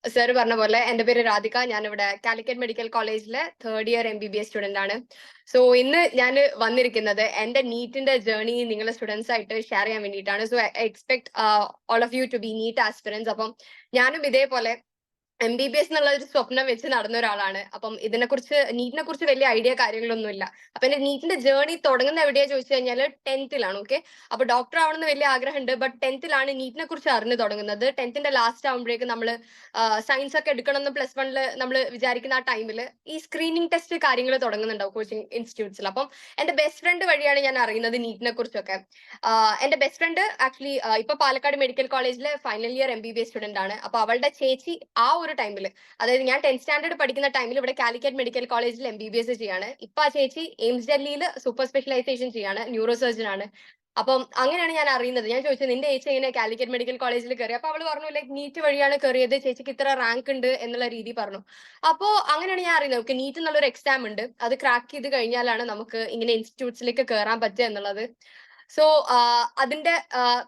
Sir പറഞ്ഞ പോലെ എന്റെ പേര് രാധിക. ഞാനിവിടെ കാലിക്കറ്റ് മെഡിക്കൽ കോളേജിലെ 3rd ഇയർ MBBS സ്റ്റുഡന്റ് ആണ്. സോ ഇന്ന് ഞാൻ വന്നിരിക്കുന്നത് എന്റെ നീറ്റിന്റെ ജേർണി നിങ്ങളുടെ സ്റ്റുഡൻസ് ആയിട്ട് ഷെയർ ചെയ്യാൻ വേണ്ടിയിട്ടാണ്. So I expect all of you to be NEET aspirants. അപ്പം ഞാനും ഇതേപോലെ MBBS എന്നുള്ള ഒരു സ്വപ്നം വെച്ച് നടന്ന ഒരാളാണ്. അപ്പം നീറ്റിനെ കുറിച്ച് വലിയ ഐഡിയ കാര്യങ്ങളൊന്നുമില്ല. അപ്പൊ എന്റെ നീറ്റിന്റെ ജേർണി തുടങ്ങുന്ന എവിടെയാ ചോദിച്ചു കഴിഞ്ഞാൽ 10th ഓക്കെ. അപ്പൊ ഡോക്ടർ ആവണമെന്ന് വലിയ ആഗ്രഹമുണ്ട്. ബട്ട് 10th നീറ്റിനെ കുറിച്ച് അറിഞ്ഞു തുടങ്ങുന്നത്. 10th ലാസ്റ്റ് ആകുമ്പോഴേക്കും നമ്മൾ സയൻസ് ഒക്കെ എടുക്കണമെന്ന് +1 നമ്മൾ വിചാരിക്കുന്ന ആ ടൈമിൽ ഈ സ്ക്രീനിങ് ടെസ്റ്റ് കാര്യങ്ങൾ തുടങ്ങുന്നുണ്ടാവും കോച്ചിങ് ഇൻസ്റ്റിറ്റ്യൂട്ട്സിൽ. അപ്പം എന്റെ ബെസ്റ്റ് ഫ്രണ്ട് വഴിയാണ് ഞാൻ അറിയുന്നത് നീറ്റിനെ കുറിച്ചൊക്കെ. എന്റെ ബെസ്റ്റ് ഫ്രണ്ട് ആക്ച്വലി ഇപ്പൊ പാലക്കാട് മെഡിക്കൽ കോളേജിലെ ഫൈനൽ ഇയർ MBBS സ്റ്റുഡന്റ് ആണ്. അപ്പൊ അവളുടെ ചേച്ചി ആ ഒരു ടൈമിൽ, അതായത് ഞാൻ 10th സ്റ്റാൻഡേർഡ് പഠിക്കുന്ന ടൈമിൽ ഇവിടെ കാലിക്കറ്റ് മെഡിക്കൽ കോളേജിൽ MBBS ചെയ്യാണ്. ഇപ്പൊ ആ ചേച്ചി എയിംസ് ഡൽഹിയിൽ സൂപ്പർ സ്പെഷ്യലൈസേഷൻ ചെയ്യാണ്, ന്യൂറോ സർജൻ ആണ്. അപ്പം അങ്ങനെയാണ് ഞാൻ അറിയുന്നത്. ഞാൻ ചോദിച്ചു നിന്റെ ചേച്ചി എങ്ങനെ കാലിക്കറ്റ് മെഡിക്കൽ കോളേജിൽ കയറി? അപ്പൊ അവള് പറഞ്ഞു ലൈക്ക് നീറ്റ് വഴിയാണ് കയറിയത്, ചേച്ചിക്ക് ഇത്ര റാങ്ക് ഉണ്ട് എന്നുള്ള രീതി പറഞ്ഞു. അപ്പോ അങ്ങനെയാണ് ഞാൻ അറിയുന്നത് ഓക്കെ നീറ്റ് എന്നുള്ളൊരു എക്സാം ഉണ്ട്, അത് ക്രാക്ക് ചെയ്ത് കഴിഞ്ഞാലാണ് നമുക്ക് ഇങ്ങനെ ഇൻസ്റ്റിറ്റ്യൂട്ട്സിലേക്ക് കയറാൻ പറ്റുക എന്നുള്ളത്. സോ അതിന്റെ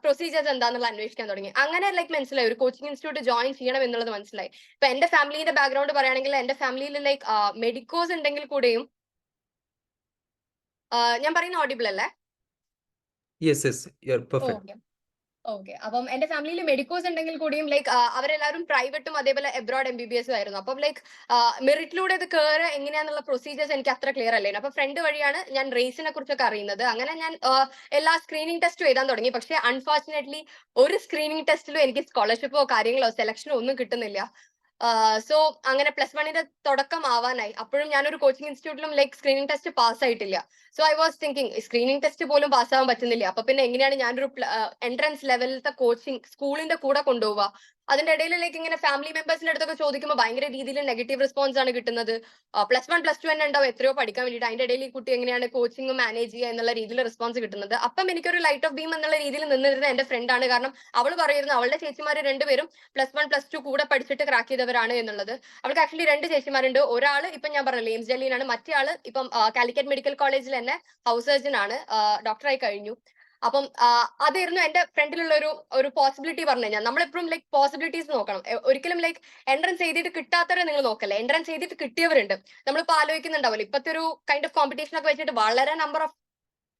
പ്രൊസീജിയേഴ്സ് എന്താണെന്നുള്ള അന്വേഷിക്കാൻ തുടങ്ങി. അങ്ങനെ ലൈക്ക് മനസ്സിലായി ഒരു കോച്ചിങ് ഇൻസ്റ്റിറ്റ്യൂട്ട് ജോയിൻ ചെയ്യണം എന്നുള്ളത് മനസ്സിലായി. ഇപ്പൊ എന്റെ ഫാമിലിയുടെ ബാക്ക്ഗ്രൗണ്ട് പറയുകയാണെങ്കിൽ എന്റെ ഫാമിലിയിൽ ലൈക്ക് മെഡിക്കോസ് ഉണ്ടെങ്കിൽ കൂടെയും ഞാൻ പറയുന്ന ഓഡിബിൾ അല്ലേ? Yes, you're perfect. Okay okay. അപ്പം എന്റെ ഫാമിലിയിൽ മെഡിക്കോസ് ഉണ്ടെങ്കിൽ കൂടിയും ലൈക്ക് അവരെല്ലാവരും പ്രൈവറ്റും അതേപോലെ എബ്രോഡ് MBBS ആയിരുന്നു. അപ്പം ലൈക്ക് മെറിറ്റിലൂടെ ഇത് കയറുക എങ്ങനെയാന്നുള്ള പ്രൊസീജിയേഴ്സ് എനിക്ക് അത്ര ക്ലിയർ അല്ലായിരുന്നു. അപ്പൊ ഫ്രണ്ട് വഴിയാണ് ഞാൻ റേസിനെ കുറിച്ചൊക്കെ അറിയുന്നത്. അങ്ങനെ ഞാൻ എല്ലാ സ്ക്രീനിങ് ടെസ്റ്റും എഴുതാൻ തുടങ്ങി. പക്ഷേ അൺഫോർച്ചുനേറ്റ്ലി ഒരു സ്ക്രീനിങ് ടെസ്റ്റിലും എനിക്ക് സ്കോളർഷിപ്പോ കാര്യങ്ങളോ സെലക്ഷനോ ഒന്നും കിട്ടുന്നില്ല. സോ അങ്ങനെ +1 തുടക്കം ആവാനായി. അപ്പോഴും ഞാനൊരു കോച്ചിങ് ഇൻസ്റ്റിറ്റ്യൂട്ടിലും ലൈക്ക് സ്ക്രീനിങ് ടെസ്റ്റ് പാസ് ആയിട്ടില്ല. So I was thinking screening test പോലും പാസ്സാവാൻ പറ്റുന്നില്ല. അപ്പൊ പിന്നെ എങ്ങനെയാണ് ഞാനൊരു എൻട്രൻസ് ലെവലിലത്തെ കോച്ചിങ് സ്കൂളിന്റെ കൂടെ കൊണ്ടുപോവുക? അതിന്റെ ഇടയിലേക്ക് ഇങ്ങനെ ഫാമിലി മെമ്പേഴ്സിന്റെ അടുത്തൊക്കെ ചോദിക്കുമ്പോൾ ഭയങ്കര രീതിയിൽ നെഗറ്റീവ് റെസ്പോൺസ് ആണ് കിട്ടുന്നത്. +1 +2 തന്നെ ഉണ്ടാവും എത്രയോ പഠിക്കാൻ വേണ്ടിയിട്ട്, അതിന്റെ ഇടയിൽ ഈ കുട്ടി എങ്ങനെയാണ് കോച്ചിങ് മാനേജ് ചെയ്യുക എന്നുള്ള രീതിയിൽ റെസ്പോൺസ് കിട്ടുന്നത്. അപ്പം എനിക്കൊരു ലൈറ്റ് ഓഫ് ബീം എന്നുള്ള രീതിയിൽ നിന്നിരുന്ന എന്റെ ഫ്രണ്ടാണ്. കാരണം അവൾ പറയുന്നത് അവളുടെ ചേച്ചിമാര് രണ്ടുപേരും +1 +2 കൂടെ പഠിച്ചിട്ട് ക്രാക്ക് ചെയ്തവരാണ് എന്നുള്ളത്. അവൾക്ക് ആക്ച്വലി 2 ചേച്ചിമാരുണ്ട്. ഒരാള് ഇപ്പൊ ഞാൻ പറഞ്ഞില്ലേ എയിംസ് ഡൽഹിയിലാണ്, മറ്റേ ആള് ഇപ്പം കാലിക്കറ്റ് മെഡിക്കൽ കോളേജിൽ തന്നെ ഹൗസ് സർജൻ ആണ്, ഡോക്ടറായി കഴിഞ്ഞു. അപ്പം അതായിരുന്നു എന്റെ ഫ്രണ്ടിലുള്ള ഒരു പോസിബിലിറ്റി പറഞ്ഞു കഴിഞ്ഞാൽ. നമ്മളെപ്പോഴും ലൈക്ക് പോസിബിലിറ്റീസ് നോക്കണം. ഒരിക്കലും ലൈക്ക് എൻട്രൻസ് ചെയ്തിട്ട് കിട്ടാത്തവരെ നിങ്ങൾ നോക്കല്ലേ, എൻട്രൻസ് ചെയ്തിട്ട് കിട്ടിയവരുണ്ട്. നമ്മളിപ്പോ ആലോചിക്കുന്നുണ്ടാവില്ല ഇപ്പോഴത്തെ ഒരു കൈൻഡ് ഓഫ് കോമ്പറ്റീഷൻ ഒക്കെ വെച്ചിട്ട് വളരെ നമ്പർ ഓഫ്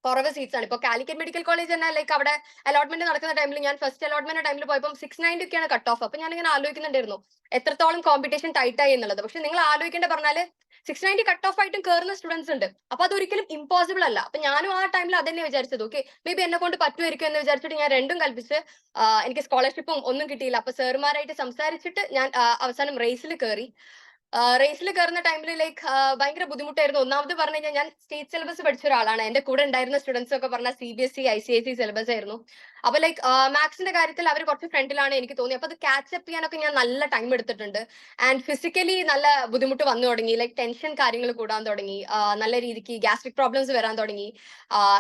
കുറവ് സീറ്റ്സ് ആണ്. ഇപ്പൊ കാലിക്കറ്റ് മെഡിക്കൽ കോളേജ് തന്നെ ലൈക്ക് അവിടെ അലോട്ട്മെന്റ് നടക്കുന്ന ടൈമിൽ ഞാൻ ഫസ്റ്റ് അലോട്ട്മെന്റ് ടൈമിൽ പോയപ്പോൾ 690 ഒക്കെയാണ് കട്ട് ഓഫ്. അപ്പൊ ഞാൻ ഇങ്ങനെ ആലോചിക്കുന്നുണ്ടായിരുന്നു എത്രത്തോളം കോമ്പറ്റീഷൻ ടൈറ്റ് ആയി എന്നുള്ളത്. പക്ഷെ നിങ്ങൾ ആലോചിക്കേണ്ട പറഞ്ഞാല് 690 കട്ട് ഓഫ് ആയിട്ടും കയറുന്ന സ്റ്റുഡൻസ് ഉണ്ട്. അപ്പൊ അതൊരിക്കലും ഇമ്പോസിബിൾ അല്ല. അപ്പൊ ഞാനും ആ ടൈമിൽ അതന്നെ വിചാരിച്ചത്. ഓക്കെ മേ ബി എന്നെ കൊണ്ട് പറ്റുമായിരിക്കും എന്ന് വിചാരിച്ചിട്ട് ഞാൻ രണ്ടും കൽപ്പിച്ച് എനിക്ക് സ്കോളർഷിപ്പും ഒന്നും കിട്ടിയില്ല. അപ്പൊ സാറുമാരായിട്ട് സംസാരിച്ചിട്ട് ഞാൻ അവസാനം റേസിൽ കയറി. റേസിൽ കയറുന്ന ടൈമിൽ ലൈക്ക് ഭയങ്കര ബുദ്ധിമുട്ടായിരുന്നു. ഒന്നാമത് പറഞ്ഞു കഴിഞ്ഞാൽ ഞാൻ സ്റ്റേറ്റ് സിലബസ് പഠിച്ച ഒരാളാണ്. എന്റെ കൂടെ ഉണ്ടായിരുന്ന സ്റ്റുഡൻസ് ഒക്കെ പറഞ്ഞാൽ CBSE ICSE സിലബസ് ആയിരുന്നു. അപ്പൊ ലൈക്ക് മാത്സിന്റെ കാര്യത്തിൽ അവർ കുറച്ച് ഫ്രണ്ടിലാണ് എനിക്ക് തോന്നി. അപ്പൊ അത് ക്യാച്ചപ്പ് ചെയ്യാനൊക്കെ ഞാൻ നല്ല ടൈം എടുത്തിട്ടുണ്ട്. ആൻഡ് ഫിസിക്കലി നല്ല ബുദ്ധിമുട്ട് വന്നു തുടങ്ങി. ലൈക്ക് ടെൻഷൻ കാര്യങ്ങൾ കൂടാൻ തുടങ്ങി. നല്ല രീതിക്ക് ഗ്യാസ്ട്രിക് പ്രോബ്ലംസ് വരാൻ തുടങ്ങി.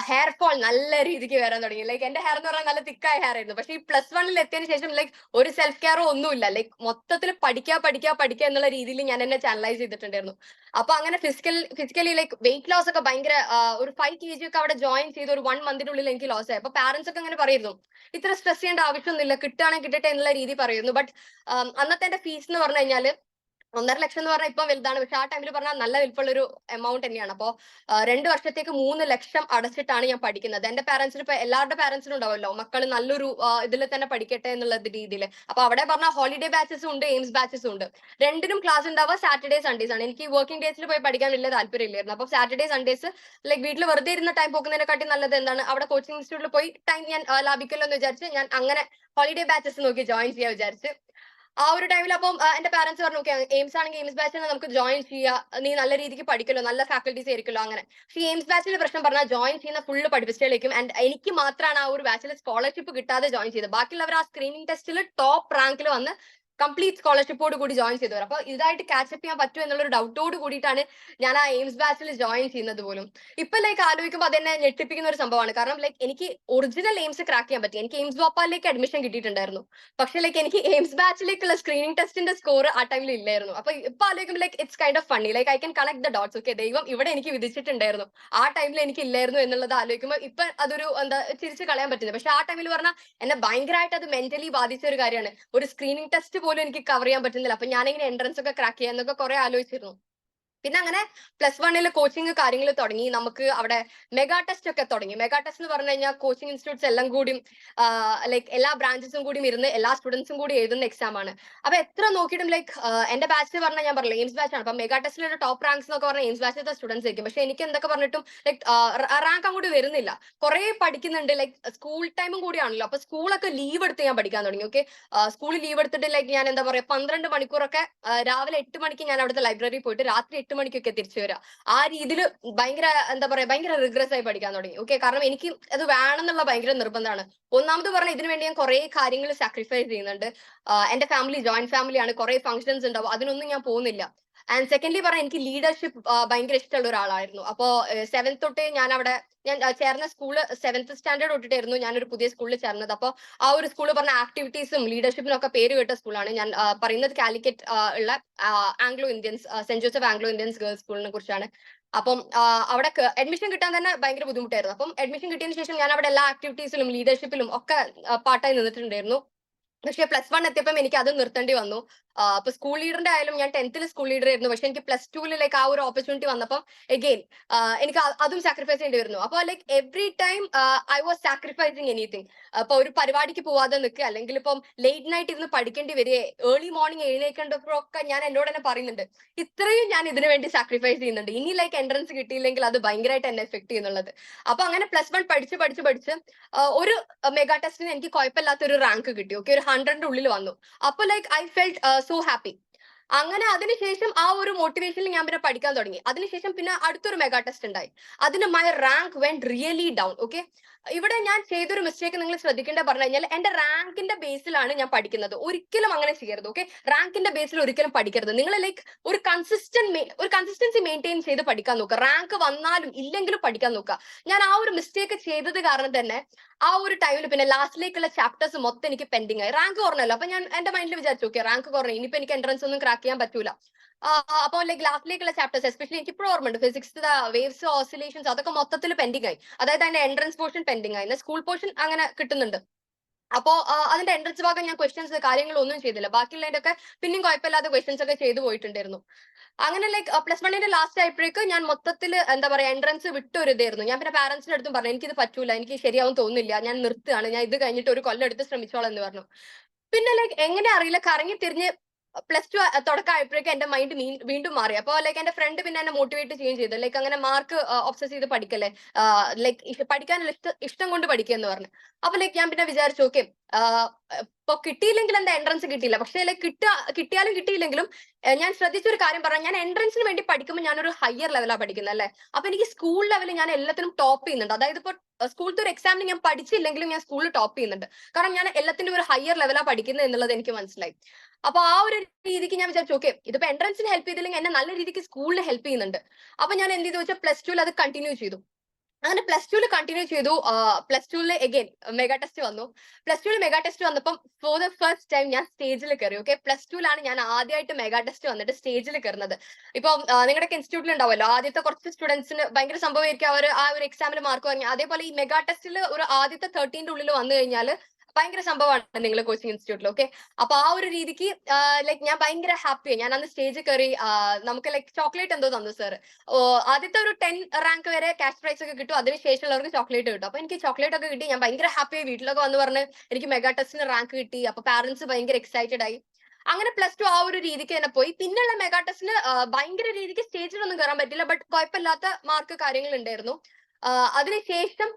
ഹെയർ ഫോൾ നല്ല രീതിക്ക് വരാൻ തുടങ്ങി. ലൈക്ക് എന്റെ ഹെയർ എന്ന് പറഞ്ഞാൽ നല്ല തിക്കായ ഹെയർ ആയിരുന്നു. പക്ഷെ ഈ +1 എത്തിയതിനു ശേഷം ലൈക്ക് ഒരു സെൽഫ് കെയറോ ഒന്നുമില്ല. ലൈക്ക് മൊത്തത്തിൽ പഠിക്കുക എന്നുള്ള രീതിയിൽ ഞാൻ എന്നെ ചാനലൈസ് ചെയ്തിട്ടുണ്ടായിരുന്നു. അപ്പൊ അങ്ങനെ ഫിസിക്കലി ലൈക്ക് വെയിറ്റ് ലോസ് ഒക്കെ ഭയങ്കര ഒരു 5 kg ഒക്കെ അവിടെ ജോയിൻ ചെയ്ത് ഒരു 1 മന്തിനുള്ളിൽ എനിക്ക് ലോസ് ആയി. അപ്പൊ പാരന്റ്സ് ഒക്കെ അങ്ങനെ പറയുന്നു ഇത്ര സ്ട്രെസ് ചെയ്യേണ്ട ആവശ്യമൊന്നുമില്ല, കിട്ടുകയാണെങ്കിൽ കിട്ടട്ടെ എന്നുള്ള രീതി പറയുന്നു. ബട്ട് അന്നത്തെ എന്റെ ഫീസ് എന്ന് പറഞ്ഞു കഴിഞ്ഞാൽ 1.5 ലക്ഷം എന്ന് പറഞ്ഞാൽ ഇപ്പൊ വലുതാണ്, പക്ഷെ ആ ടൈമിൽ പറഞ്ഞാൽ നല്ല വലിപ്പമുള്ള ഒരു എമൗണ്ട് തന്നെയാണ്. അപ്പോ 2 വർഷത്തേക്ക് 3 ലക്ഷം അടച്ചിട്ടാണ് ഞാൻ പഠിക്കുന്നത്. എന്റെ പാരന്റ്സിന് ഇപ്പൊ എല്ലാവരുടെ പാരന്റ്സിനും ഉണ്ടാവുമല്ലോ മക്കൾ നല്ലൊരു ഇതിൽ തന്നെ പഠിക്കട്ടെ എന്നുള്ള രീതിയിൽ. അപ്പൊ അവിടെ പറഞ്ഞ ഹോളിഡേ ബാച്ചസും ഉണ്ട്, എയിംസ് ബാച്ചസും ഉണ്ട്. രണ്ടിനും ക്ലാസ് ഉണ്ടാവുക സാറ്റർഡേ സൺഡേസ് ആണ്. എനിക്ക് വർക്കിംഗ് ഡേയ്സിൽ പോയി പഠിക്കാൻ വലിയ താല്പര്യമില്ലായിരുന്നു. അപ്പൊ സാറ്റർഡേ സൺഡേസ് ലൈക്ക് വീട്ടിൽ വെറുതെ ഇരുന്ന ടൈം പോകുന്നതിനെക്കാട്ടി നല്ലത് എന്താണ് അവിടെ കോച്ചിങ് ഇൻസ്റ്റിറ്റ്യൂട്ടിൽ പോയി ടൈം ഞാൻ ലാഭിക്കല്ലോ എന്ന് വിചാരിച്ച് ഞാൻ അങ്ങനെ ഹോളിഡേ ബാച്ചസ് നോക്കി ജോയിൻ ചെയ്യാൻ വിചാരിച്ച്. ആ ഒരു ടൈമിൽ അപ്പം എന്റെ പാരന്റ്സ് പറഞ്ഞു ഓക്കെ എയിംസ് ആണെങ്കിൽ എയിംസ് ബാച്ചിൽ നമുക്ക് ജോയിൻ ചെയ്യാം, നീ നല്ല രീതിക്ക് പഠിക്കല്ലോ, നല്ല ഫാക്കൽറ്റീസ് ആയിരിക്കല്ലോ അങ്ങനെ. പക്ഷേ എയിംസ് ബാച്ചിൽ പ്രശ്നം പറഞ്ഞാൽ ജോയിൻ ചെയ്യുന്ന ഫുള്ള് പഠിപ്പിച്ചേക്കും. ആൻഡ് എനിക്ക് മാത്രമാണ് ആ ഒരു ബാച്ചിൽ സ്കോളർഷിപ്പ് കിട്ടാതെ ജോയിൻ ചെയ്തത്. ബാക്കിയുള്ളവർ ആ സ്ക്രീനിങ് ടെസ്റ്റിൽ ടോപ്പ് റാങ്കിൽ വന്ന് കംപ്ലീറ്റ് സ്കോളർഷിപ്പോട് കൂടി ജോയിൻ ചെയ്തവർ. അപ്പൊ ഇതായിട്ട് കാച്ചപ്പ് ചെയ്യാൻ പറ്റും എന്നുള്ളൊരു ഡൗട്ടോട് കൂടിയിട്ടാണ് ഞാൻ ആ എയിംസ് ബാച്ചിൽ ജോയിൻ ചെയ്യുന്നത് പോലും. ഇപ്പൊ ലൈക്ക് ആലോചിക്കുമ്പോൾ അതെന്നെ ഞെട്ടിപ്പിക്കുന്ന ഒരു സംഭവമാണ്. കാരണം ലൈക്ക് എനിക്ക് ഒറിജിനൽ എയിംസ് ക്രാക്ക് ചെയ്യാൻ പറ്റി. എനിക്ക് എയിംസ് ഭോപ്പാലിലേക്ക് അഡ്മിഷൻ കിട്ടിയിട്ടുണ്ടായിരുന്നു. പക്ഷെ ലൈക്ക് എനിക്ക് എയിംസ് ബാച്ചിലേക്കുള്ള സ്ക്രീനിങ് ടെസ്റ്റിന്റെ സ്കോർ ആ ടൈമിൽ ഇല്ലായിരുന്നു. അപ്പൊ ഇപ്പൊ ആലോചിക്കുമ്പോൾ like it's kind of funny. Like I can connect the dots. Okay ദൈവം ഇവിടെ എനിക്ക് വിധിച്ചിട്ടുണ്ടായിരുന്നു, ആ ടൈമിൽ എനിക്ക് ഇല്ലായിരുന്നു എന്നുള്ളത് ആലോചിക്കുമ്പോൾ ഇപ്പൊ അതൊരു എന്താ ചിരിച്ച് കളയാൻ പറ്റുന്നത്. പക്ഷെ ആ ടൈമിൽ പറഞ്ഞാൽ എന്നെ ഭയങ്കരമായിട്ട് അത് മെന്റലി ബാധിച്ച ഒരു കാര്യമാണ്. ഒരു സ്ക്രീനിങ് ടെസ്റ്റ് പോലും എനിക്ക് കവർ ചെയ്യാൻ പറ്റുന്നില്ല. അപ്പൊ ഞാനിങ്ങനെ എൻട്രൻസ് ഒക്കെ ക്രാക്ക് ചെയ്യാന്നൊക്കെ കുറെ ആലോചിച്ചിരുന്നു. പിന്നെ അങ്ങനെ +1 കോച്ചിങ് കാര്യങ്ങൾ തുടങ്ങി. നമുക്ക് അവിടെ മെഗാ ടെസ്റ്റ് ഒക്കെ തുടങ്ങി. മെഗാ ടെസ്റ്റ് എന്ന് പറഞ്ഞു കഴിഞ്ഞാൽ കോച്ചിങ് ഇൻസ്റ്റിറ്റ്യൂട്ട്സ് എല്ലാം കൂടി ലൈക്ക് എല്ലാ ബ്രാഞ്ചസും കൂടി ഇരുന്ന് എല്ലാ സ്റ്റുഡൻസും കൂടി എഴുതുന്ന എക്സാം ആണ്. അപ്പൊ എത്ര നോക്കിയിട്ടും ലൈക്ക് എന്റെ ബാച്ച് പറഞ്ഞാൽ ഞാൻ പറഞ്ഞില്ല എയിംസ് ബാച്ച് ആണ്. അപ്പൊ മെഗാ ടെസ്റ്റിലെ ടോപ്പ് റാങ്ക്സ് എന്നൊക്കെ പറഞ്ഞാൽ എയിംസ് ബാച്ചിലത്തെ സ്റ്റുഡൻസ് ആയിരിക്കും. പക്ഷെ എനിക്ക് എന്തൊക്കെ പറഞ്ഞിട്ടും ലൈക്ക് റാങ്ക് അങ്ങോട്ട് വരുന്നില്ല. കുറെ പഠിക്കുന്നുണ്ട്. ലൈക്ക് സ്കൂൾ ടൈമും കൂടിയാണല്ലോ. അപ്പൊ സ്കൂളൊക്കെ ലീവ് എടുത്ത് ഞാൻ പഠിക്കാൻ തുടങ്ങി. ഓക്കെ, സ്കൂൾ ലീവ് എടുത്തിട്ട് ലൈക്ക് ഞാൻ എന്താ പറയാ 12 മണിക്കൂറൊക്കെ രാവിലെ 8 മണിക്ക് ഞാൻ അവിടുത്തെ ലൈബ്രറി പോയിട്ട് രാത്രി 8 മണിക്കൊക്കെ തിരിച്ചു വരിക. ആ രീതിയിൽ ഭയങ്കര എന്താ പറയാ ഭയങ്കര റിഗ്രസ് ആയി പഠിക്കാൻ തുടങ്ങി. ഓക്കെ, കാരണം എനിക്ക് അത് വേണമെന്നുള്ള ഭയങ്കര നിർബന്ധമാണ്. ഒന്നാമത് പറഞ്ഞാൽ ഇതിനു വേണ്ടി ഞാൻ കുറെ കാര്യങ്ങൾ സാക്രിഫൈസ് ചെയ്യുന്നുണ്ട്. എന്റെ ഫാമിലി ജോയിന്റ് ഫാമിലിയാണ്, കുറെ ഫംഗ്ഷൻസ് ഉണ്ടാവും, അതിനൊന്നും ഞാൻ പോകുന്നില്ല. ആൻഡ് സെക്കൻഡ്ലി പറഞ്ഞാൽ എനിക്ക് ലീഡർഷിപ്പ് ഭയങ്കര ഇഷ്ടമുള്ള ഒരാളായിരുന്നു. അപ്പോ 7th തൊട്ടേ ഞാൻ അവിടെ ഞാൻ ചേർന്ന സ്കൂള് 7th സ്റ്റാൻഡേർഡ് തൊട്ടിട്ടായിരുന്നു ഞാനൊരു പുതിയ സ്കൂളിൽ ചേർന്നത്. അപ്പോൾ ആ ഒരു സ്കൂൾ പറഞ്ഞ ആക്ടിവിറ്റീസും ലീഡർഷിപ്പിനും ഒക്കെ പേര് കേട്ട സ്കൂളാണ്. ഞാൻ പറയുന്നത് കാലിക്കറ്റ് ഉള്ള Anglo Indians saint Joseph Anglo Indians girls സ്കൂളിനെ കുറിച്ചാണ്. അപ്പം അവിടെ അഡ്മിഷൻ കിട്ടാൻ തന്നെ ഭയങ്കര ബുദ്ധിമുട്ടായിരുന്നു. അപ്പം അഡ്മിഷൻ കിട്ടിയതിന് ശേഷം ഞാൻ അവിടെ എല്ലാ ആക്ടിവിറ്റീസിലും ലീഡർഷിപ്പിലും ഒക്കെ പാർട്ടായി നിന്നിട്ടുണ്ടായിരുന്നു. പക്ഷെ +1 എത്തിയപ്പം എനിക്ക് അത് നിർത്തേണ്ടി വന്നു. അപ്പൊ സ്കൂൾ ലീഡറിന്റെ ആയാലും ഞാൻ 10th സ്കൂൾ ലീഡർ ആയിരുന്നു. പക്ഷെ എനിക്ക് +2 ലൈക്ക് ആ ഒരു ഓപ്പർച്യൂണിറ്റി വന്നപ്പം എഗെയിൻ എനിക്ക് അതും സാക്രിഫൈസ് ചെയ്യേണ്ടി വരുന്നു. അപ്പൊ like every time I was sacrificing anything. അപ്പൊ ഒരു പരിപാടിക്ക് പോവാതെ നിൽക്കുക, അല്ലെങ്കിൽ ഇപ്പം ലേറ്റ് നൈറ്റ് ഇരുന്ന് പഠിക്കേണ്ടി വരിക, ഏർലി മോർണിംഗ് എഴുന്നേക്കേണ്ടപ്പോഴൊക്കെ ഞാൻ എന്നോട് തന്നെ പറയുന്നുണ്ട് ഇത്രയും ഞാൻ ഇതിനു വേണ്ടി സാക്രിഫൈസ് ചെയ്യുന്നുണ്ട്. ഇനി ലൈക്ക് എൻട്രൻസ് കിട്ടിയില്ലെങ്കിൽ അത് ഭയങ്കരമായിട്ട് എന്നെ എഫക്ട് ചെയ്യുന്നുള്ളത്. അപ്പൊ അങ്ങനെ +1 പഠിച്ച് ഒരു മെഗാ ടെസ്റ്റിന് എനിക്ക് കുഴപ്പമില്ലാത്ത ഒരു റാങ്ക് കിട്ടി. ഓക്കെ, ഒരു 100ന്റെ ഉള്ളിൽ വന്നു. അപ്പൊ like I felt so happy. അങ്ങനെ അതിനുശേഷം ആ ഒരു മോട്ടിവേഷനിൽ ഞാൻ പിന്നെ പഠിക്കാൻ തുടങ്ങി. അതിനുശേഷം പിന്നെ അടുത്തൊരു മെഗാ ടെസ്റ്റ് ഉണ്ടായി. അതിന് my rank went really down. Okay, ഇവിടെ ഞാൻ ചെയ്തൊരു മിസ്റ്റേക്ക് നിങ്ങൾ ശ്രദ്ധിക്കേണ്ടത് പറഞ്ഞു കഴിഞ്ഞാൽ എന്റെ റാങ്കിന്റെ ബേസിലാണ് ഞാൻ പഠിക്കുന്നത്. ഒരിക്കലും അങ്ങനെ ചെയ്യരുത്. ഓക്കെ, റാങ്കിന്റെ ബേസിൽ ഒരിക്കലും പഠിക്കരുത്. നിങ്ങൾ ലൈക്ക് ഒരു കൺസിസ്റ്റൻസി മെയിൻറ്റെയിൻ ചെയ്ത് പഠിക്കാൻ നോക്കുക. റാങ്ക് വന്നാലും ഇല്ലെങ്കിലും പഠിക്കാൻ നോക്കുക. ഞാൻ ആ ഒരു മിസ്റ്റേക്ക് ചെയ്തത് കാരണം തന്നെ ആ ഒരു ടൈമിൽ പിന്നെ ലാസ്റ്റിലേക്കുള്ള ചാപ്റ്റേഴ്സ് മൊത്തം എനിക്ക് പെൻഡിങ് ആയി. റാങ്ക് കുറഞ്ഞല്ലോ. അപ്പൊ ഞാൻ എന്റെ മൈൻഡിൽ വിചാരിച്ചു ഓക്കെ റാങ്ക് കുറഞ്ഞു, ഇനിയിപ്പോ എനിക്ക് എൻട്രൻസ് ഒന്നും ക്രാക്ക് ചെയ്യാൻ പറ്റൂല. അപ്പോൾ ലൈക്ക് ലാസ്റ്റിലേക്കുള്ള ചാപ്റ്റേഴ്സ് എസ്പെഷ്യലി എനിക്ക് ഇപ്പോഴും ഓർമ്മയുണ്ട് ഫിസിക്സ് വേവ്സ് ഓസിലേഷൻസ് അതൊക്കെ മൊത്തത്തിൽ പെൻഡിങ് ആയി. അതായത് അതിന്റെ എൻട്രൻസ് പോർഷൻ പെൻഡിങ് ആയി. സ്കൂൾ പോർഷൻ അങ്ങനെ കിട്ടുന്നുണ്ട്. അപ്പോ അതിന്റെ എൻട്രൻസ് ഭാഗം ഞാൻ ക്വസ്റ്റ്യൻസ് കാര്യങ്ങളൊന്നും ചെയ്തില്ല. ബാക്കിയുള്ളതിന്റെ ഒക്കെ പിന്നെയും കുഴപ്പമില്ലാത്ത ക്വസ്റ്റ്യൻസ് ഒക്കെ ചെയ്തു പോയിട്ടുണ്ടായിരുന്നു. അങ്ങനെ ലൈക്ക് +1 ലാസ്റ്റ് ആയപ്പോഴേക്ക് ഞാൻ മൊത്തത്തിൽ എന്താ പറയാ എൻട്രൻസ് വിട്ടൊരു ഇതായിരുന്നു. ഞാൻ പിന്നെ പാരന്റ്സിന്റെ അടുത്തും പറഞ്ഞു എനിക്കിത് പറ്റൂല, എനിക്ക് ശരിയാവും തോന്നുന്നില്ല, ഞാൻ നിർത്തുകയാണ്, ഞാൻ ഇത് കഴിഞ്ഞിട്ട് ഒരു കൊല്ലം എടുത്ത് ശ്രമിച്ചോളാം എന്ന് പറഞ്ഞു. പിന്നെ ലൈക്ക് എങ്ങനെ അറിയില്ല കറങ്ങി തിരിഞ്ഞ് +2 തുടക്കമായപ്പോഴേക്കും എന്റെ മൈൻഡ് വീണ്ടും മാറി. അപ്പൊ ലൈക്ക് എന്റെ ഫ്രണ്ട് പിന്നെ എന്നെ മോട്ടിവേറ്റ് ചെയ്യുകയും ചെയ്തു. ലൈക്ക് അങ്ങനെ മാർക്ക് ഒബ്സസ് ചെയ്ത് പഠിക്കല്ലേ, ലൈക്ക് പഠിക്കാനുള്ള ഇഷ്ടം കൊണ്ട് പഠിക്കുക എന്ന് പറഞ്ഞു. അപ്പൊ ലൈക്ക് ഞാൻ പിന്നെ വിചാരിച്ചു ഓക്കെ ഇപ്പൊ കിട്ടിയില്ലെങ്കിൽ എന്താ എൻട്രൻസ് കിട്ടിയില്ല, പക്ഷേ ലൈക്ക് കിട്ടിയാലും കിട്ടിയില്ലെങ്കിലും ഞാൻ ശ്രദ്ധിച്ചൊരു കാര്യം പറഞ്ഞാൽ ഞാൻ എൻട്രൻസിന് വേണ്ടി പഠിക്കുമ്പോൾ ഞാനൊരു ഹയർ ലെവലാണ് പഠിക്കുന്നത് അല്ലേ. അപ്പൊ എനിക്ക് സ്കൂൾ ലെവലിൽ ഞാൻ എല്ലാത്തിനും ടോപ്പ് ചെയ്യുന്നുണ്ട്. അതായത് ഇപ്പൊ സ്കൂളത്തെ ഒരു എക്സാമിന് ഞാൻ പഠിച്ചില്ലെങ്കിലും ഞാൻ സ്കൂളിൽ ടോപ്പ് ചെയ്യുന്നുണ്ട്. കാരണം ഞാൻ എല്ലാത്തിനും ഒരു ഹയർ ലെവലാണ് പഠിക്കുന്നത് എന്നുള്ളത് എനിക്ക് മനസ്സിലായി. അപ്പൊ ആ ഒരു രീതിക്ക് ഞാൻ വിചാരിച്ചു ഓക്കെ ഇതിപ്പോ എൻട്രൻസിന് ഹെൽപ്പ് ചെയ്തില്ലെങ്കിൽ എന്നെ നല്ല രീതിക്ക് സ്കൂളിൽ ഹെൽപ്പ് ചെയ്യുന്നുണ്ട്. അപ്പൊ ഞാൻ എന്ത് ചെയ്തു വെച്ചാൽ +2 അത് കണ്ടിന്യൂ ചെയ്തു. അങ്ങനെ +2 കണ്ടിന്യൂ ചെയ്തു. +2 എഗെയിൻ മെഗാ ടെസ്റ്റ് വന്നു. +2 മെഗാ ടെസ്റ്റ് വന്നപ്പം ഫോർ ദ ഫസ്റ്റ് ടൈം ഞാൻ സ്റ്റേജിൽ കയറി. ഓക്കെ, +2 ഞാൻ ആദ്യമായിട്ട് മെഗാ ടെസ്റ്റ് വന്നിട്ട് സ്റ്റേജിൽ കയറുന്നത്. ഇപ്പൊ നിങ്ങളുടെ ഇൻസ്റ്റിറ്റ്യൂട്ടിൽ ഉണ്ടാവുമല്ലോ ആദ്യത്തെ കുറച്ച് സ്റ്റുഡൻസിന് ഭയങ്കര സംഭവമായിരിക്കും, അവർ ആ ഒരു എക്സാമിൽ മാർക്ക് വാങ്ങി. അതേപോലെ ഈ മെഗാ ടെസ്റ്റിൽ ഒരു ആദ്യത്തെ 13ന്റെ ഉള്ളിൽ വന്നു കഴിഞ്ഞാൽ ഭയങ്കര സംഭവമാണ് നിങ്ങൾ കോച്ചിങ് ഇൻസ്റ്റിറ്റ്യൂട്ടിൽ. ഓക്കെ, അപ്പൊ ആ ഒരു രീതിക്ക് ലൈക്ക് ഞാൻ ഭയങ്കര ഹാപ്പിയായി. ഞാൻ അന്ന് സ്റ്റേജിൽ കയറി. നമുക്ക് ലൈക്ക് ചോക്ലേറ്റ് എന്തോ തന്നു സാർ. ആദ്യത്തെ ഒരു 10 റാങ്ക് വരെ ക്യാഷ് പ്രൈസ് ഒക്കെ കിട്ടും, അതിനുശേഷമുള്ളവർക്ക് ചോക്ലേറ്റ് കിട്ടും. അപ്പൊ എനിക്ക് ചോക്ലേറ്റ് ഒക്കെ കിട്ടി. ഞാൻ ഭയങ്കര ഹാപ്പിയായി. വീട്ടിലൊക്കെ വന്ന് പറഞ്ഞ് എനിക്ക് മെഗാ ടെസ്റ്റിന് റാങ്ക് കിട്ടി. അപ്പൊ പാരന്റ്സ് ഭയങ്കര എക്സൈറ്റഡ് ആയി. അങ്ങനെ +2 ആ ഒരു രീതിക്ക് തന്നെ പോയി. പിന്നെയുള്ള മെഗാ ടെസ്റ്റിന് ഭയങ്കര രീതിക്ക് സ്റ്റേജിലൊന്നും കയറാൻ പറ്റില്ല, ബട്ട് കുഴപ്പമില്ലാത്ത മാർക്ക് കാര്യങ്ങൾ ഉണ്ടായിരുന്നു. അതിനുശേഷം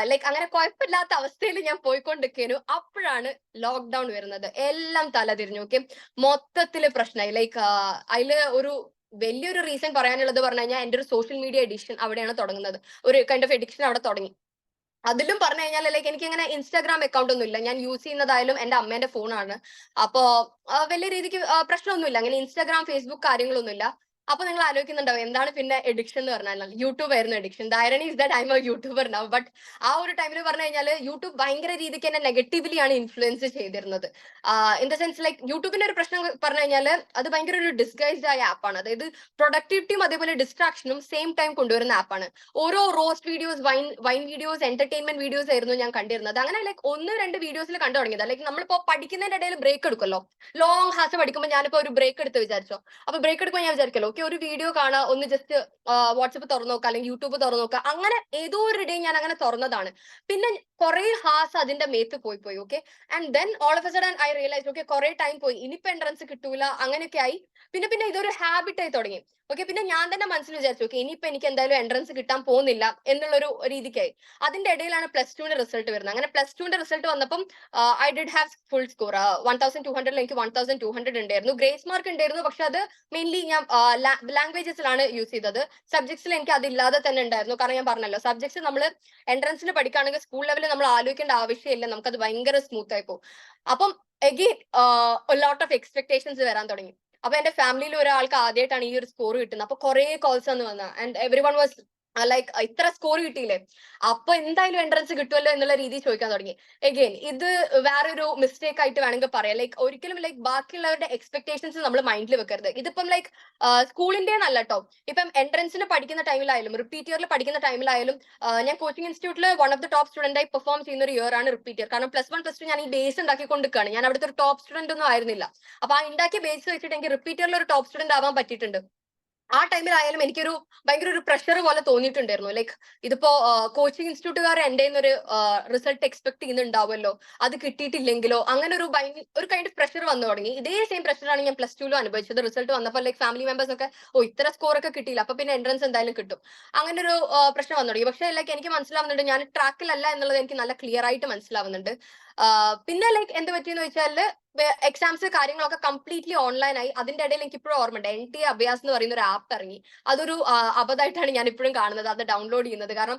ലൈക്ക് അങ്ങനെ കുഴപ്പമില്ലാത്ത അവസ്ഥയിൽ ഞാൻ പോയിക്കൊണ്ടിരിക്കുന്നു. അപ്പോഴാണ് ലോക്ക്ഡൌൺ വരുന്നത്. എല്ലാം തലതിരിഞ്ഞു. ഓക്കെ, മൊത്തത്തില് പ്രശ്നമായി. ലൈക്ക് അതില് ഒരു വലിയൊരു റീസൺ പറയാനുള്ളത് പറഞ്ഞു കഴിഞ്ഞാൽ എന്റെ ഒരു സോഷ്യൽ മീഡിയ എഡിഷൻ അവിടെയാണ് തുടങ്ങുന്നത്. ഒരു കൈൻഡ് ഓഫ് എഡിക്ഷൻ അവിടെ തുടങ്ങി. അതിലും പറഞ്ഞു കഴിഞ്ഞാൽ ലൈക്ക് എനിക്ക് ഇങ്ങനെ ഇൻസ്റ്റാഗ്രാം അക്കൗണ്ട് ഒന്നും ഇല്ല. ഞാൻ യൂസ് ചെയ്യുന്നതായാലും എന്റെ അമ്മേന്റെ ഫോണാണ്. അപ്പോ വലിയ രീതിക്ക് പ്രശ്നമൊന്നുമില്ല. അങ്ങനെ ഇൻസ്റ്റാഗ്രാം ഫേസ്ബുക്ക് കാര്യങ്ങളൊന്നുമില്ല. അപ്പൊ നിങ്ങൾ ആലോചിക്കുന്നുണ്ടാവും എന്താണ് പിന്നെ എഡിക്ഷൻ എന്ന് പറഞ്ഞാൽ. യൂട്യൂബ് ആയിരുന്നു addiction. The irony is that I M A YouTuber now. But ആ ഒരു ടൈമിൽ പറഞ്ഞു കഴിഞ്ഞാൽ യൂട്യൂബ് ഭയങ്കര രീതിക്ക് എന്നെ നെഗറ്റീവ്ലി ആണ് ഇൻഫ്ലുവൻസ് ചെയ്തിരുന്നത്. ഇൻ ദ സെൻസ് ലൈക്ക് യൂട്യൂബിന്റെ ഒരു പ്രശ്നം പറഞ്ഞു കഴിഞ്ഞാൽ അത് ഭയങ്കര ഒരു ഡിസ്ഗൈസ്ഡ് ആയ ആപ്പാണ്. അതായത് പ്രൊഡക്ടിവിറ്റിയും അതേപോലെ ഡിസ്ട്രാക്ഷനും സെയിം ടൈം കൊണ്ടുവരുന്ന ആപ്പാണ്. ഓരോ roast videos, wine videos, entertainment videos ആയിരുന്നു ഞാൻ കണ്ടിരുന്നത്. അങ്ങനെ ലൈക്ക് 1-2 വീഡിയോസിൽ കണ്ടു തുടങ്ങിയത്. ലൈക്ക് നമ്മളിപ്പോ പഠിക്കുന്നതിന്റെ ഇടയിൽ ബ്രേക്ക് എടുക്കുമല്ലോ, ലോങ് ഹാസ് പഠിക്കുമ്പോൾ ഞാനിപ്പോ ഒരു ബ്രേക്ക് എടുത്ത് വിചാരിച്ചോ. അപ്പൊ ബ്രേക്ക് എടുക്കുമ്പോൾ ഞാൻ വിചാരിക്കല്ലോ, ഓക്കെ ഒരു വീഡിയോ കാണാ, ഒന്ന് ജസ്റ്റ് വാട്സപ്പ് തുറന്നു നോക്കുക അല്ലെങ്കിൽ യൂട്യൂബ് തുറന്നു നോക്കുക. അങ്ങനെ ഏതോ ഒരു ഡേ ഞാൻ അങ്ങനെ തുറന്നതാണ്. പിന്നെ കുറെ ഹാസ് അതിന്റെ മേത്ത് പോയി okay. And then all of A sudden I realise okay കുറെ ടൈം പോയി, ഇനിയിപ്പോ എൻട്രൻസ് കിട്ടൂല, അങ്ങനെയൊക്കെ ആയി. പിന്നെ ഇതൊരു ഹാബിറ്റ് ആയി തുടങ്ങി. ഓക്കെ, പിന്നെ ഞാൻ തന്നെ മനസ്സിൽ വിചാരിച്ചു ഓക്കെ ഇനിയിപ്പോ എനിക്ക് എന്തായാലും എൻട്രൻസ് കിട്ടാൻ പോകുന്നില്ല എന്നുള്ളൊരു രീതിക്കായി. അതിന്റെ ഇടയിലാണ് +2 റിസൾട്ട് വരുന്നത്. അങ്ങനെ +2 റിസൾട്ട് വന്നപ്പം I did have full score 1200 എനിക്ക് 1200 ഉണ്ടായിരുന്നു. ഗ്രേസ് മാർക്ക് ഉണ്ടായിരുന്നു, പക്ഷെ അത് മെയിൻലി ഞാൻ ലാംഗ്വേജസിലാണ് യൂസ് ചെയ്തത്. സബ്ജക്ട്സിൽ എനിക്ക് അതില്ലാതെ തന്നെ ഉണ്ടായിരുന്നു. കാരണം ഞാൻ പറഞ്ഞല്ലോ, സബ്ജക്ട്സ് നമ്മൾ എൻട്രൻസിന് പഠിക്കുകയാണെങ്കിൽ സ്കൂൾ ലെവലിൽ നമ്മൾ ആലോചിക്കേണ്ട ആവശ്യമില്ല, നമുക്കത് ഭയങ്കര സ്മൂത്ത് ആയി പോകും. അപ്പം എഗെയിൻ ലോട്ട് ഓഫ് എക്സ്പെക്ടേഷൻസ് വരാൻ തുടങ്ങി. അപ്പൊ എന്റെ ഫാമിലിയിൽ ഒരാൾക്ക് ആദ്യമായിട്ടാണ് ഈ ഒരു സ്കോർ കിട്ടുന്നത്. അപ്പൊ കുറെ കോൾസ് ആണ് വന്നത്. And every one was like ഇത്ര സ്കോർ കിട്ടിയില്ലേ, അപ്പൊ എന്തായാലും എൻട്രൻസ് കിട്ടുമല്ലോ എന്നുള്ള രീതിയിൽ ചോദിക്കാൻ തുടങ്ങി. എഗെയിൻ ഇത് വേറൊരു മിസ്റ്റേക്ക് ആയിട്ട് വേണമെങ്കിൽ പറയാം. ലൈക്ക് ഒരിക്കലും ലൈക്ക് ബാക്കിയുള്ളവരുടെ എക്സ്പെക്ടേഷൻസ് നമ്മൾ മൈൻഡിൽ വെക്കരുത്. ഇതിപ്പം ലൈക്ക് സ്കൂളിന്റെ നല്ല കേട്ടോ. ഇപ്പം എൻട്രൻസിന് പഠിക്കുന്ന ടൈമിലായാലും റിപ്പീറ്റ് ഇയറിൽ പഠിക്കുന്ന ടൈമിലായാലും ഞാൻ കോച്ചിങ് ഇൻസ്റ്റിറ്റ്യൂട്ടിൽ one of the top student ആയി പെർഫോം ചെയ്യുന്ന ഒരു ഇയർ ആണ് റിപ്പീറ്റ് ഇയർ. കാരണം +1 +2 ഞാൻ ഈ ബേസ് ഉണ്ടാക്കിക്കൊണ്ടിരിക്കുകയാണ്. ഞാൻ അവിടുത്തെ ഒരു ടോപ്പ് സ്റ്റുഡന്റ് ഒന്നും ആയിരുന്നില്ല. അപ്പൊ ആ ഉണ്ടാക്കിയ ബേസ് വെച്ചിട്ട് എനിക്ക് റിപ്പീറ്റ് ഇയറിൽ ഒരു ടോപ്പ് സ്റ്റുഡന്റ് ആവാൻ പറ്റിയിട്ടുണ്ട്. ആ ടൈമിലായാലും എനിക്കൊരു ഭയങ്കര ഒരു പ്രഷർ പോലെ തോന്നിയിട്ടുണ്ടായിരുന്നു. ലൈക്ക് ഇതിപ്പോ കോച്ചിങ് ഇൻസ്റ്റിറ്റ്യൂട്ടുകാർ എന്റെ ഒരു റിസൾട്ട് എക്സ്പെക്ട് ചെയ്യുന്നുണ്ടാവുമല്ലോ, അത് കിട്ടിയിട്ടില്ലെങ്കിലോ, അങ്ങനെ ഒരു കൈൻഡ് ഓഫ് പ്രഷർ വന്നു തുടങ്ങി. ഇതേ സെയിം പ്രഷറാണ് ഞാൻ +2 അനുഭവിച്ചത്. റിസൾട്ട് വന്നപ്പോൾ ലൈക്ക് ഫാമിലി മെമ്പേഴ്സ് ഒക്കെ ഇത്ര സ്കോർ ഒക്കെ കിട്ടിയില്ല, അപ്പൊ പിന്നെ എൻട്രൻസ് എന്തായാലും കിട്ടും, അങ്ങനെ ഒരു പ്രശ്നം വന്നു തുടങ്ങി. പക്ഷെ ലൈക്ക് എനിക്ക് മനസ്സിലാവുന്നുണ്ട് ഞാൻ ട്രാക്കിലല്ല എന്നുള്ളത് എനിക്ക് നല്ല ക്ലിയർ ആയിട്ട് മനസ്സിലാവുന്നുണ്ട്. പിന്നെ ലൈക്ക് എന്ത് പറ്റിയെന്ന് വെച്ചാൽ എക്സാംസ് കാര്യങ്ങളൊക്കെ കംപ്ലീറ്റ്ലി ഓൺലൈൻ ആയി. അതിന്റെ ഇടയിൽ എനിക്ക് ഇപ്പോഴും ഓർമ്മയുണ്ട്, NTA അഭ്യാസ് എന്ന് പറയുന്ന ഒരു ആപ്പ് ഇറങ്ങി. അതൊരു അബദ്ധമായിട്ടാണ് ഞാൻ ഇപ്പോഴും കാണുന്നത്, അത് ഡൗൺലോഡ് ചെയ്യുന്നത്. കാരണം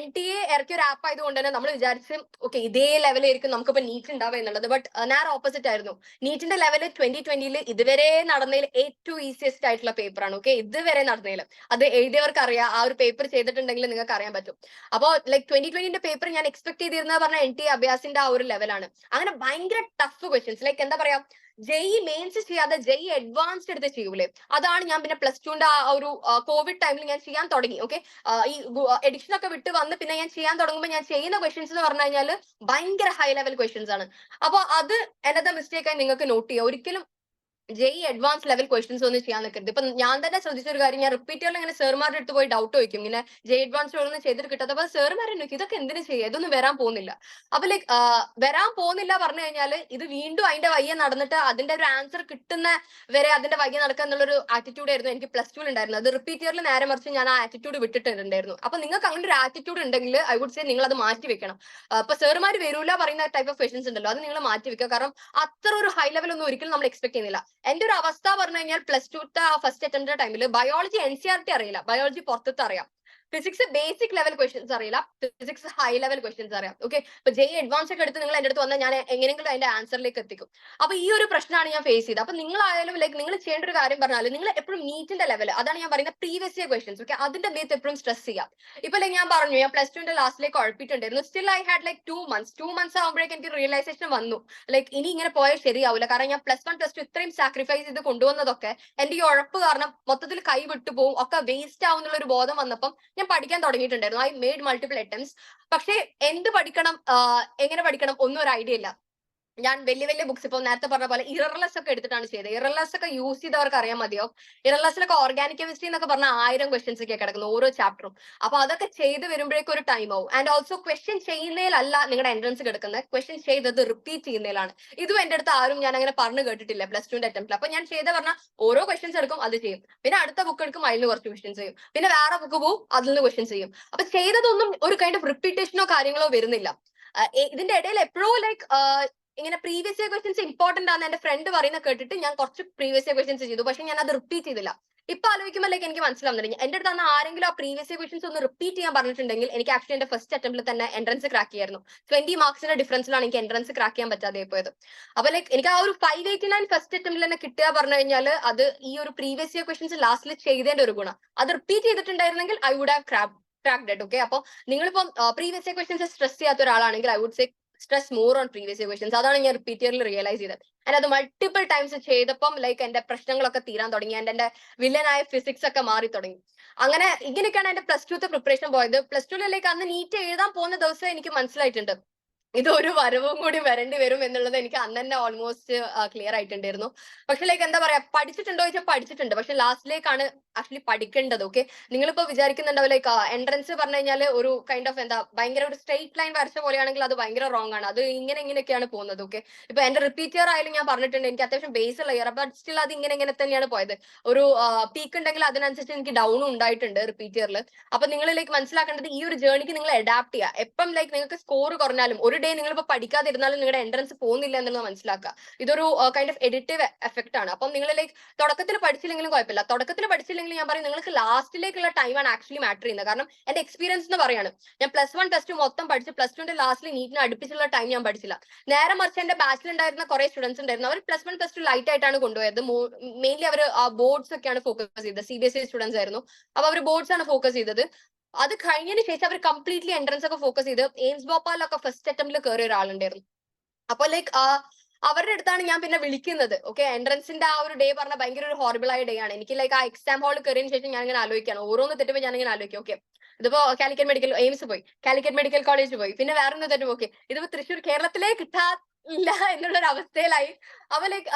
NTA ഇറക്കിയ ഒരു ആപ്പ് ആയതുകൊണ്ട് തന്നെ നമ്മൾ വിചാരിച്ച് ഓക്കെ ഇതേ ലെവലായിരിക്കും നമുക്കിപ്പോ നീറ്റ് ഉണ്ടാവുക എന്നുള്ളത്. ബട്ട് നേരെ ഓപ്പോസിറ്റ് ആയിരുന്നു. നീറ്റിന്റെ ലെവല് 2020 ഇതുവരെ നടന്നതിൽ ഏറ്റവും ഈസിയസ്റ്റ് ആയിട്ടുള്ള പേപ്പറാണ്. ഓക്കെ, ഇതുവരെ നടന്നതിൽ അത് എഴുതിയവർക്ക് അറിയാം, ആ ഒരു പേപ്പർ ചെയ്തിട്ടുണ്ടെങ്കിൽ നിങ്ങൾക്ക് അറിയാൻ പറ്റും. അപ്പോൾ ലൈക്ക് 2020 പേപ്പർ ഞാൻ എക്സ്പെക്ട് ചെയ്തിരുന്നത് പറഞ്ഞാൽ NTA അഭ്യാസിന്റെ ആ ഒരു ലെവലാണ്. അങ്ങനെ ഭയങ്കര ടഫ് ക്വസ്റ്റ്യൻസ്, ലൈക്ക് എന്താ പറയാ, JEE മെയിൻസ് ചെയ്യാതെ JEE അഡ്വാൻസ്ഡ് എടുത്ത് ചെയ്യൂലേ, അതാണ് ഞാൻ പിന്നെ +2 ആ ഒരു കോവിഡ് ടൈമിൽ ഞാൻ ചെയ്യാൻ തുടങ്ങി. ഓക്കെ, ഈ എഡിക്ഷൻ ഒക്കെ വിട്ട് വന്ന് പിന്നെ ഞാൻ ചെയ്യാൻ തുടങ്ങുമ്പോൾ ഞാൻ ചെയ്യുന്ന ക്വസ്റ്റ്യൻസ് എന്ന് പറഞ്ഞു കഴിഞ്ഞാൽ ഭയങ്കര ഹൈ ലെവൽ ക്വസ്റ്റ്യൻസ് ആണ്. അപ്പൊ അത് എന്നത്തെ മിസ്റ്റേക്ക് ആയി നിങ്ങൾക്ക് നോട്ട് ചെയ്യാം. ഒരിക്കലും JEE അഡ്വാൻസ് ലെവൽ ക്വസ്റ്റ്യൻസ് ഒന്നും ചെയ്യാൻ നിൽക്കരുത്. ഇപ്പൊ ഞാൻ തന്നെ ശ്രദ്ധിച്ച ഒരു കാര്യം, ഞാൻ റിപ്പീറ്ററിൽ ഇങ്ങനെ സാറുമാരുടെ അടുത്ത് പോയി ഡൗട്ട് ചോദിക്കും, ഇങ്ങനെ JEE അഡ്വാൻസ് ഒന്നും ചെയ്തിട്ട് കിട്ടാത്ത. അപ്പൊ സാറുമാരെ നോക്കി ഇതൊക്കെ എന്തിനു ചെയ്യുക, ഇതൊന്നും വരാൻ പോകുന്നില്ല. അപ്പൊ ലൈക്ക് വരാൻ പോകുന്നില്ല പറഞ്ഞു കഴിഞ്ഞാൽ ഇത് വീണ്ടും അതിന്റെ വയ്യ നടന്നിട്ട് അതിന്റെ ഒരു ആൻസർ കിട്ടുന്ന വരെ അതിന്റെ വയ്യ നടക്കുക എന്നുള്ളൊരു ആറ്റിറ്റ്യൂഡ് ആയിരുന്നു എനിക്ക് +2 ഉണ്ടായിരുന്നത്. അത് റിപ്പീറ്റ് ഇയറിൽ നേരെ മറിച്ച് ഞാൻ ആ ആറ്റിറ്റ്യൂഡ് വിട്ടിട്ടുണ്ടായിരുന്നു. അപ്പൊ നിങ്ങൾക്ക് അങ്ങനെ ഒരു ആറ്റിറ്റ്യൂഡ് ഉണ്ടെങ്കിൽ ഐ വുഡ് സേ നിങ്ങൾ അത് മാറ്റി വെക്കണം. ഇപ്പൊ സാറുമാർ വരൂല പറയുന്ന ടൈപ്പ് ഓഫ് ക്വസ്റ്റൻസ് ഉണ്ടല്ലോ, അത് നിങ്ങൾ മാറ്റി വെക്കുക. കാരണം അത്ര ഒരു ഹൈ ലെവൽ ഒന്നും ഒരിക്കലും നമ്മൾ എക്സ്പെക്ട് ചെയ്യുന്നില്ല. എന്റെ ഒരു അവസ്ഥ പറഞ്ഞു കഴിഞ്ഞാൽ +2 ഫസ്റ്റ് അറ്റംപ്റ്റ് ടൈമിൽ ബയോളജി NCERT അറിയില്ല, ബയോളജി പുറത്തത്തെ അറിയാം. ഫിസിക്സ് ബേസിക് ലെവൽ ക്വസ്റ്റ്യൻസ് അറിയില്ല, ഫിസിക്സ് ഹൈ ലെവൽ ക്വസ്റ്റ്യൻസ് അറിയാം. ഓക്കെ, ഇപ്പൊ JEE അഡ്വാൻസ് ഒക്കെ എടുത്ത് നിങ്ങൾ എന്റെ അടുത്ത് വന്നാൽ ഞാൻ എങ്ങനെയെങ്കിലും അതിന്റെ ആൻസറിലേക്ക് എത്തിക്കും. അപ്പൊ ഈ ഒരു പ്രശ്നമാണ് ഞാൻ ഫേസ് ചെയ്തത്. അപ്പൊ നിങ്ങളായാലും ലൈക്ക് നിങ്ങൾ ചെയ്യേണ്ട ഒരു കാര്യം പറഞ്ഞാൽ നിങ്ങൾ എപ്പോഴും നീറ്റിന്റെ ലെവൽ, അതാണ് ഞാൻ പറയുന്നത്, പ്രീവിയസ് ഇയർ ക്വസ്റ്റ്യൻസ്. ഓക്കെ, അതിന്റെ ബേസ് എപ്പോഴും സ്ട്രെസ് ചെയ്യാം. ഇപ്പൊ ലൈക്ക് ഞാൻ പറഞ്ഞു ഞാൻ +2 ലാസ്റ്റിലേക്ക് ഉഴപ്പിട്ടുണ്ടായിരുന്നു. Still I had like 2 months ആകുമ്പോഴേക്കും എനിക്ക് റിയലൈസേഷൻ വന്നു, ലൈക്ക് ഇനി ഇങ്ങനെ പോയാൽ ശരിയാവില്ല. കാരണം ഞാൻ +1 +2 ഇത്രയും സാക്രിഫൈസ് ചെയ്ത് കൊണ്ടുവന്നതൊക്കെ എന്റെ ഈ ഉഴപ്പ് കാരണം മൊത്തത്തിൽ കൈ വിട്ടുപോകും, ഒക്കെ വേസ്റ്റ് ആവുന്നുള്ള ഒരു ബോധം വന്നപ്പം ഞാൻ പഠിക്കാൻ തുടങ്ങിയിട്ടുണ്ടായിരുന്നു. I made multiple attempts. പക്ഷേ എന്ത് പഠിക്കണം, എങ്ങനെ പഠിക്കണം ഒന്നും ഒരു ഐഡിയ ഇല്ല. ഞാൻ വലിയ ബുക്സ് ഇപ്പൊ നേരത്തെ പറഞ്ഞ പോലെ ഇറർലെസ് ഒക്കെ എടുത്തിട്ടാണ് ചെയ്തത്. ഇറർലെസ് ഒക്കെ യൂസ് ചെയ്തവർക്ക് അറിയാൻ മതിയോ. ഇറർലെസ്സിലൊക്കെ ഓർഗാനിക് കെമിസ്ട്രി എന്നൊക്കെ പറഞ്ഞാൽ 1000 ക്വസ്റ്റ്യൻസ് ഒക്കെ കിടക്കുന്നു ഓരോ ചാപ്റ്ററും. അപ്പൊ അതൊക്കെ ചെയ്ത് വരുമ്പോഴേക്കും ഒരു ടൈം ആവും. ആൻഡ് ഓൾസോ ക്വസ്റ്റ്യൻ ചെയ്യുന്നതിലല്ല നിങ്ങളുടെ എൻട്രൻസ് കിടക്കുന്നത്, ക്വസ്റ്റ്യൻ ചെയ്തത് റിപ്പീറ്റ് ചെയ്യുന്നതിലാണ്. ഇതും എന്റെ അടുത്ത് ആരും ഞാൻ അങ്ങനെ പറഞ്ഞു കേട്ടിട്ടില്ല +2 അറ്റംപ്റ്റിൽ. അപ്പൊ ഞാൻ ചെയ്ത പറഞ്ഞാൽ ഓരോ ക്വസ്റ്റ്യൻസ് എടുക്കും, അത് ചെയ്യും. പിന്നെ അടുത്ത ബുക്ക് എടുക്കും, അതിൽ കുറച്ച് ക്വസ്റ്റ്യൻസ് ചെയ്യും. പിന്നെ വേറെ ബുക്ക് പോകും, അതിൽ നിന്ന് ക്വസ്റ്റ്യൻസ് ചെയ്യും. അപ്പൊ ചെയ്തതൊന്നും ഒരു കൈൻഡ് ഓഫ് റിപ്പീറ്റേഷനോ കാര്യങ്ങളോ വരുന്നില്ല. ഇതിന്റെ ഇടയിൽ എപ്പോഴും ലൈക്ക് ഇങ്ങനെ പ്രീവിയസ് ഇയർ ക്വസ്റ്റ്യൻസ് ഇമ്പോർട്ടന്റ് ആണ് എന്റെ ഫ്രണ്ട് പറയുന്ന കേട്ടിട്ട് ഞാൻ കുറച്ച് പ്രീവിയസ് ഇയർ ക്വസ്റ്റ്യൻസ് ചെയ്തു, പക്ഷെ ഞാൻ അത് റിപ്പീറ്റ് ചെയ്തില്ല. ഇപ്പൊ ആലോചിക്കുമ്പോൾ ലൈക്ക് എനിക്ക് മനസ്സിലാവുന്നില്ല. എന്റെ അടുത്ത് അന്ന് ആരെങ്കിലും ആ പ്രീവിയസ് ക്വസ്റ്റൻസ് ഒന്ന് റിപ്പീറ്റ് ചെയ്യാൻ പറഞ്ഞിട്ടുണ്ടെങ്കിൽ എനിക്ക് ആക്ച്വലി എന്റെ ഫസ്റ്റ് അറ്റംപ്റ്റിൽ തന്നെ എൻട്രൻസ് ക്രാക്ക് ചെയ്യായിരുന്നു. 20 മാർക്സിന്റെ ഡിഫറൻസിലാണ് എനിക്ക് എൻട്രൻസ് ക്രാക്ക് ചെയ്യാൻ പറ്റാതെ പോയത്. അപ്പൊ ലൈക്ക് എനിക്ക് ആ ഒരു 589 ഫസ്റ്റ് അറ്റംപ്റ്റിൽ തന്നെ കിട്ടുക പറഞ്ഞു കഴിഞ്ഞാൽ അത് ഈ ഒരു പ്രീവിയസ് ഇയർ ക്വസ്റ്റൻസ് ലാസ്റ്റിൽ ചെയ്തതിന്റെ ഒരു ഗുണം. അത് റിപ്പീറ്റ് ചെയ്തിട്ടുണ്ടായിരുന്നെങ്കിൽ I would have cracked it. Okay, അപ്പൊ നിങ്ങളിപ്പം പ്രീവിയസ് ഇയർ ക്വസ്റ്റൻസ് സ്ട്രെസ് ചെയ്യാത്ത ഒരാളാണെങ്കിൽ I would say stress more on previous year questions. അതാണ് ഞാൻ റിപ്പീറ്റ് ഇയറിൽ റിയലൈസ് ചെയ്തത്. ആൻഡ് അത് മൾട്ടിപ്പിൾ ടൈംസ് ചെയ്തപ്പം ലൈക്ക് എന്റെ പ്രശ്നങ്ങളൊക്കെ തീരാൻ തുടങ്ങി. ആൻഡ് എന്റെ വില്ലനായ ഫിസിക്സ് ഒക്കെ മാറി തുടങ്ങി. അങ്ങനെ ഇങ്ങനെയൊക്കെയാണ് എന്റെ പ്ലസ് ടു പ്രിപ്പറേഷൻ പോയത്. പ്ലസ് ടുവിലേക്ക് അന്ന് നീറ്റ് എഴുതാൻ പോകുന്ന ദിവസം എനിക്ക് മനസ്സിലായിട്ടുണ്ട് ഇത് ഒരു വരവും കൂടി വരേണ്ടി വരും എന്നുള്ളത് എനിക്ക് അന്ന് തന്നെ ഓൾമോസ്റ്റ് ക്ലിയർ ആയിട്ടുണ്ടായിരുന്നു. പക്ഷെ ലൈക്ക് എന്താ പറയാ, പഠിച്ചിട്ടുണ്ടോ ചോദിച്ചാൽ പഠിച്ചിട്ടുണ്ട്. പക്ഷെ ലാസ്റ്റിലേക്കാണ് ആക്ച്വലി പഠിക്കേണ്ടത്. ഓക്കെ, നിങ്ങളിപ്പോ വിചാരിക്കുന്നുണ്ടാവും ലൈക്ക് എൻട്രൻസ് പറഞ്ഞു കഴിഞ്ഞാൽ ഒരു കൈൻഡ് ഓഫ് എന്താ ഭയങ്കര ഒരു സ്ട്രെയിറ്റ് ലൈൻ വരച്ച പോലെയാണെങ്കിൽ അത് ഭയങ്കര റോങ് ആണ്. അത് ഇങ്ങനെയൊക്കെയാണ് പോകുന്നത്. ഓക്കെ, ഇപ്പൊ എന്റെ റിപ്പീറ്റ് ഇയർ ആയാലും ഞാൻ പറഞ്ഞിട്ടുണ്ട് എനിക്ക് അത്യാവശ്യം ബേസ് ഉള്ള ഇയർ, ബട്ട് സ്റ്റിൽ അത് ഇങ്ങനെ തന്നെയാണ് പോയത്. ഒരു പീക്ക് ഉണ്ടെങ്കിൽ അതിനനുസരിച്ച് എനിക്ക് ഡൗണും ഉണ്ടായിട്ടുണ്ട് റിപ്പീറ്റ് ഇയറിൽ. അപ്പൊ നിങ്ങൾ ലൈക്ക് മനസ്സിലാക്കേണ്ടത് ഈ ഒരു ജേർണിക്ക് നിങ്ങൾ അഡാപ്റ്റ് ചെയ്യുക. എപ്പം ലൈക്ക് നിങ്ങൾക്ക് സ്കോർ കുറഞ്ഞാലും ഒരു ഡേ നിങ്ങൾ ഇപ്പൊ പഠിക്കാതിരുന്നാലും നിങ്ങളുടെ എൻട്രൻസ് പോകുന്നില്ല എന്നുള്ളത് മനസ്സിലാക്കുക. ഇതൊരു കൈൻഡ് ഓഫ് എഡിറ്റീവ് എഫക്ട് ആണ്. അപ്പം നിങ്ങൾ ലൈക്ക് തുടക്കത്തിൽ പഠിച്ചില്ലെങ്കിലും കുഴപ്പമില്ല. തുടക്കത്തിൽ പഠിച്ചില്ലെങ്കിൽ ഞാൻ പറയും നിങ്ങൾക്ക് ലാസ്റ്റിലേക്കുള്ള ടൈമാണ് ആക്ച്വലി മാറ്റർ ചെയ്യുന്നത്. കാരണം എന്റെ എക്സ്പീരിയൻസ് എന്ന് പറയാണ്, ഞാൻ പ്ലസ് 1 പ്ലസ് 2 മൊത്തം പഠിച്ച് പ്ലസ് ടുന്റെ ലാസ്റ്റിൽ നീറ്റിന് അടുപ്പിച്ചുള്ള ടൈം ഞാൻ പഠിച്ചില്ല. നേരെ മറിച്ച് എന്റെ ബാച്ചിൽ ഉണ്ടായിരുന്ന കുറെ സ്റ്റുഡൻസ് ഉണ്ടായിരുന്നു. അവർ പ്ലസ് 1 പ്ലസ് 2 ലൈറ്റ് ആയിട്ടാണ് കൊണ്ടുപോയത്. മെയിൻലി അവർ ബോർഡ്സ് ഒക്കെയാണ് ഫോക്കസ് ചെയ്തത്. CBSE സ്റ്റുഡൻസ് ആയിരുന്നു. അപ്പൊ അവർ ബോർഡ്സ് ആണ് ഫോക്കസ് ചെയ്തത്. അത് കഴിഞ്ഞതിന് ശേഷം അവർ കംപ്ലീറ്റ്ലി എൻട്രൻസ് ഒക്കെ ഫോക്കസ് ചെയ്ത് എയിംസ് ഭോപ്പാലിലൊക്കെ ഫസ്റ്റ് അറ്റംപ്റ്റിൽ കയറിയ ഒരാളുണ്ടായിരുന്നു. അപ്പൊ ലൈക്ക് അവരുടെ അടുത്താണ് ഞാൻ പിന്നെ വിളിക്കുന്നത്. ഓക്കെ, എൻട്രൻസിന്റെ ആ ഒരു ഡേ പറഞ്ഞ ഭയങ്കര ഒരു ഹോറിബിൾ ആയ ഡേ ആണ്. എനിക്ക് ലൈക്ക് ആ എക്സാം ഹാളിൽ കയറിയതിന് ശേഷം ഞാൻ ഇങ്ങനെ ആലോചിക്കുകയാണ്, ഓരോന്ന് തെറ്റുമ്പോൾ ഞാൻ ഇങ്ങനെ ആലോചിക്കും ഓക്കെ ഇതിപ്പോ കാലിക്കറ്റ് മെഡിക്കൽ എയിംസ് പോയി, കാലിക്കറ്റ് മെഡിക്കൽ കോളേജ് പോയി, പിന്നെ വേറൊന്ന് തെറ്റും. ഓക്കെ, ഇതിപ്പോ തൃശ്ശൂർ കേരളത്തിലേ ഇല്ല എന്നുള്ളൊരു അവസ്ഥയിലായി. അപ്പൊ ലൈക്ക്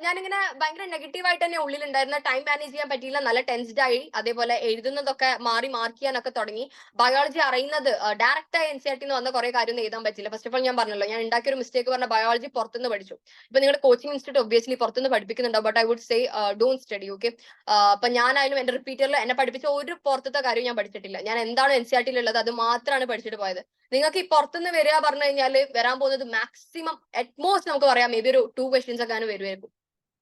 ഞാനിങ്ങനെ ഭയങ്കര നെഗറ്റീവ് ആയിട്ട് തന്നെ ഉള്ളിലുണ്ടായിരുന്ന, ടൈം മാനേജ് ചെയ്യാൻ പറ്റിയില്ല, നല്ല ടെൻസ്ഡ് ആയി. അതേപോലെ എഴുതുന്നതൊക്കെ മാറി മാർക്ക് ചെയ്യാനൊക്കെ തുടങ്ങി. ബയോളജി അറിയുന്നത് ഡയറക്റ്റ് ആയി NCERT വന്ന കുറെ കാര്യം എഴുതാൻ പറ്റില്ല. ഫസ്റ്റ് ഓഫ് ഓൾ ഞാൻ പറഞ്ഞല്ലോ, ഞാൻ ഉണ്ടാക്കിയ ഒരു മിസ്റ്റേക്ക് പറഞ്ഞ ബയോളജി പുറത്തുനിന്ന് പഠിച്ചു. ഇപ്പൊ നിങ്ങളുടെ കോച്ചിങ് ഇൻസ്റ്റിറ്റ്യൂട്ട് ഒബ്വിയസ്ലി പുറത്തുനിന്ന് പഠിപ്പിക്കുന്നുണ്ടോ, but I would say don't study. Okay, അപ്പൊ ഞാനായാലും എന്റെ റിപ്പീറ്ററിൽ എന്നെ പഠിപ്പിച്ച ഒരു പുറത്തത്തെ കാര്യം ഞാൻ പഠിച്ചിട്ടില്ല. ഞാൻ എന്താണ് NCERT ഉള്ളത് അത് മാത്രമാണ് പഠിച്ചിട്ട് പോയത്. നിങ്ങൾക്ക് ഈ പുറത്തുനിന്ന് വരിക പറഞ്ഞു കഴിഞ്ഞാൽ വരാൻ പോകുന്നത് മാക്സിമം അറ്റ്മോസ്റ്റ് നമുക്ക് പറയാം മേ ബി ഒരു 2 ക്വസ്റ്റ്യൻസ് ഒക്കെ വരുമായിരിക്കും.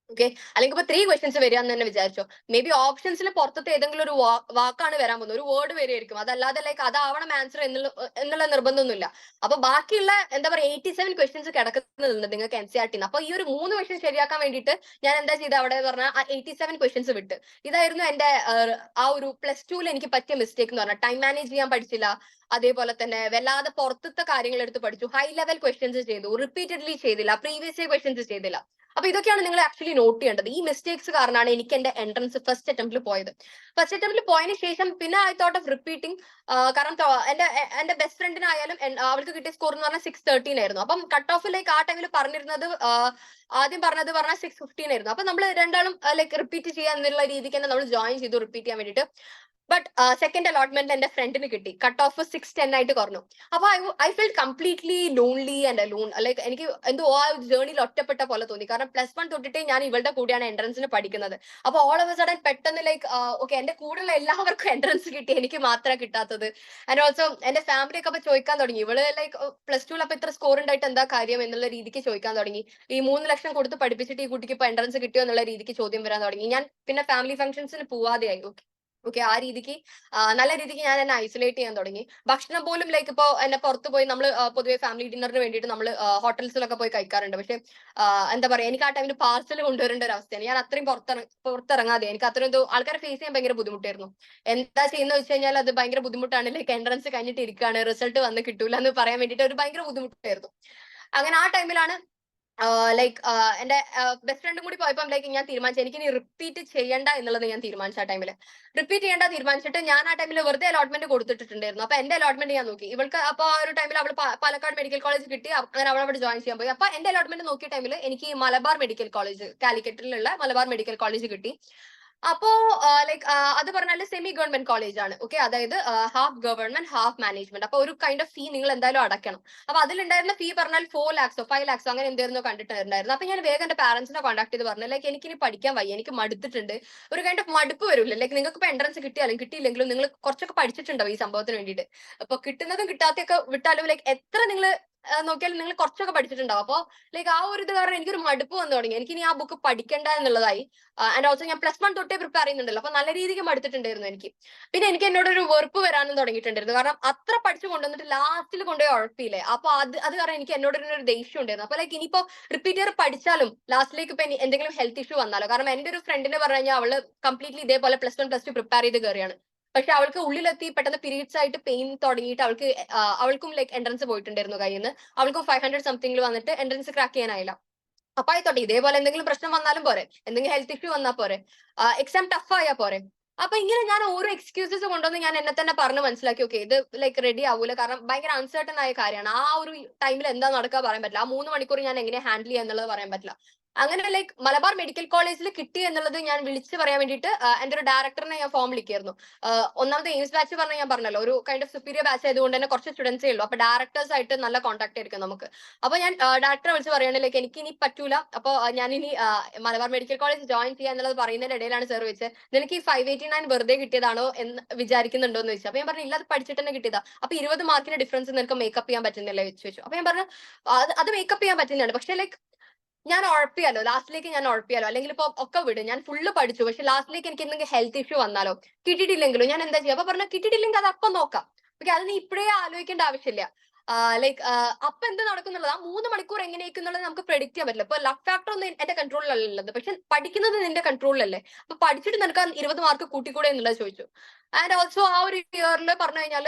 ഓക്കെ, അല്ലെങ്കിൽ ഇപ്പൊ 3 ക്വസ്റ്റ്യൻസ് വരിക എന്ന് തന്നെ വിചാരിച്ചോ. മേ ബി ഓപ്ഷൻസിൽ പുറത്തത്തെ ഏതെങ്കിലും ഒരു വാക്കാണ് വരാൻ പോകുന്നത്, ഒരു വേർഡ് വരികയായിരിക്കും. അതല്ലാതെ ലൈക്ക് അതാവണം ആൻസർ എന്നുള്ള നിർബന്ധമൊന്നുമില്ല. അപ്പൊ ബാക്കിയുള്ള എന്താ പറയുക 87 ക്വസ്റ്റ്യൻസ് കിടക്കുന്നുണ്ട് നിങ്ങൾക്ക് NCERT. അപ്പൊ ഈ ഒരു 3 ക്വസ്റ്റ്യൻ ശരിയാക്കാൻ വേണ്ടിയിട്ട് ഞാൻ എന്താ ചെയ്തത് അവിടെ പറഞ്ഞാൽ ആ 87 ക്വസ്റ്റ്യൻസ് വിട്ട്. ഇതായിരുന്നു എന്റെ ആ ഒരു പ്ലസ് ടുവിൽ എനിക്ക് പറ്റിയ മിസ്റ്റേക്ക് എന്ന് പറഞ്ഞാൽ. ടൈം മാനേജ് ചെയ്യാൻ പഠിച്ചില്ല. അതേപോലെ തന്നെ വല്ലാതെ പുറത്തത്തെ കാര്യങ്ങൾ എടുത്ത് പഠിച്ചു. ഹൈ ലെവൽ ക്വസ്റ്റ്യൻസ് ചെയ്തു, റിപ്പീറ്റഡ്ലി ചെയ്തില്ല, പ്രീവിയസ് ഇയർ ക്വസ്റ്റ്യൻസ് ചെയ്തില്ല. അപ്പൊ ഇതൊക്കെയാണ് നിങ്ങൾ ആക്ച്വലി നോട്ട് ചെയ്യേണ്ടത്. ഈ മിസ്റ്റേക്സ് കാരണമാണ് എനിക്ക് എന്റെ എൻട്രൻസ് ഫസ്റ്റ് അറ്റംപ്റ്റിൽ പോയത്. ഫസ്റ്റ് അറ്റംപ്റ്റിൽ പോയതിനു ശേഷം പിന്നെ ഐ തോട്ട് ഓഫ് റിപ്പീറ്റിംഗ്. കാരണം എന്റെ ബെസ്റ്റ് ഫ്രണ്ടിനായാലും അവൾക്ക് കിട്ടിയ സ്കോർ എന്ന് പറഞ്ഞാൽ 613 ആയിരുന്നു. അപ്പം കട്ട് ഓഫിലേക്ക് ആ ടൈമിൽ പറഞ്ഞിരുന്നത് ആദ്യം പറഞ്ഞത് പറഞ്ഞാൽ 615 ആയിരുന്നു. അപ്പൊ നമ്മൾ രണ്ടാളും ലൈക്ക് റിപ്പീറ്റ് ചെയ്യാൻ എന്നുള്ള രീതിക്ക് തന്നെ നമ്മൾ ജോയിൻ ചെയ്തു റിപ്പീറ്റ് ചെയ്യാൻ വേണ്ടിയിട്ട്. ബട്ട് സെക്കൻഡ് അലോട്ട്മെന്റ് എന്റെ ഫ്രണ്ടിന് കിട്ടി. കട്ട് ഓഫ് 610 ആയിട്ട് കുറഞ്ഞു. അപ്പൊ I feel completely lonely and alone. Like എനിക്ക് എന്തോ ആ ഒരു ജേർണിയിൽ ഒറ്റപ്പെട്ട പോലെ തോന്നി. കാരണം പ്ലസ് 1 തൊട്ടിട്ടേ ഞാൻ ഇവളുടെ കൂടെയാണ് എൻട്രൻസിന് പഠിക്കുന്നത്. അപ്പൊ ഓൾ ഓഫ് എ സഡൻ പെട്ടെന്ന് ലൈക്ക് ഓക്കെ എന്റെ കൂടെയുള്ള എല്ലാവർക്കും എൻട്രൻസ് കിട്ടി, എനിക്ക് മാത്രമേ കിട്ടാത്തത്. ആൻഡ് ഓൾസോ എന്റെ ഫാമിലി ഒക്കെ അപ്പൊ ചോദിക്കാൻ തുടങ്ങി, ഇവള് ലൈക്ക് പ്ലസ് ടുവിൽ അപ്പൊ ഇത്ര സ്കോർ ഉണ്ടായിട്ട് എന്താ കാര്യം എന്നുള്ള രീതിക്ക് ചോദിക്കാൻ തുടങ്ങി. ഈ 3 ലക്ഷം കൊടുത്ത് പഠിപ്പിച്ചിട്ട് ഈ കുട്ടിക്ക് ഇപ്പൊ എൻട്രൻസ് കിട്ടിയോ എന്നുള്ള രീതിക്ക് ചോദ്യം വരാൻ തുടങ്ങി. ഞാൻ പിന്നെ ഫാമിലി ഫംഗ്ഷൻസിന് പോവാതെയായി. ഓക്കെ, ആ രീതിക്ക് നല്ല രീതിക്ക് ഞാൻ എന്നെ ഐസൊലേറ്റ് ചെയ്യാൻ തുടങ്ങി. ഭക്ഷണം പോലും ലൈക്ക് ഇപ്പൊ എന്നെ പുറത്ത് പോയി നമ്മൾ പൊതുവെ ഫാമിലി ഡിന്നറിന് വേണ്ടിയിട്ട് നമ്മൾ ഹോട്ടൽസിലൊക്കെ പോയി കഴിക്കാറുണ്ട്. പക്ഷെ എന്താ പറയാ എനിക്ക് ആ ടൈമിൽ പാർസൽ കൊണ്ടുവരേണ്ട ഒരു അവസ്ഥയാണ്. ഞാൻ അത്രയും പുറത്തിറങ്ങാതെ എനിക്ക് അത്രയും എന്തോ ആൾക്കാരെ ഫേസ് ചെയ്യാൻ ഭയങ്കര ബുദ്ധിമുട്ടായിരുന്നു. എന്താ ചെയ്യുന്നത് വെച്ച് കഴിഞ്ഞാൽ അത് ഭയങ്കര ബുദ്ധിമുട്ടാണ്. ലൈക്ക് എൻട്രൻസ് കഴിഞ്ഞിട്ട് ഇരിക്കുകയാണ്, റിസൾട്ട് വന്ന് കിട്ടൂല എന്ന് പറയാൻ വേണ്ടിയിട്ട് ഒരു ഭയങ്കര ബുദ്ധിമുട്ടായിരുന്നു. അങ്ങനെ ആ ടൈമിലാണ് ലൈക്ക് എന്റെ ബെസ്റ്റ് ഫ്രണ്ടും കൂടി പോയപ്പോൾ ലൈക്ക് ഞാൻ തീരുമാനിച്ചു എനിക്ക് ഇനി റിപ്പീറ്റ് ചെയ്യണ്ട എന്നുള്ളത് ഞാൻ തീരുമാനിച്ച ആ ടൈമിൽ. റിപ്പീറ്റ് ചെയ്യേണ്ട തീരുമാനിച്ചിട്ട് ഞാൻ ആ ടൈമിൽ വെറുതെ അലോട്ട്മെന്റ് കൊടുത്തിട്ടുണ്ടായിരുന്നു. അപ്പൊ എന്റെ അലോട്ട്മെന്റ് ഞാൻ നോക്കി. ഇവൾക്ക് അപ്പൊ ആ ഒരു ടൈമിൽ അവൾ പാലക്കാട് മെഡിക്കൽ കോളേജ് കിട്ടി. അങ്ങനെ അവൾ അവിടെ ജോയിൻ ചെയ്യാൻ പോയി. അപ്പൊ എന്റെ അലോട്ട്മെന്റ് നോക്കിയ ടൈമിൽ എനിക്ക് മലബാർ മെഡിക്കൽ കോളേജ്, കാലിക്കറ്റിലുള്ള മലബാർ മെഡിക്കൽ കോളേജ് കിട്ടി. അപ്പോ ലൈക്ക് അത് പറഞ്ഞാൽ സെമി ഗവൺമെന്റ് കോളേജ് ആണ്. ഓക്കെ, അതായത് ഹാഫ് ഗവൺമെന്റ് ഹാഫ് മാനേജ്മെന്റ്. അപ്പൊ ഒരു കൈൻഡ് ഓഫ് ഫീ നിങ്ങൾ എന്തായാലും അടയ്ക്കണം. അപ്പൊ അതിലുണ്ടായിരുന്ന ഫീ പറഞ്ഞാൽ 4 lakhs 5 lakhs അങ്ങനെ എന്തായിരുന്നു കണ്ടിട്ടുണ്ടായിരുന്നു. അപ്പൊ ഞാൻ വേഗം എന്റെ പാരന്റ്സിനെ കോൺടാക്ട് ചെയ്ത് പറഞ്ഞു ലൈക്ക് എനിക്കിനി പഠിക്കാൻ വയ്യ, എനിക്ക് മടുത്തിട്ടുണ്ട്. ഒരു കൈൻഡ് ഓഫ് മടുപ്പ് വരില്ല. ലൈക്ക് നിങ്ങൾക്ക് ഇപ്പൊ എൻട്രൻസ് കിട്ടിയാലും കിട്ടിയില്ലെങ്കിലും നിങ്ങൾ കുറച്ചൊക്കെ പഠിച്ചിട്ടുണ്ടാവും ഈ സംഭവത്തിന് വേണ്ടിയിട്ട്. അപ്പൊ കിട്ടുന്നതും കിട്ടാത്തൊക്കെ വിട്ടാലും ലൈക്ക് എത്ര നിങ്ങൾ നോക്കിയാൽ നിങ്ങൾ കുറച്ചൊക്കെ പഠിച്ചിട്ടുണ്ടാവും. അപ്പോൾ ലൈക്ക് ആ ഒരു ഇത് കാരണം എനിക്കൊരു മടുപ്പ് വന്നു തുടങ്ങി. എനിക്ക് ഇനി ആ ബുക്ക് പഠിക്കേണ്ട എന്നുള്ളതായി. ആൻഡ് ഓൾസോ ഞാൻ +1 തൊട്ടേ പ്രിപ്പയർ ചെയ്യുന്നുണ്ടല്ലോ, അപ്പൊ നല്ല രീതിക്ക് മടുത്തിട്ടുണ്ടായിരുന്നു എനിക്ക്. പിന്നെ എനിക്ക് എന്നോട് ഒരു വെറുപ്പ് വരാനും തുടങ്ങിയിട്ടുണ്ടായിരുന്നു. കാരണം അത്ര പഠിച്ചു കൊണ്ടുവന്നിട്ട് ലാസ്റ്റിൽ കൊണ്ടുപോയി ഉഴപ്പിയില്ലേ. അപ്പൊ അത് കാരണം എനിക്ക് എന്നോട് ഒരു ദേഷ്യം ഉണ്ടായിരുന്നു. അപ്പൊ ലൈക്ക് ഇനിയിപ്പോ റിപ്പീറ്റ് ചെയ്ത് പഠിച്ചാലും ലാസ്റ്റിലേക്ക് ഇപ്പൊ എന്തെങ്കിലും ഹെൽത്ത് ഇഷ്യൂ വന്നാലോ. കാരണം എന്റെ ഒരു ഫ്രണ്ടിനെ പറഞ്ഞു കഴിഞ്ഞാൽ അവള് കംപ്ലീറ്റ്ലി ഇതേപോലെ +1 +2 പ്രിപ്പയർ ചെയ്ത് കയറിയാണ്. പക്ഷെ അവൾക്ക് ഉള്ളിലെത്തി പെട്ടെന്ന് പീരീഡ്സ് ആയിട്ട് പെയിൻ തുടങ്ങിയിട്ട് അവൾക്കും ലൈക്ക് എൻട്രൻസ് പോയിട്ടുണ്ടായിരുന്നു കയ്യിൽ നിന്ന്. അവൾക്കും 500 സംതിങ്ങിൽ വന്നിട്ട് എൻട്രൻസ് ക്രാക്ക് ചെയ്യാനായില്ല. അപ്പൊ ആയിത്തോട്ടെ, ഇതേപോലെ എന്തെങ്കിലും പ്രശ്നം വന്നാലും പോരെ, എന്തെങ്കിലും ഹെൽത്ത് ഇഷ്യൂ വന്നാൽ പോരെ, എക്സാം ടഫ് ആയാൽ പോരെ. അപ്പൊ ഇങ്ങനെ ഞാൻ ഓരോ എക്സ്ക്യൂസസ് കൊണ്ടുവന്ന് ഞാൻ എന്നെ തന്നെ പറഞ്ഞ് മനസ്സിലാക്കി, ഓക്കെ ഇത് ലൈക്ക് റെഡി ആവൂല. കാരണം ഭയങ്കര അൺസർട്ടൺ ആയ കാര്യമാണ്. ആ ഒരു ടൈമിൽ എന്താ നടക്കുക പറയാൻ പറ്റില്ല. ആ 3 മണിക്കൂർ ഞാൻ എങ്ങനെ ഹാൻഡിൽ ചെയ്യുക എന്നുള്ളത് പറയാൻ പറ്റില്ല. അങ്ങനെ ലൈക്ക് മലബാർ മെഡിക്കൽ കോളേജിൽ കിട്ടി എന്നുള്ളത് ഞാൻ വിളിച്ച് പറയാൻ വേണ്ടിയിട്ട് എന്റെ ഒരു ഡയറക്ടറിനെ ഞാൻ ഫോം വിളിക്കായിരുന്നു. ഒന്നാമത്തെ എയിംസ് ബാച്ച് പറഞ്ഞ ഞാൻ പറഞ്ഞല്ലോ, ഒരു കൈൻഡ് ഓഫ് സുപ്പീരിയർ ബാച്ച് ആയതുകൊണ്ട് തന്നെ കുറച്ച് സ്റ്റുഡൻസേ ഉള്ളൂ. അപ്പൊ ഡയറക്ടേഴ്സ് ആയിട്ട് നല്ല കോൺടാക്ട് ആയിരിക്കും നമുക്ക്. അപ്പൊ ഞാൻ ഡയറക്ടറെ വിളിച്ച് പറയുകയാണെങ്കിൽ ലൈക്ക് എനിക്ക് ഇനി പറ്റൂല, അപ്പൊ ഞാനിനി മലബാർ മെഡിക്കൽ കോളേജ് ജോയിൻ ചെയ്യാൻ എന്നുള്ളത് പറയുന്നതിന്റെ ഇടയിലാണ് സാർ വെച്ചത്, നിനക്ക് ഈ 589 വെറുതെ കിട്ടിയതാണോ എന്ന് വിചാരിക്കുന്നുണ്ടോ എന്ന് ചോദിച്ചു. അപ്പൊ ഞാൻ പറഞ്ഞു ഇല്ല, അത് പഠിച്ചിട്ട് തന്നെ കിട്ടിയതാ. അപ്പൊ 20 മാർക്കിന്റെ ഡിഫറൻസ് നിനക്ക് മേക്കപ്പ് ചെയ്യാൻ പറ്റുന്നില്ല ചോദിച്ചു. അപ്പൊ ഞാൻ പറഞ്ഞു അത് മേക്കപ്പ് ചെയ്യാൻ പറ്റുന്നതാണ്, പക്ഷെ ലൈക്ക് ഞാൻ ഉഴപ്പിയാലോ, ലാസ്റ്റിലേക്ക് ഞാൻ ഉഴപ്പിയാലോ, അല്ലെങ്കിൽ ഇപ്പൊ ഒക്കെ വിടും, ഞാൻ ഫുള്ള് പഠിച്ചു, പക്ഷെ ലാസ്റ്റിലേക്ക് എനിക്ക് എന്തെങ്കിലും ഹെൽത്ത് ഇഷ്യൂ വന്നാലോ, കിട്ടിയിട്ടില്ലെങ്കിലോ ഞാൻ എന്താ ചെയ്യുക. അപ്പൊ പറഞ്ഞ കിട്ടിയിട്ടില്ലെങ്കിൽ അത് അപ്പം നോക്കാം, ഓക്കെ, അത് നീ ഇപ്പോഴേ ആലോചിക്കേണ്ട ആവശ്യമില്ല. ലൈക്ക് അപ്പൊ എന്ത് നടക്കുന്നുള്ളത് ആ 3 മണിക്കൂർ എങ്ങനെയൊക്കെയുള്ളത് നമുക്ക് പ്രെഡിക്റ്റ് ചെയ്യാൻ പറ്റില്ല. ഇപ്പൊ ലക്ക് ഫാക്ടർ ഒന്നും എന്റെ കൺട്രോളിലല്ലത്, പക്ഷെ പഠിക്കുന്നത് നിന്റെ കൺട്രോളിലല്ലേ. അപ്പൊ പഠിച്ചിട്ട് നിനക്ക് 20 മാർക്ക് കൂട്ടിക്കൂടെ എന്നുള്ളത് ചോദിച്ചു. ആൻഡ് ഓൾസോ ആ ഒരു ഇയറിൽ പറഞ്ഞു കഴിഞ്ഞാൽ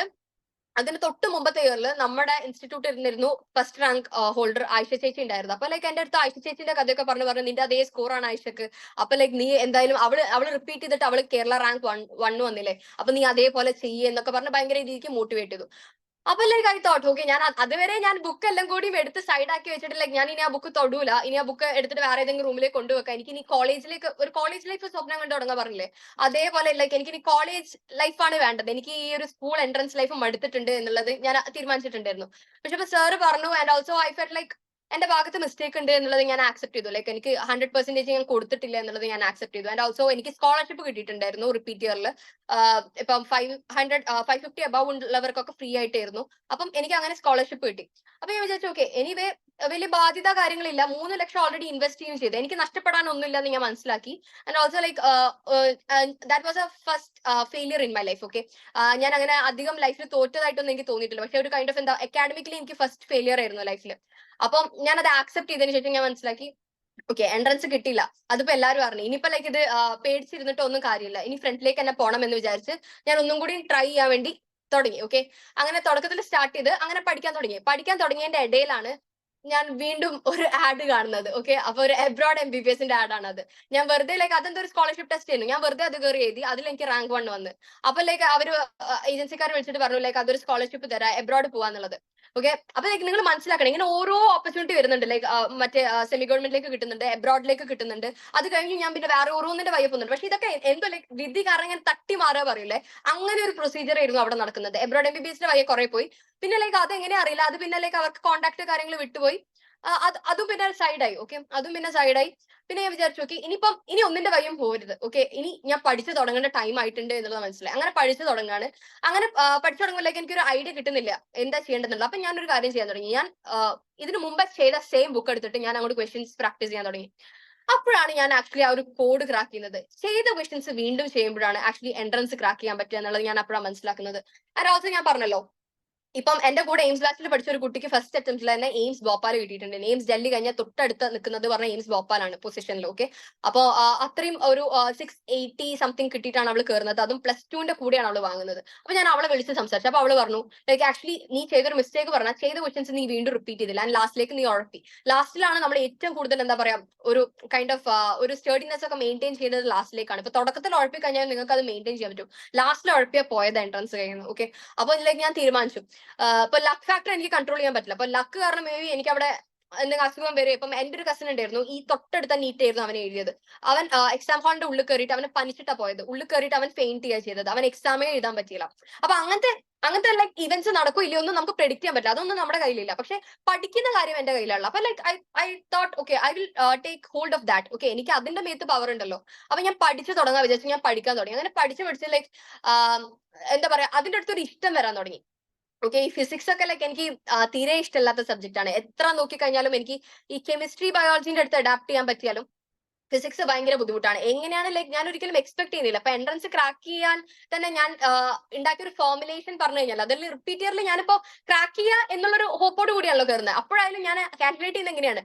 അതിന് തൊട്ട് മുമ്പത്തെ ഇയറിൽ നമ്മുടെ ഇൻസ്റ്റിറ്റ്യൂട്ടിൽ ഇരുന്നിരുന്നു ഫസ്റ്റ് റാങ്ക് ഹോൾഡർ ആയിഷ ചേച്ചി ഉണ്ടായിരുന്നു. അപ്പൊ ലൈക്ക് എന്റെ അടുത്ത് ആയിഷ ചേച്ചിന്റെ കഥയൊക്കെ പറഞ്ഞു നിന്റെ അതേ സ്കോർ ആണ് ആയിഷക്ക്, അപ്പൊ ലൈക്ക് നീ എന്തായാലും അവള് റിപ്പീറ്റ് ചെയ്തിട്ട് അവള് കേരള റാങ്ക് 1 വന്നില്ലേ, അപ്പൊ നീ അതേപോലെ ചെയ്യേ എന്നൊക്കെ പറഞ്ഞ് ഭയങ്കര രീതിക്ക് മോട്ടിവേറ്റ് ചെയ്തു. അപ്പൊ ലൈക്ക് ഐ തോട്ട് ഓക്കെ, ഞാൻ അതുവരെ ഞാൻ ബുക്ക് എല്ലാം കൂടി എടുത്ത് സൈഡ് ആക്കി വെച്ചിട്ട് ലൈക്ക് ഞാൻ ഇനി ആ ബുക്ക് തൊടൂല, ഇനി ആ ബുക്ക് എടുത്തിട്ട് വേറെ ഏതെങ്കിലും റൂമിലേക്ക് കൊണ്ടുവെക്കാം, എനിക്ക് ഇനി കോളേജിലേക്ക് ഒരു കോളേജ് ലൈഫ് സ്വപ്നം കണ്ടു തുടങ്ങാൻ പറഞ്ഞില്ലേ, അതേപോലെ ലൈക്ക് എനിക്ക് ഇനി കോളേജ് ലൈഫാണ് വേണ്ടത്, എനിക്ക് ഈ ഒരു സ്കൂൾ എൻട്രൻസ് ലൈഫ് മടുത്തിട്ടുണ്ട് എന്നുള്ളത് ഞാൻ തീരുമാനിച്ചിട്ടുണ്ടായിരുന്നു. പക്ഷെ ഇപ്പൊ സാറ് പറഞ്ഞു and also I felt like എന്റെ ഭാഗത്ത് മിസ്റ്റേക്ക് ഉണ്ട് എന്നുള്ളത് ഞാൻ ആക്സെപ്റ്റ് ചെയ്തു. ലൈക്ക് എനിക്ക് 100% ഞാൻ കൊടുത്തിട്ടില്ല എന്നുള്ളത് ഞാൻ ആക്സെപ്റ്റ് ചെയ്തു. ആൻഡ് ഓൾസോ എനിക്ക് സ്കോളർഷിപ്പ് കിട്ടിയിട്ടുണ്ടായിരുന്നു റിപ്പീറ്റ് ഇയറിൽ. ഇപ്പം 550 അബവ് ഉള്ളവർക്കൊക്കെ ഫ്രീ ആയിട്ടായിരുന്നു. അപ്പം എനിക്ക് അങ്ങനെ സ്കോളർഷിപ്പ് കിട്ടി. അപ്പൊ ഞാൻ വിചാരിച്ചു ഓക്കെ, എനിവേ വലിയ ബാധ്യത കാര്യങ്ങളില്ല, 3 ലക്ഷം ഓൾറെഡി ഇൻവെസ്റ്റ് ചെയ്യുകയും ചെയ്തു, എനിക്ക് നഷ്ടപ്പെടാൻ ഒന്നുമില്ല എന്ന് ഞാൻ മനസ്സിലാക്കി. And also like that was A first failure in my life. Okay, ഞാൻ അങ്ങനെ അധികം ലൈഫിൽ തോറ്റതായിട്ടൊന്നും എനിക്ക് തോന്നിയിട്ടില്ല, പക്ഷെ ഒരു കൈൻഡ് ഓഫ് എന്താ അക്കാഡമിക്കലി എനിക്ക് ഫസ്റ്റ് ഫെയിലിയർ ആയിരുന്നു ലൈഫിൽ. അപ്പം ഞാൻ അത് ആക്സെപ്റ്റ് ചെയ്തതിനു ശേഷം ഞാൻ മനസ്സിലാക്കി ഓക്കെ, എൻട്രൻസ് കിട്ടില്ല, അതിപ്പോ എല്ലാവരും അറിഞ്ഞു, ഇനിയിപ്പോ ലൈക്ക് ഇത് പേടിച്ചിരുന്നിട്ട് ഒന്നും കാര്യമില്ല, ഇനി ഫ്രണ്ടിലേക്ക് തന്നെ പോകണം എന്ന് വിചാരിച്ച് ഞാൻ ഒന്നും കൂടി ട്രൈ ചെയ്യാൻ വേണ്ടി തുടങ്ങി. ഓക്കെ, അങ്ങനെ തുടക്കത്തിൽ സ്റ്റാർട്ട് ചെയ്ത് അങ്ങനെ പഠിക്കാൻ തുടങ്ങിയതിന്റെ ഇടയിലാണ് ഞാൻ വീണ്ടും ഒരു ആഡ് കാണുന്നത്. ഓക്കെ, അപ്പൊ ഒരു എബ്രോഡ് MBBSന്റെ ആഡ് ആണ് അത്. ഞാൻ വെറുതെ ലൈക്ക് അതെന്തോ ഒരു സ്കോളർഷിപ്പ് ടെസ്റ്റ് ചെയ്യുന്നു, ഞാൻ വെറുതെ അത് കയറി എഴുതി, അതിൽ എനിക്ക് റാങ്ക് 1 വന്ന്. അപ്പൊ ലൈക്ക് അവര് ഏജൻസിക്കാർ വിളിച്ചിട്ട് പറഞ്ഞു ലൈക്ക് അതൊരു സ്കോളർഷിപ്പ് തരാം, എബ്രോഡ് പോവാന്നുള്ളത്. ഓക്കെ, അപ്പൊ ലൈക്ക് നിങ്ങൾ മനസ്സിലാക്കണം, ഇങ്ങനെ ഓരോ ഓപ്പർച്യൂണിറ്റി വരുന്നുണ്ട്. ലൈക്ക് മറ്റേ സെമി ഗവൺമെന്റിലേക്ക് കിട്ടുന്നുണ്ട്, എബ്രോഡിലേക്ക് കിട്ടുന്നുണ്ട്, അത് കഴിഞ്ഞ് ഞാൻ പിന്നെ വേറെ ഓരോന്നിന്റെ വയ്യ പോകുന്നുണ്ട്. പക്ഷെ ഇതൊക്കെ എന്തോ ലൈക്ക് വിധി കാരണം ഞാൻ തട്ടി മാറുക പറയില്ലേ, അങ്ങനെ ഒരു പ്രൊസീജിയർ ആയിരുന്നു അവിടെ നടക്കുന്നത്. എബ്രോഡ് MBBSന്റെ വയ്യ കുറെ പോയി, പിന്നെ ലൈക്ക് അത് എങ്ങനെ അറിയില്ല, അത് പിന്നെ ലൈക്ക് അവർക്ക് കോൺടാക്ട് കാര്യങ്ങൾ വിട്ടുപോയി. അതും പിന്നെ സൈഡായി. ഓക്കെ, അതും പിന്നെ സൈഡായി. പിന്നെ ഞാൻ വിചാരിച്ചു ഓക്കെ, ഇനി ഒന്നിന്റെ വയ്യും പോരുത്. ഓക്കെ, ഇനി ഞാൻ പഠിച്ചു തുടങ്ങേണ്ട ടൈം ആയിട്ടുണ്ട് എന്നുള്ളത് മനസ്സിലായി. അങ്ങനെ പഠിച്ചു തുടങ്ങാണ്. അങ്ങനെ പഠിച്ചു തുടങ്ങുമ്പോഴേക്ക് എനിക്കൊരു ഐഡിയ കിട്ടുന്നില്ല എന്താ ചെയ്യേണ്ടതെന്നുള്ളത്. അപ്പൊ ഞാനൊരു കാര്യം ചെയ്യാൻ തുടങ്ങി. ഞാൻ ഇതിന് മുമ്പ് ചെയ്ത സെയിം ബുക്ക് എടുത്തിട്ട് ഞാൻ അങ്ങോട്ട് ക്വസ്റ്റ്യൻസ് പ്രാക്ടീസ് ചെയ്യാൻ തുടങ്ങി. അപ്പോഴാണ് ഞാൻ ആക്ച്വലി ആ ഒരു കോഡ് ക്രാക്ക് ചെയ്യുന്നത്. ചെയ്ത ക്വസ്റ്റ്യൻസ് വീണ്ടും ചെയ്യുമ്പോഴാണ് ആക്ച്വലി എൻട്രൻസ് ക്രാക്ക് ചെയ്യാൻ പറ്റുക എന്നുള്ളത് ഞാൻ അപ്പോഴാണ് മനസ്സിലാക്കുന്നത്. ആൻഡ് ഓൾസോ ഞാൻ പറഞ്ഞല്ലോ, ഇപ്പം എന്റെ കൂടെ എയിംസ് ബാച്ചിൽ പഠിച്ച ഒരു കുട്ടിക്ക് ഫസ്റ്റ് അറ്റംപ്റ്റിൽ തന്നെ എയിംസ് ഭോപ്പാൽ കിട്ടിയിട്ടുണ്ട്. എയിംസ് ഡൽഹി കഴിഞ്ഞാൽ തൊട്ടടുത്ത് നിൽക്കുന്നത് പറഞ്ഞ എയിംസ് ഭോപ്പാലാണ് പൊസിഷനിൽ. ഓക്കെ, അപ്പൊ അത്രയും ഒരു 680 സംതിങ് കിട്ടിയിട്ടാണ് അവള് കയറുന്നത്, അതും +2ന്റെ കൂടെയാണ് അവള് വാങ്ങുന്നത്. അപ്പൊ ഞാൻ അവളെ വിളിച്ച് സംസാരിച്ചു. അപ്പൊ അവള് പറഞ്ഞു ലൈക്ക് ആക്ച്വലി നീ ചെയ്തൊരു മിസ്റ്റേക്ക് പറഞ്ഞാൽ ചെയ്ത ക്വസ്റ്റൻസ് നീ വീണ്ടും റിപ്പീറ്റ് ചെയ്തില്ല, ആൻഡ് ലാസ്റ്റിലേക്ക് നീ ഉഴപ്പി. ലാസ്റ്റിലാണ് നമ്മൾ ഏറ്റവും കൂടുതൽ എന്താ പറയാ ഒരു കൈൻഡ് ഓഫ് ഒരു സ്റ്റേർഡിനെസ് ഒക്കെ മെയിൻറ്റെയിൻ ചെയ്യുന്നത് ലാസ്റ്റിലേക്കാണ്. ഇപ്പൊ തുടക്കത്തിൽ ഉഴപ്പി കഴിഞ്ഞാൽ നിങ്ങൾക്ക് അത് മെയിൻറ്റെയിൻ ചെയ്യാൻ പറ്റും, ലാസ്റ്റിൽ ഉഴപ്പിയാൽ പോയത് എൻട്രൻസ് കഴിയുന്നു. ഓക്കെ, അപ്പൊ ഇതിലേക്ക് ഞാൻ തീരുമാനിച്ചു ഇപ്പൊ ലക്ക് ഫാക്ടർ എനിക്ക് കൺട്രോൾ ചെയ്യാൻ പറ്റില്ല. അപ്പൊ ലക്ക് കാരണം മേ ബി എനിക്ക് അവിടെ എന്തെങ്കിലും അസുഖം വരും. ഇപ്പം എന്റെ ഒരു കസിൻ ഉണ്ടായിരുന്നു, ഈ തൊട്ടടുത്ത നീറ്റ് ആയിരുന്നു അവൻ എഴുതിയത്. അവൻ എക്സാം ഹാളിന്റെ ഉള്ളിൽ കയറിയിട്ട് അവനെ പനിച്ചിട്ടാ പോയത്, ഉള്ളിൽ കയറിയിട്ട് അവൻ ഫെയിന്റ് ചെയ്യാ ചെയ്തത്, അവൻ എക്സാമേ എഴുതാൻ പറ്റിയില്ല. അപ്പൊ അങ്ങനത്തെ ലൈക്ക് ഇവന്റ്സ് നടക്കും ഇല്ലയോ ഒന്നും നമുക്ക് പ്രെഡിക്റ്റ് ചെയ്യാൻ പറ്റില്ല, അതൊന്നും നമ്മുടെ കയ്യിലില്ല. പക്ഷെ പഠിക്കുന്ന കാര്യം എന്റെ കയ്യിലുള്ള. അപ്പൊ like I thought okay, I will take hold of that. Okay, എനിക്ക് അതിന്റെ മേത്ത് പവർ ഉണ്ടല്ലോ, അപ്പൊ ഞാൻ പഠിച്ചു തുടങ്ങാൻ വിചാരിച്ചു. ഞാൻ പഠിക്കാൻ തുടങ്ങി. അങ്ങനെ പഠിച്ച് ലൈക്ക് എന്താ പറയാ അതിന്റെ അടുത്തൊരു ഇഷ്ടം വരാൻ തുടങ്ങി. ഓക്കെ, ഈ ഫിസിക്സ് ഒക്കെ ലൈക്ക് എനിക്ക് തീരെ ഇഷ്ടമില്ലാത്ത സബ്ജക്റ്റ് ആണ്. എത്ര നോക്കിക്കഴിഞ്ഞാലും എനിക്ക് ഈ കെമിസ്ട്രി ബയോളജിന്റെ അടുത്ത് അഡാപ്റ്റ് ചെയ്യാൻ പറ്റിയാലും ഫിസിക്സ് ഭയങ്കര ബുദ്ധിമുട്ടാണ്. എങ്ങനെയാണ് ലൈക്ക് ഞാൻ ഒരിക്കലും എക്സ്പെക്ട് ചെയ്യുന്നില്ല. അപ്പൊ എൻട്രൻസ് ക്രാക്ക് ചെയ്യാൻ തന്നെ ഞാൻ ഉണ്ടാക്കിയ ഒരു ഫോർമുലേഷൻ പറഞ്ഞു കഴിഞ്ഞാൽ അതിൽ റിപ്പീറ്റ് ഇയറിൽ ഞാനിപ്പോ ക്രാക്ക് ചെയ്യുക എന്നുള്ളൊരു ഹോപ്പോട് കൂടിയാണല്ലോ കയറുന്നത്. അപ്പോഴായാലും ഞാൻ കാൽക്കുലേറ്റ് ചെയ്യുന്നത് എങ്ങനെയാണ്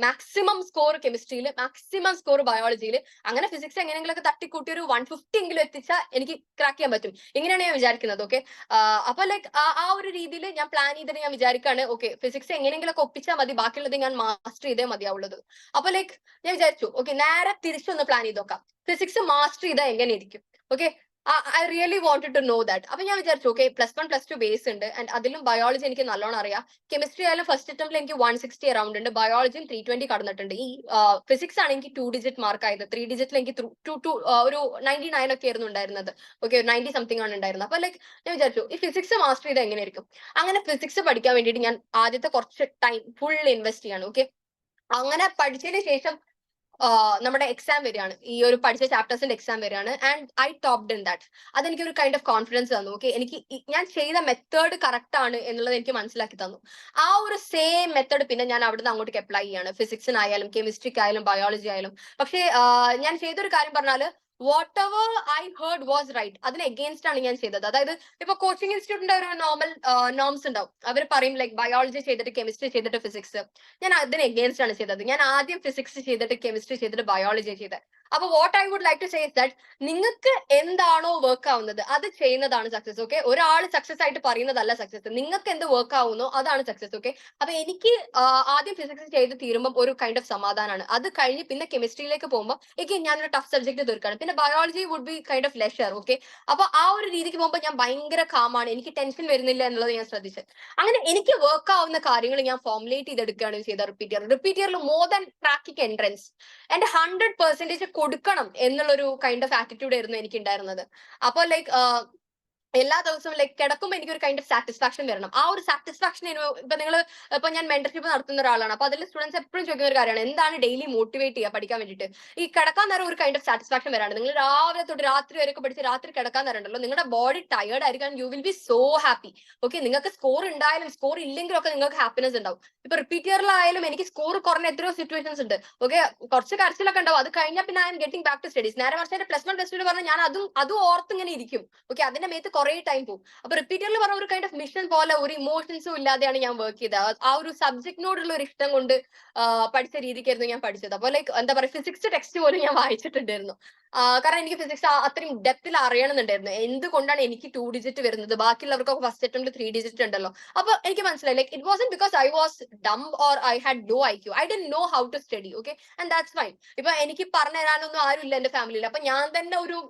മാക്സിമം സ്കോർ കെമിസ്ട്രിയിൽ, മാക്സിമം സ്കോർ ബയോളജിയിൽ, അങ്ങനെ ഫിസിക്സ് എങ്ങനെയെങ്കിലൊക്കെ തട്ടിക്കൂട്ടി ഒരു 150 എങ്കിലും എത്തിച്ചാൽ എനിക്ക് ക്രാക്ക് ചെയ്യാൻ പറ്റും. ഇങ്ങനെയാണ് ഞാൻ വിചാരിക്കുന്നത്. ഓക്കെ, അപ്പൊ ലൈക്ക് ആ ഒരു രീതിയിൽ ഞാൻ പ്ലാൻ ചെയ്തിട്ട് ഞാൻ വിചാരിക്കാണ് ഓക്കെ ഫിസിക്സ് എങ്ങനെയെങ്കിലൊക്കെ ഒപ്പിച്ചാൽ മതി, ബാക്കിയുള്ളത് ഞാൻ മാസ്റ്റർ ചെയ്തേ മതിയാവുള്ളത്. അപ്പൊ ലൈക്ക് ഞാൻ വിചാരിച്ചു ഓക്കെ നേരെ തിരിച്ചൊന്ന് പ്ലാൻ ചെയ്ത് നോക്കാം, ഫിസിക്സ് മാസ്റ്റർ ചെയ്താൽ എങ്ങനെ ഇരിക്കും. Okay, I really wanted to know that. അപ്പൊ ഞാൻ വിചാരിച്ചു ഓക്കെ +1 +2 ബേസ് ഉണ്ട്, ആൻഡ് അതിലും ബയോളജി എനിക്ക് നല്ലോണം അറിയാം. കെമിസ്ട്രി ആയാലും ഫസ്റ്റ് അറ്റംപ്റ്റിൽ എനിക്ക് 160 അറൌണ്ട് ഉണ്ട്, ബയോളജിയും 320 കടന്നിട്ടുണ്ട്. ഈ ഫിസിക്സ് ആണ് എനിക്ക് 2 ഡിജിറ്റ് മാർക്ക് ആയത്. 3 ഡിജിറ്റിൽ എനിക്ക് ഒരു 99 ഒക്കെ ആയിരുന്നു ഉണ്ടായിരുന്നത്. ഓക്കെ, 90 സംതിങ് ആണ് ഉണ്ടായിരുന്നത്. അപ്പൊ ലൈക്ക് ഞാൻ വിചാരിച്ചു ഈ ഫിസിക്സ് മാസ്റ്റർ ചെയ്താൽ എങ്ങനെയായിരിക്കും. അങ്ങനെ ഫിസിക്സ് പഠിക്കാൻ വേണ്ടിയിട്ട് ഞാൻ ആദ്യത്തെ കുറച്ച് ടൈം ഫുൾ ഇൻവെസ്റ്റ് ചെയ്യാണ്. ഓക്കെ, അങ്ങനെ പഠിച്ചതിന് ശേഷം നമ്മുടെ എക്സാം വരികയാണ്, ഈ ഒരു പഠിച്ച ചാപ്റ്റേഴ്സിന്റെ എക്സാം വരികയാണ്, and I topped in that. അതെനിക്ക് ഒരു കൈൻഡ് ഓഫ് കോൺഫിഡൻസ് തന്നു. ഓക്കെ, എനിക്ക് ഞാൻ ചെയ്ത മെത്തേഡ് കറക്റ്റ് ആണ് എന്നുള്ളത് എനിക്ക് മനസ്സിലാക്കി തന്നു. ആ ഒരു സെയിം മെത്തേഡ് പിന്നെ ഞാൻ അവിടുന്ന് അങ്ങോട്ടേക്ക് അപ്ലൈ ചെയ്യാണ്, ഫിസിക്സിനായാലും കെമിസ്ട്രിക്ക് ആയാലും ബയോളജി ആയാലും. പക്ഷേ ഞാൻ ചെയ്തൊരു കാര്യം പറഞ്ഞാല് whatever I heard was right, അതിന് എഗെയിൻസ്റ്റ് ആണ് ഞാൻ ചെയ്തത്. അതായത് ഇപ്പൊ കോച്ചിങ് ഇൻസ്റ്റിറ്റ്യൂട്ടിന്റെ ഒരു നോർമൽ നോംസ് ഉണ്ടാവും, അവർ പറയും ലൈക്ക് ബയോളജി ചെയ്തിട്ട് കെമിസ്ട്രി ചെയ്തിട്ട് ഫിസിക്സ്. ഞാൻ അതിന് എഗെയിൻസ്റ്റ് ആണ് ചെയ്തത്. ഞാൻ ആദ്യം ഫിസിക്സ് ചെയ്തിട്ട് കെമിസ്ട്രി ചെയ്തിട്ട് ബയോളജി ചെയ്തത്. അപ്പൊ what I would like to say is that നിങ്ങൾക്ക് എന്താണോ വർക്ക് ആവുന്നത് അത് ചെയ്യുന്നതാണ് സക്സസ്. ഓക്കെ, ഒരാൾ സക്സസ് ആയിട്ട് പറയുന്നതല്ല സക്സസ്, നിങ്ങൾക്ക് എന്ത് വർക്ക് ആവുന്നോ അതാണ് സക്സസ്. ഓക്കെ, അപ്പൊ എനിക്ക് ആദ്യം ഫിസിക്സ് ചെയ്ത് തീരുമ്പോൾ ഒരു കൈൻഡ് ഓഫ് സമാധാനമാണ്. അത് കഴിഞ്ഞ് പിന്നെ കെമിസ്ട്രിയിലേക്ക് പോകുമ്പോൾ എനിക്ക് ഞാനൊരു ടഫ് സബ്ജക്ട് തീർക്കാണ്, പിന്നെ biology would be kind of leisure. Okay, അപ്പൊ ആ ഒരു രീതിക്ക് പോകുമ്പോൾ ഞാൻ ഭയങ്കര കാമാണ്, എനിക്ക് ടെൻഷൻ വരുന്നില്ല എന്നുള്ളത് ഞാൻ ശ്രദ്ധിച്ചത്. അങ്ങനെ എനിക്ക് വർക്ക് ആവുന്ന കാര്യങ്ങൾ ഞാൻ ഫോർമുലേറ്റ് ചെയ്തെടുക്കുകയാണ് ചെയ്ത റിപ്പീറ്റ് ഇയറിൽ മോർ ദാൻ ക്രാക്കിംഗ് എൻട്രൻസ് എന്റെ 100% കൊടുക്കണം എന്നുള്ളൊരു കൈൻഡ് ഓഫ് ആറ്റിറ്റ്യൂഡ് ആയിരുന്നു എനിക്ക് ഉണ്ടായിരുന്നത്. അപ്പോൾ ലൈക്ക് എല്ലാ ദിവസവും ലൈക്ക് കിടക്കുമ്പോൾ എനിക്ക് ഒരു കൈൻഡ് ഓഫ് സാറ്റിസ്ഫാക്ഷൻ വരണം. ആ ഒരു സാറ്റിസ്ഫാക്ഷൻ ഇപ്പൊ നിങ്ങൾ ഇപ്പൊ ഞാൻ മെന്റർഷിപ്പ് നടത്തുന്ന ഒരാളാണ്. അപ്പൊ അതിൽ സ്റ്റുഡൻസ് എപ്പോഴും ചോദിക്കുന്ന ഒരു കാര്യമാണ് എന്താണ് ഡെയിലി മോട്ടിവേറ്റ് ചെയ്യുക പഠിക്കാൻ വേണ്ടിയിട്ട്. ഈ കിടക്കാൻ നേരം ഒരു കൈൻഡ് ഓഫ് സാറ്റിസ്ഫാക്ഷൻ വരാണ്. നിങ്ങൾ രാവിലെ തൊട്ട് രാത്രി വരെയൊക്കെ പഠിച്ച് രാത്രി കിടക്കാൻ നേരമുണ്ടല്ലോ, നിങ്ങളുടെ ബോഡി ടയേർഡ് ആയിരിക്കും, you will be so happy. Okay, നിങ്ങൾക്ക് സ്കോർ ഉണ്ടായാലും സ്കോർ ഇല്ലെങ്കിലും ഒക്കെ നിങ്ങൾക്ക് ഹാപ്പിനെസ് ഉണ്ടാവും. ഇപ്പൊ റിപ്പീറ്റ് ഇയറിലായാലും എനിക്ക് സ്കോർ കുറഞ്ഞ എത്രയോ സിറ്റുവേഷൻസ് ഉണ്ട്. ഓക്കെ, കുറച്ച് കരച്ചിലൊക്കെ ഉണ്ടാവും, അത് കഴിഞ്ഞാൽ പിന്നെ I'm getting back to studies. നേരെ മറിച്ച് +1 +2 പറഞ്ഞാൽ ഞാൻ അതും ഓർത്ത് ഇങ്ങനെ ഇരിക്കും. ഓക്കെ, അതിന്റെ മേത്ത് കുറെ ടൈം പോകും. അപ്പൊ റിപ്പീറ്ററിൽ പറഞ്ഞ ഒരു കൈൻഡ് ഓഫ് മിഷൻ പോലെ ഒരു ഇമോഷൻസും ഇല്ലാതെയാണ് ഞാൻ വർക്ക് ചെയ്തത്. ആ ഒരു സബ്ജക്റ്റിനോടുള്ള ഒരു ഇഷ്ടം കൊണ്ട് പഠിച്ച രീതിക്കായിരുന്നു ഞാൻ പഠിച്ചത്. അപ്പൊ ലൈക്ക് എന്താ പറയുക ഫിസിക്സ് ടെക്സ്റ്റ് പോലും ഞാൻ വായിച്ചിട്ടുണ്ടായിരുന്നു. കാരണം എനിക്ക് ഫിസിക്സ് അത്രയും ഡെപ്തിൽ അറിയണമെന്നുണ്ടായിരുന്നു. എന്തുകൊണ്ടാണ് എനിക്ക് 2 ഡിജിറ്റ് വരുന്നത്, ബാക്കിയുള്ളവർക്കൊക്കെ ഫസ്റ്റ് അറ്റംപ്റ്റ് 3 ഡിജിറ്റ് ഉണ്ടല്ലോ. അപ്പൊ എനിക്ക് മനസ്സിലായി like it wasn't because I was dumb or I had low IQ. I didn't know how to study. Okay, and that's fine. ഇപ്പൊ എനിക്ക് പറഞ്ഞു തരാനൊന്നും ആരും ഇല്ല എന്റെ ഫാമിലിയിൽ. അപ്പൊ ഞാൻ തന്നെ ഒരു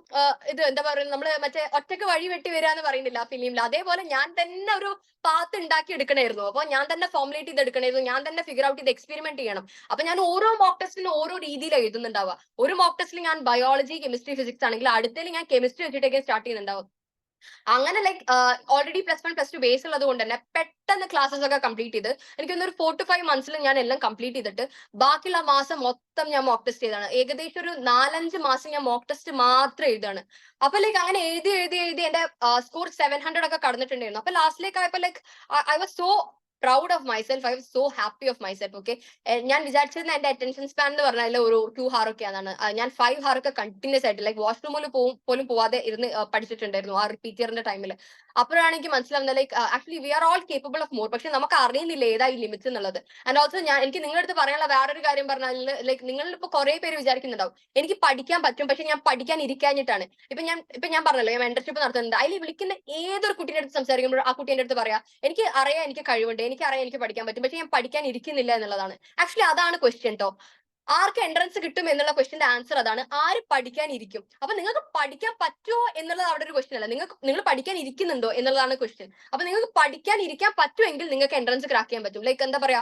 ഇത് എന്താ പറയുക, നമ്മള് മറ്റേ ഒറ്റക്ക് വഴി വെട്ടി വരിക എന്ന് പറയുന്നില്ല ആ ഫിലിമിൽ, അതേപോലെ ഞാൻ തന്നെ ഒരു പാത്ത് ഉണ്ടാക്കി എടുക്കണമായിരുന്നു. അപ്പൊ ഞാൻ തന്നെ ഫോർമുലേറ്റ് ചെയ്ത് എടുക്കണമായിരുന്നു, ഞാൻ തന്നെ ഫിഗർ ഔട്ട് ചെയ്ത് എക്സ്പെരിമെന്റ് ചെയ്യണം. അപ്പൊ ഞാൻ ഓരോ മോക്ക് ടെസ്റ്റിലും ഓരോ രീതിയിൽ എഴുതുന്നുണ്ടാവുക. ഒരു മോക്ക് ടെസ്റ്റിൽ ഞാൻ ബയോളജി കെമിസ്ട്രി ഫിസിക്സ് ആണെങ്കിൽ അടുത്തതിൽ ഞാൻ കെമിസ്ട്രി വെച്ചിട്ടൊക്കെ സ്റ്റാർട്ട് ചെയ്യുന്നുണ്ടാവും. അങ്ങനെ ലൈക്ക് ഓൾറെഡി +1 +2 ബേസ് ഉള്ളത് കൊണ്ട് തന്നെ പെട്ടെന്ന് ക്ലാസ്സസ് ഒക്കെ കംപ്ലീറ്റ് ചെയ്ത് എനിക്കൊന്നൊരു 4 to 5 മന്ത്സിൽ ഞാൻ എല്ലാം കംപ്ലീറ്റ് ചെയ്തിട്ട് ബാക്കിയുള്ള മാസം മൊത്തം ഞാൻ മോക്ക് ടെസ്റ്റ് ചെയ്താണ്. ഏകദേശം ഒരു 4-5 മാസം ഞാൻ മോക്ക് ടെസ്റ്റ് മാത്രം എഴുതാണ്. അപ്പൊ ലൈക്ക് അങ്ങനെ എഴുതി എന്റെ സ്കോർ 700 ഒക്കെ കടന്നിട്ടുണ്ടായിരുന്നു. അപ്പൊ ലാസ്റ്റിലേക്ക് ആയപ്പോ like I was so proud of myself, I was so happy of myself. Okay, ഞാൻ വിചാരിച്ചിരുന്ന എന്റെ അറ്റൻഷൻ സ്പാൻ എന്ന് പറഞ്ഞാൽ ഒരു 2 hour ഒക്കെ ആണ്. ഞാൻ 5 hour ഒക്കെ കണ്ടിന്യൂസ് ആയിട്ട് ലൈക്ക് വാഷ്റൂമിൽ പോലും പോവാതെ ഇരുന്ന് പഠിച്ചിട്ടുണ്ടായിരുന്നു ആ റിപ്പീറ്റ് ഇയറിന്റെ ടൈമിൽ. അപ്പോഴാണ് എനിക്ക് മനസ്സിലാവുന്നത് like actually we are all capable of more, പക്ഷെ നമുക്ക് അറിയുന്നില്ല ഏതാ ഈ ലിമിറ്റ്സ് എന്നുള്ളത്. ആൻഡ് ഓൾസോ എനിക്ക് നിങ്ങളുടെ അടുത്ത് പറയാനുള്ള വേറൊരു കാര്യം പറഞ്ഞാൽ ലൈക്ക് നിങ്ങളിൽ ഇപ്പൊ കുറെ പേര് വിചാരിക്കുന്നുണ്ടാവും എനിക്ക് പഠിക്കാൻ പറ്റും പക്ഷെ ഞാൻ പഠിക്കാൻ ഇരിക്കാഞ്ഞിട്ടാണ്. ഇപ്പൊ ഞാൻ പറഞ്ഞല്ലോ ഞാൻ മെന്റർഷിപ്പ് നടത്തുന്നുണ്ട്, അതിൽ വിളിക്കുന്ന ഏതൊരു കുട്ടീന്റെ അടുത്ത് സംസാരിക്കുമ്പോഴും ആ കുട്ടീന്റെ അടുത്ത് പറയാ എനിക്ക് അറിയാം എനിക്ക് കഴിവുണ്ട്, എനിക്ക് അറിയാം എനിക്ക് പഠിക്കാൻ പറ്റും, പക്ഷെ ഞാൻ പഠിക്കാൻ ഇരിക്കുന്നില്ല എന്നുള്ളതാണ്. ആക്ച്വലി അതാണ് ക്വസ്റ്റ്യൻ ട്ടോ. ആർക്ക് എൻട്രൻസ് കിട്ടും എന്നുള്ള ക്വസ്റ്റിന്റെ ആൻസർ അതാണ്, ആര് പഠിക്കാൻ ഇരിക്കും. അപ്പൊ നിങ്ങൾക്ക് പഠിക്കാൻ പറ്റുമോ എന്നുള്ളത് അവിടെ ഒരു ക്വസ്റ്റ്യൻ അല്ല, നിങ്ങൾ പഠിക്കാൻ ഇരിക്കുന്നുണ്ടോ എന്നുള്ളതാണ് ക്വസ്റ്റ്യൻ. അപ്പൊ നിങ്ങൾക്ക് പഠിക്കാൻ ഇരിക്കാൻ പറ്റുമെങ്കിൽ നിങ്ങൾക്ക് എൻട്രൻസ് ക്രാക്ക് ചെയ്യാൻ പറ്റും. ലൈക്ക് എന്താ പറയാ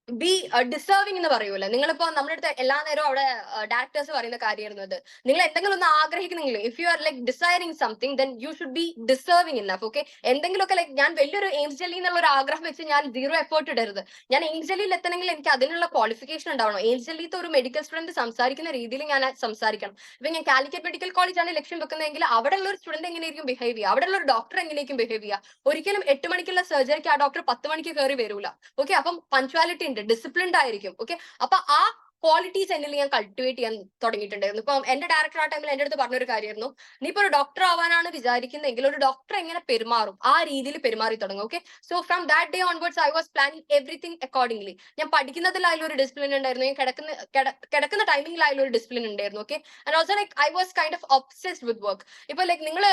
ബി ഡിസേർവിംഗ് എന്ന് പറയൂല. നിങ്ങളിപ്പോ നമ്മുടെ അടുത്ത് എല്ലാ നേരവും അവിടെ ഡയറക്ടേഴ്സ് പറയുന്ന കാര്യമായിരുന്നു അത്. നിങ്ങൾ എന്തെങ്കിലും ഒന്ന് ആഗ്രഹിക്കുന്നെങ്കിൽ if you are like desiring something then you should be deserving enough. Okay, എന്തെങ്കിലുമൊക്കെ ലൈക്ക് ഞാൻ വലിയൊരു ഏഞ്ചലി എന്നുള്ള ഒരു ആഗ്രഹം വെച്ച് ഞാൻ 0 എഫേർട്ട് ഇടരുത്. ഞാൻ ഏഞ്ചലിയിൽ എത്തണമെങ്കിൽ എനിക്ക് അതിനുള്ള ക്വാളിഫിക്കേഷൻ ഉണ്ടാവണം. ഏഞ്ചലിത്തെ ഒരു മെഡിക്കൽ സ്റ്റുഡന്റ് സംസാരിക്കുന്ന രീതിയിൽ ഞാൻ സംസാരിക്കണം. ഇപ്പൊ ഞാൻ കാലിക്കറ്റ് മെഡിക്കൽ കോളേജ് ആണ് ലക്ഷ്യം വെക്കുന്നതെങ്കിൽ അവിടെയുള്ള ഒരു സ്റ്റുഡന്റ് എങ്ങനെയായിരിക്കും ബിഹേവ് ചെയ്യുക, അവിടെയുള്ള ഒരു ഡോക്ടർ എങ്ങനെയായിരിക്കും ബിഹേവ് ചെയ്യുക. ഒരിക്കലും 8 മണിക്കുള്ള സർജറിക്ക് ആ ഡോക്ടർ 10 മണിക്ക് കയറി വരൂല. ഓക്കെ, അപ്പം പഞ്ച്വാലിറ്റി ഉണ്ട്, ഡിസിപ്ലിൻഡ് ആയിരിക്കും. ഓക്കെ, അപ്പൊ ആ ക്വാളിറ്റീസ് എന്നിൽ ഞാൻ കൾട്ടിവേറ്റ് ചെയ്യാൻ തുടങ്ങിയിട്ടുണ്ടായിരുന്നു. ഇപ്പം എന്റെ ഡയറക്ടർ ആ ടൈമിൽ എന്റെ അടുത്ത് പറഞ്ഞൊരു കാര്യമായിരുന്നു, നീ ഇപ്പൊ ഒരു ഡോക്ടർ ആവാനാണ് വിചാരിക്കുന്നതെങ്കിൽ ഒരു ഡോക്ടർ എങ്ങനെ പെരുമാറും ആ രീതിയിൽ പെരുമാറി തുടങ്ങും. Okay, so from that day onwards I was planning everything accordingly. ഞാൻ പഠിക്കുന്നതിലായാലും ഒരു ഡിസിപ്ലിൻ ഉണ്ടായിരുന്നു, ഞാൻ കിടക്കുന്ന ടൈമിംഗിലായാലും ഒരു ഡിസിപ്ലിൻ ഉണ്ടായിരുന്നു. Okay, and also like I was kind of obsessed with work. ഇപ്പൊ ലൈക്ക് നിങ്ങൾ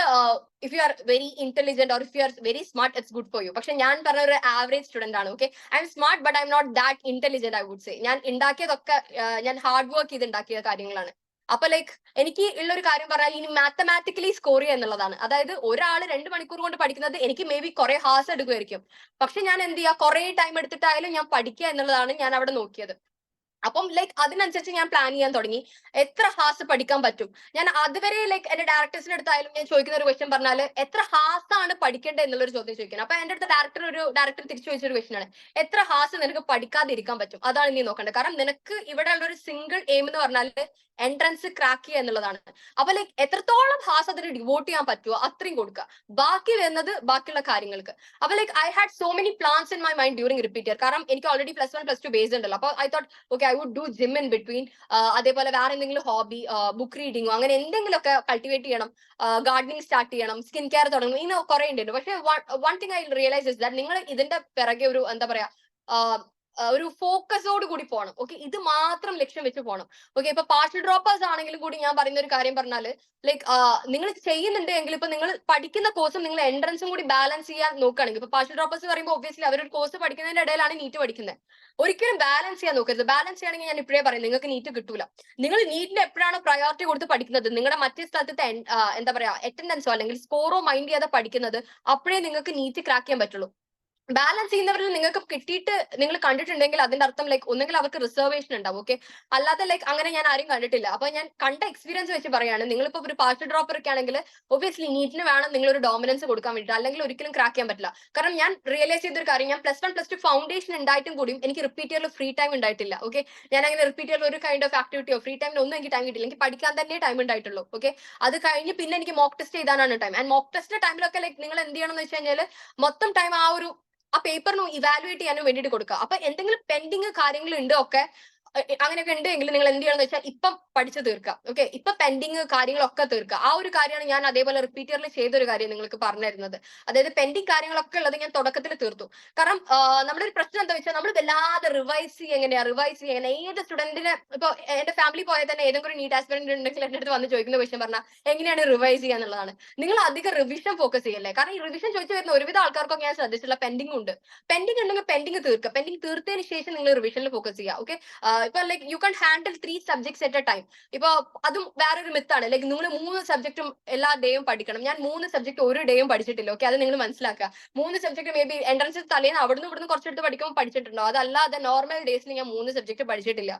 if you are very intelligent or if you are very smart it's good for you. പക്ഷെ ഞാൻ പറഞ്ഞ ഒരു ആവറേജ് സ്റ്റുഡന്റ് ആണ്. Okay, I'm smart but I'm not that intelligent I would say. ഞാൻ ഉണ്ടാക്കിയതൊക്കെ ഞാൻ hard work ചെയ്ത് ഉണ്ടാക്കിയ കാര്യങ്ങളാണ്. അപ്പൊ ലൈക്ക് എനിക്ക് ഉള്ള ഒരു കാര്യം പറഞ്ഞാൽ ഇനി മാത്തമാറ്റിക്കലി സ്കോർ ചെയ്യുക എന്നുള്ളതാണ്. അതായത് ഒരാൾ 2 മണിക്കൂർ കൊണ്ട് പഠിക്കുന്നത് എനിക്ക് മേ ബി കുറെ ഹാസ് എടുക്കുമായിരിക്കും, പക്ഷെ ഞാൻ എന്ത് ചെയ്യുക, കുറെ ടൈം എടുത്തിട്ടായാലും ഞാൻ പഠിക്കുക എന്നുള്ളതാണ് ഞാൻ അവിടെ നോക്കിയത്. അപ്പം ലൈക്ക് അതിനനുസരിച്ച് ഞാൻ പ്ലാൻ ചെയ്യാൻ തുടങ്ങി എത്ര ഹാസ് പഠിക്കാൻ പറ്റും. ഞാൻ അതുവരെ ലൈക്ക് എന്റെ ഡയറക്ടേഴ്സിന്റെ അടുത്തായാലും ഞാൻ ചോദിക്കുന്ന ഒരു ക്വസ്റ്റ്യൻ പറഞ്ഞാൽ എത്ര ഹാസ് ആണ് പഠിക്കേണ്ടത് എന്നുള്ളൊരു ചോദ്യം ചോദിക്കുന്നത്. അപ്പൊ എന്റെ അടുത്ത് ഡയറക്ടർ തിരിച്ചു ചോദിച്ചൊരു ക്വസ്റ്റ്യൻ ആണ്, എത്ര ഹാസ് നിനക്ക് പഠിക്കാതിരിക്കാൻ പറ്റും, അതാണ് നീ നോക്കേണ്ടത്. കാരണം നിനക്ക് ഇവിടെ ഉള്ള ഒരു സിംഗിൾ എയിം എന്ന് പറഞ്ഞാൽ എൻട്രൻസ് ക്രാക്ക് ചെയ്യുക എന്നുള്ളതാണ്. അപ്പൊ ലൈക്ക് എത്രത്തോളം ഹാസ് അതിന് ഡിവോട്ട് ചെയ്യാൻ പറ്റുമോ അത്രയും കൊടുക്കുക, ബാക്കി വരുന്നത് ബാക്കിയുള്ള കാര്യങ്ങൾക്ക്. അപ്പൊ like I had so many plans in my mind during repeat year. കാരണം എനിക്ക് ഓൾറെഡി +1 +2 ബേസ് ഉണ്ടല്ലോ. അപ്പൊ I thought okay I would do gym in between. അതേപോലെ വേറെ എന്തെങ്കിലും ഹോബി, ബുക്ക് റീഡിങ്ങോ അങ്ങനെ എന്തെങ്കിലുമൊക്കെ കൾട്ടിവേറ്റ് ചെയ്യണം, ഗാർഡനിങ് സ്റ്റാർട്ട് ചെയ്യണം, സ്കിൻ കെയർ തുടങ്ങും, ഇങ്ങനെ കുറെ ഉണ്ടായിരുന്നു. പക്ഷെ one thing I realise is that നിങ്ങൾ ഇതിന്റെ പിറകെ ഒരു എന്താ പറയാ ഒരു ഫോക്കസോട് കൂടി പോകണം. ഓക്കെ, ഇത് മാത്രം ലക്ഷ്യം വെച്ച് പോകണം. ഓക്കെ, ഇപ്പൊ പാർഷ്യൽ ഡ്രോപ്പേഴ്സ് ആണെങ്കിലും കൂടി ഞാൻ പറയുന്ന ഒരു കാര്യം പറഞ്ഞാല് ലൈക്ക് നിങ്ങൾ ചെയ്യുന്നുണ്ട് എങ്കിൽ ഇപ്പൊ നിങ്ങൾ പഠിക്കുന്ന കോഴ്സും നിങ്ങൾ എൻട്രൻസും കൂടി ബാലൻസ് ചെയ്യാൻ നോക്കുകയാണെങ്കിൽ, ഇപ്പൊ പാർഷ്യൽ ഡ്രോപ്പേഴ്സ് പറയുമ്പോൾ ഒബ്വിയസ്ലി അവരൊരു കോഴ്സ് പഠിക്കുന്നതിന്റെ ഇടയിലാണ് നീറ്റ് പഠിക്കുന്നത്. ഒരിക്കലും ബാലൻസ് ചെയ്യാൻ നോക്കരുത്. ബാലൻസ് ചെയ്യണമെങ്കിൽ ഞാൻ ഇപ്പോഴേ പറയും, നിങ്ങൾക്ക് നീറ്റ് കിട്ടൂല. നിങ്ങൾ നീറ്റിന്റെ എപ്പോഴാണ് പ്രയോറിറ്റി കൊടുത്ത് പഠിക്കുന്നത്, നിങ്ങളുടെ മറ്റേ സ്ഥലത്തെ എന്താ പറയാ അറ്റൻഡൻസോ അല്ലെങ്കിൽ സ്കോറോ മൈൻഡ് ചെയ്യാതെ പഠിക്കുന്നത്, അപ്പോഴേ നിങ്ങൾക്ക് നീറ്റ് ക്രാക്ക് ചെയ്യാൻ പറ്റുള്ളൂ. ബാലൻസ് ചെയ്യുന്നവരിൽ നിങ്ങൾക്ക് കിട്ടിയിട്ട് നിങ്ങൾ കണ്ടിട്ടുണ്ടെങ്കിൽ അതിന്റെ അർത്ഥം ലൈക്ക് ഒന്നെങ്കിൽ അവർക്ക് റിസർവേഷൻ ഉണ്ടാവും. ഓക്കെ, അല്ലാതെ ലൈക്ക് അങ്ങനെ ഞാൻ ആരും കണ്ടിട്ടില്ല. അപ്പൊ ഞാൻ കണ്ട എക്സ്പീരിയൻസ് വെച്ച് പറയാണ്, നിങ്ങളിപ്പോ ഒരു പാർഷ്യൽ ഡ്രോപ്പർ ഒക്കെ ആണെങ്കിൽ ഒബ്വിയസ്ലി നീറ്റിന് വേണം നിങ്ങൾ ഒരു ഡോമിനൻസ് കൊടുക്കാൻ വേണ്ടിയിട്ട്, അല്ലെങ്കിൽ ഒരിക്കലും ക്രാക്ക് ചെയ്യാൻ പറ്റില്ല. കാരണം ഞാൻ റിയലൈസ് ചെയ്തൊരു കാര്യം, ഞാൻ +1 +2 ഫൗണ്ടേഷൻ ഉണ്ടായിട്ടും കൂടിയും എനിക്ക് റിപ്പീറ്റ് ഇയറിൽ ഫ്രീ ടൈം ഉണ്ടായിട്ടില്ല. ഓക്കെ, ഞാൻ അങ്ങനെ റിപ്പീറ്റ് ഇയറിൽ ഒരു കൈൻഡ് ഓഫ് ആക്ടിവിറ്റിയോ ഫ്രീ ടൈമിന് ഒന്നും എനിക്ക് ടൈം കിട്ടില്ല. എനിക്ക് പഠിക്കാൻ തന്നെ ടൈം ഉണ്ടായിട്ടുള്ളൂ. ഓക്കെ, അത് കഴിഞ്ഞ് പിന്നെ എനിക്ക് മോക്ക് ടെസ്റ്റ് ചെയ്താനാണ് ടൈം. ആൻഡ് മോക്ക് ടെസ്റ്റിന്റെ ടൈമിലൊക്കെ ലൈക്ക് നിങ്ങൾ എന്ത് ചെയ്യണം എന്ന് വെച്ച് കഴിഞ്ഞാൽ മൊത്തം ടൈം ആ പേപ്പറിന് ഇവാലുവേറ്റ് ചെയ്യാനും വേണ്ടിയിട്ട് കൊടുക്കുക. അപ്പൊ എന്തെങ്കിലും പെൻഡിങ് കാര്യങ്ങൾ ഉണ്ട് ഒക്കെ അങ്ങനെയൊക്കെ ഉണ്ടെങ്കിൽ നിങ്ങൾ എന്ത് ചെയ്യണമെന്ന് വെച്ചാൽ ഇപ്പം പഠിച്ചു തീർക്കുക. ഓക്കെ, ഇപ്പൊ പെൻഡിങ് കാര്യങ്ങളൊക്കെ തീർക്കുക. ആ ഒരു കാര്യമാണ് ഞാൻ അതേപോലെ റിപ്പീറ്റ് ഇയറിൽ ചെയ്തൊരു കാര്യം നിങ്ങൾക്ക് പറഞ്ഞു തരുന്നത്. അതായത് പെൻഡിങ് കാര്യങ്ങളൊക്കെ ഉള്ളത് ഞാൻ തുടക്കത്തിൽ തീർത്തു. കാരണം നമ്മുടെ ഒരു പ്രശ്നം എന്താ വെച്ചാൽ നമ്മൾ വല്ലാതെ റിവൈസ് ചെയ്യുക. ഏത് സ്റ്റുഡന്റിന് ഇപ്പൊ എന്റെ ഫാമിലി പോയാൽ തന്നെ ഏതെങ്കിലും ഒരു നീറ്റ് ആസ്പിറന്റ് ഉണ്ടെങ്കിൽ എന്റെ അടുത്ത് വന്ന് ചോദിക്കുന്ന ക്വസ്റ്റ്യൻ പറഞ്ഞാൽ എങ്ങനെയാണ് റിവൈസ് ചെയ്യുക എന്നുള്ളതാണ്. നിങ്ങൾ അധികം റിവിഷൻ ഫോക്കസ് ചെയ്യല്ലേ. കാരണം ഈ റിവിഷൻ ചോദിച്ചു വരുന്ന ഒരുവിധ ആൾക്കാർക്കൊക്കെ ഞാൻ ശ്രദ്ധിച്ചിട്ടുള്ള പെൻഡിങ് ഉണ്ടെങ്കിൽ പെൻഡിങ് തീർക്കുക. പെൻഡിങ് തീർത്തതിന് ശേഷം നിങ്ങൾ റിവിഷനിൽ ഫോക്കസ് ചെയ്യുക. ഓക്കെ, ഇപ്പൊ like you can handle 3 subjects at A time. ഇപ്പൊ അതും വേറൊരു മിത്താണ്. ലൈക്ക് നിങ്ങൾ 3 സബ്ജക്റ്റും എല്ലാ ഡേയും പഠിക്കണം. ഞാൻ 3 സബ്ജക്ട് ഒരു ഡേയും പഠിച്ചിട്ടില്ല. ഓക്കെ, അത് നിങ്ങൾ മനസ്സിലാക്കുക. 3 സബ്ജക്ട് മേ ബി എൻട്രൻസ് തലേന്ന് അവിടുന്ന് ഇവിടുന്ന് കുറച്ചെടുത്ത് പഠിക്കുമ്പോൾ പഠിച്ചിട്ടുണ്ടോ, അതല്ലാതെ നോർമൽ ഡേയ്സിൽ ഞാൻ 3 സബ്ജക്ട് പഠിച്ചിട്ടില്ല.